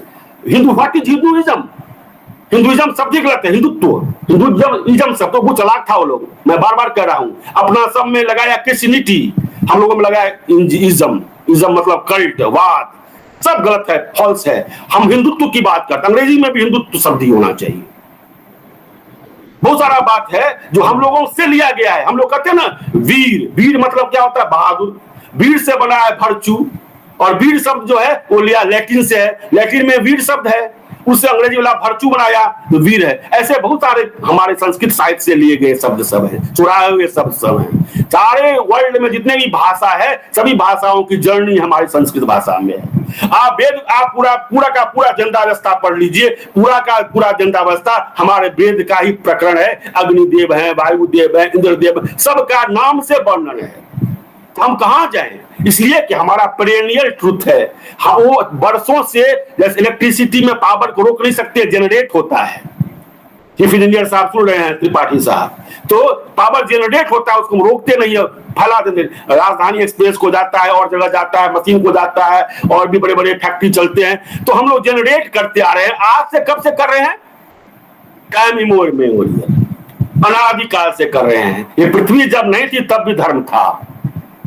Speaker 1: what is Hinduism? Hinduism शब्द ही गलत है, हिंदुइज्म शब्द तो कुछ अलग था। वो लोग, मैं बार बार कह रहा हूं, अपना सब में लगाया क्रिश्चियनिटी, हम लोगों में लगाया इज्म मतलब कल्ट, वाद, सब गलत है, फॉल्स है। हम हिंदुत्व की बात करते हैं, अंग्रेजी में भी हिंदुत्व शब्द ही होना चाहिए। बहुत सारा बात है जो हम लोगों से लिया गया है। हम लोग कहते हैं ना वीर, वीर मतलब क्या होता है? बहादुर। वीर से बना है वर्चू, और वीर शब्द जो है वो लिया लैटिन से है, लैटिन में वीर शब्द है, उससे अंग्रेजी वाला वर्चू बनाया तो वीर है। ऐसे बहुत सारे हमारे संस्कृत साहित्य से लिए गए शब्द सब हैं, चुराए हुए शब्द सब हैं। सारे वर्ल्ड में जितने भी भाषा है, सभी भाषाओं की जर्नी हमारी संस्कृत भाषा में है। आप वेद, आप पूरा का पूरा जनतावस्था पढ़ लीजिए, पूरा का पूरा जनतावस्था हमारे वेद का ही प्रकरण है। अग्निदेव है, वायुदेव है, इंद्रदेव, सबका नाम से वर्णन है। हम कहां जाएं? इसलिए कि हमारा पेरेनियल ट्रुथ है। वो वर्षों से, जैसे इलेक्ट्रिसिटी में पावर को रोक नहीं सकते, जनरेट होता है। चीफ इंजीनियर साहब सुन रहे हैं, त्रिपाठी साहब, तो पावर जनरेट होता है, उसको हम रोकते नहीं है, फैला देते। राजधानी एक्सप्रेस को जाता है और जगह जाता है, मशीन को जाता है, और भी बड़े बड़े फैक्ट्री चलते हैं। तो हम लोग जनरेट करते आ रहे हैं। आज से कब से कर रहे हैं? टाइम इमोरियल, अनादिकाल से कर रहे हैं। ये पृथ्वी जब नहीं थी तब भी धर्म था,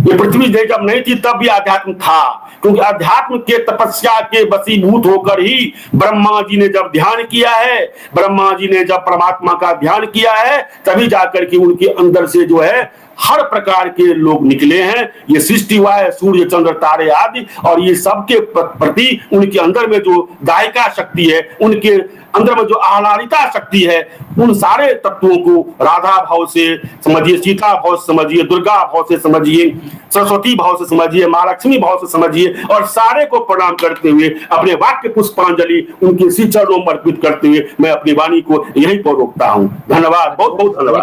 Speaker 1: ये पृथ्वी जब नहीं थी तब भी अध्यात्म था, क्योंकि अध्यात्म के तपस्या के वशीभूत होकर ही ब्रह्मा जी ने जब ध्यान किया है, ब्रह्मा जी ने जब परमात्मा का ध्यान किया है, तभी जाकर के उनके अंदर से जो है हर प्रकार के लोग निकले हैं। ये सृष्टि हुआ है, सूर्य चंद्र तारे आदि, और ये सबके प्रति उनके अंदर में जो दायिका शक्ति है, उनके अंदर में जो आह्लादिता शक्ति है, उन सारे तत्वों को राधा भाव से समझिए, सीता भाव से समझिए, दुर्गा भाव से समझिए, सरस्वती भाव से समझिए, माँ लक्ष्मी भाव से समझिए, और सारे को प्रणाम करते हुए अपने वाक्य पुष्पांजलि उनके श्री चरणों में अर्पित करते हुए मैं अपनी वाणी को यहीं पर रोकता हूँ। धन्यवाद, बहुत बहुत धन्यवाद।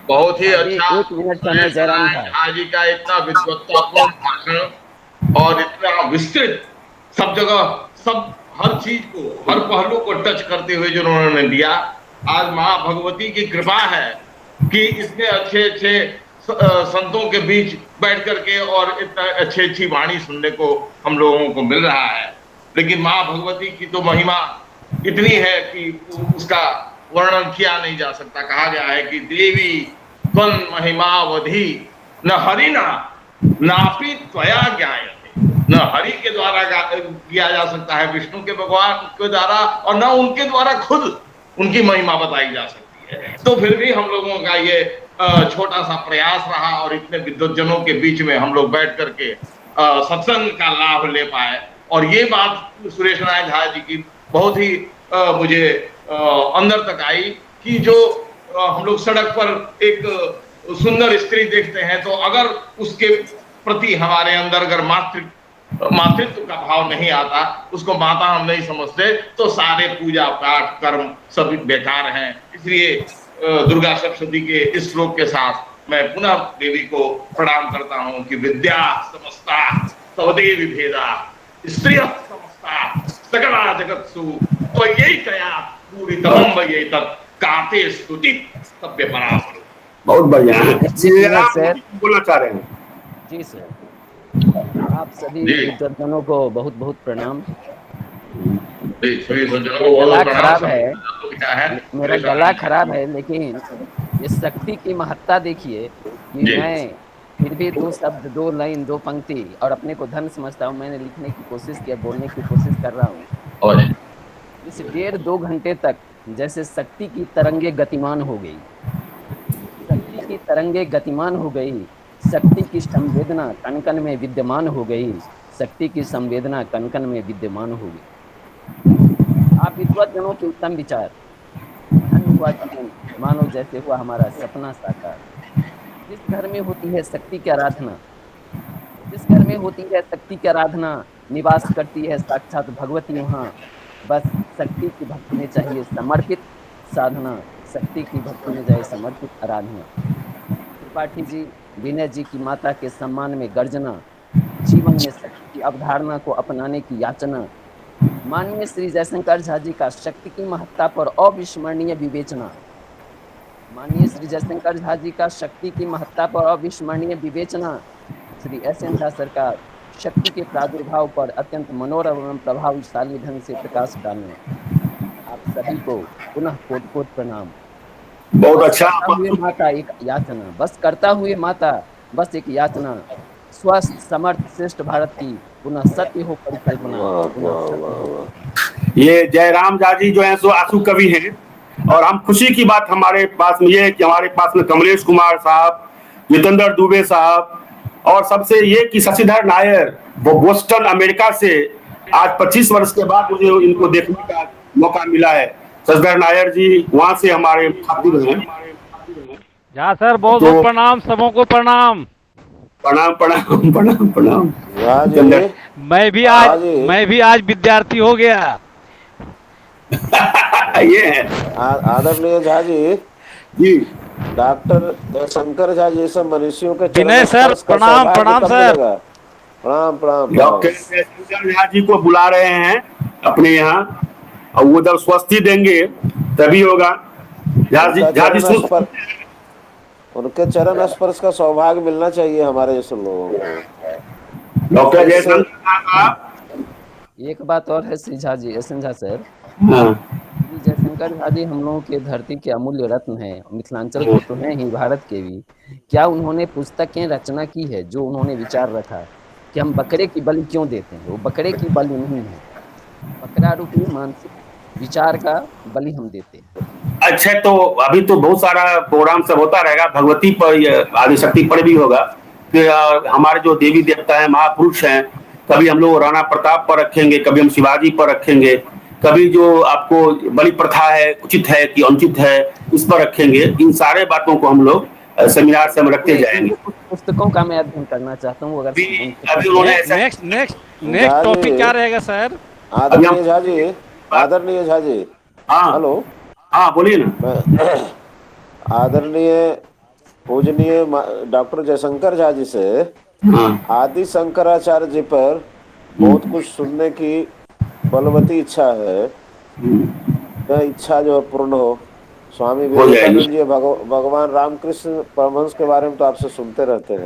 Speaker 2: बहुत ही अच्छा जी का इतना विद्वत्तापूर्ण भाषण और इतना विस्तृत, सब जगह सब हर चीज को, हर पहलू को टच करते हुए जो उन्होंने दिया। आज माँ भगवती की कृपा है कि इतने अच्छे अच्छे संतों के बीच बैठ करके और इतना अच्छी वाणी सुनने को हम लोगों को मिल रहा है। लेकिन माँ भगवती की तो महिमा इतनी है कि उसका वर्णन किया नहीं जा सकता। कहा गया है कि देवी त्वं महिमावधि न हरिना नापि त्वया ज्ञायते। न हरि के द्वारा किया जा सकता है, विष्णु के भगवान के द्वारा, और न उनके द्वारा खुद उनकी महिमा बताई जा सकती है। तो फिर भी हम लोगों का ये छोटा सा प्रयास रहा, और इतने विद्वज्जनों के बीच में हम लोग बैठ करके सत्संग का लाभ ले पाए। और ये बात सुरेश नारायण झा जी की बहुत ही मुझे अंदर तक आई कि जो हम लोग सड़क पर एक सुंदर स्त्री देखते हैं तो अगर उसके प्रति हमारे अंदर अगर मातृत्व का भाव नहीं आता, उसको माता हम नहीं समझते, तो सारे पूजा पाठ कर्म सभी बेकार हैं। इसलिए दुर्गा सप्तशती के इस श्लोक के साथ मैं पुनः देवी को प्रणाम करता हूं कि विद्या समस्ता तवदेवी भेदा स्त्रिय समस्ता सकला जगत्सु तो यही कया पूरी तमम ये तत् काते स्तुति सभ्य परामर।
Speaker 1: बहुत बढ़िया
Speaker 8: सर
Speaker 1: बोलना चाह रहे हैं।
Speaker 8: जी सर, आप सभी विद्वजनों को बहुत बहुत प्रणाम। गला खराब है, मेरा गला खराब है, लेकिन इस शक्ति की महत्ता देखिए कि मैं फिर भी दो शब्द, दो लाइन, दो पंक्ति और अपने को धन समझता हूँ, मैंने लिखने की कोशिश किया, बोलने की कोशिश कर रहा हूँ। इस 1.5-2 घंटे तक जैसे शक्ति की तरंगे गतिमान हो गई, शक्ति की तरंगे गतिमान हो गई, शक्ति की संवेदना कण-कण में विद्यमान हो गई, शक्ति की संवेदना कण-कण में विद्यमान हो गई। आप विद्वजनों के उत्तम विचार, धन्य हुआ जीवन, मानो जैसे हुआ हमारा सपना साकार। जिस घर में होती है शक्ति की आराधना, जिस घर में होती है शक्ति की आराधना, निवास करती है साक्षात भगवती वहाँ। बस शक्ति की भक्ति में चाहिए समर्पित साधना, शक्ति की भक्ति में जाए समर्पित आराधना। त्रिपाठी जी, विनय जी की माता के सम्मान में गर्जना, जीवन में शक्ति की अवधारणा को अपनाने की याचना, माननीय श्री जयशंकर झा जी का शक्ति की महत्ता पर अविस्मरणीय विवेचना, माननीय श्री जयशंकर झा जी का शक्ति की महत्ता पर अविस्मरणीय विवेचना, श्री एस.एन. झा सरकार शक्ति के प्रादुर्भाव पर अत्यंत मनोरम एवं प्रभावशाली ढंग से प्रकाश डालना। आप सभी को पुनः कोट-कोट प्रणाम।
Speaker 1: बहुत अच्छा।
Speaker 8: हुए माता एक याचना, बस करता हुए माता बस एक याचना, स्वस्थ समर्थ श्रेष्ठ भारत की पुनः सत्य हो परिकल्पना।
Speaker 1: ये जयराम झा जी जो है सो आंसू कवि हैं, और हम खुशी की बात हमारे पास में ये है कि हमारे पास में कमलेश कुमार साहब, जितेंद्र दुबे साहब, और सबसे ये कि शशिधर नायर, वो बोस्टन अमेरिका से आज 25 वर्ष के बाद मुझे इनको देखने का मौका मिला है। शशिधर नायर जी वहां से हमारे खातिर हैं।
Speaker 9: जहाँ सर बहुत बहुत प्रणाम, सबों को प्रणाम।
Speaker 1: प्रणाम प्रणाम प्रणाम प्रणाम।
Speaker 9: मैं भी आज विद्यार्थी हो गया।
Speaker 1: ये है
Speaker 3: आदरणीय झा जी, डॉक्टर जयशंकर झा जैसे मनुष्यों के
Speaker 9: विनय सर प्रणाम प्रणाम सर।
Speaker 3: प्रणाम प्रणाम।
Speaker 1: डॉक्टर जयशंकर झा जी को बुला रहे हैं अपने यहाँ, और वो जब स्वस्ति देंगे तभी होगा।
Speaker 3: उनके चरण स्पर्श का सौभाग्य मिलना चाहिए हमारे जैसे लोगों को।
Speaker 1: डॉक्टर जयशंकर,
Speaker 8: एक बात और है श्री झा जी, एस.एन. झा सर, जयशंकर झा जी हम लोगों के धरती के अमूल्य रत्न हैं, मिथिलांचल के तो हैं ही, भारत के भी। क्या उन्होंने पुस्तकें रचना की है जो उन्होंने विचार रखा कि हम बकरे की बलि क्यों देते हैं? वो बकरे की बलि नहीं है, बकरा रूपी मानसिक विचार का बलि हम देते हैं।
Speaker 1: अच्छा, तो अभी तो बहुत सारा प्रोग्राम सब होता रहेगा, भगवती पर, आदिशक्ति पर भी होगा। फिर हमारे जो देवी देवता हैं, महापुरुष हैं, कभी हम लोग राणा प्रताप पर रखेंगे, कभी हम शिवाजी पर रखेंगे, कभी जो आपको बलि प्रथा है उचित है कि अनुचित है इस पर रखेंगे। इन सारे बातों को हम लोग सेमिनार से हम रखते जाएंगे।
Speaker 8: पुस्तकों का मैं अध्ययन करना चाहता हूँ। अगर
Speaker 9: अभी नेक्स्ट टॉपिक क्या रहेगा सर?
Speaker 3: आदरणीय झा जी,
Speaker 1: हाँ
Speaker 3: हेलो,
Speaker 1: हाँ बोलिए ना।
Speaker 3: आदरणीय पूजनीय डॉक्टर जयशंकर झा जी से आदि शंकराचार्य जी पर बहुत कुछ सुनने की बलवती इच्छा है। यह इच्छा जो पूर्ण हो। स्वामी विवेकानंद जी, भगवान रामकृष्ण परमहंस के बारे में तो आपसे सुनते रहते हैं।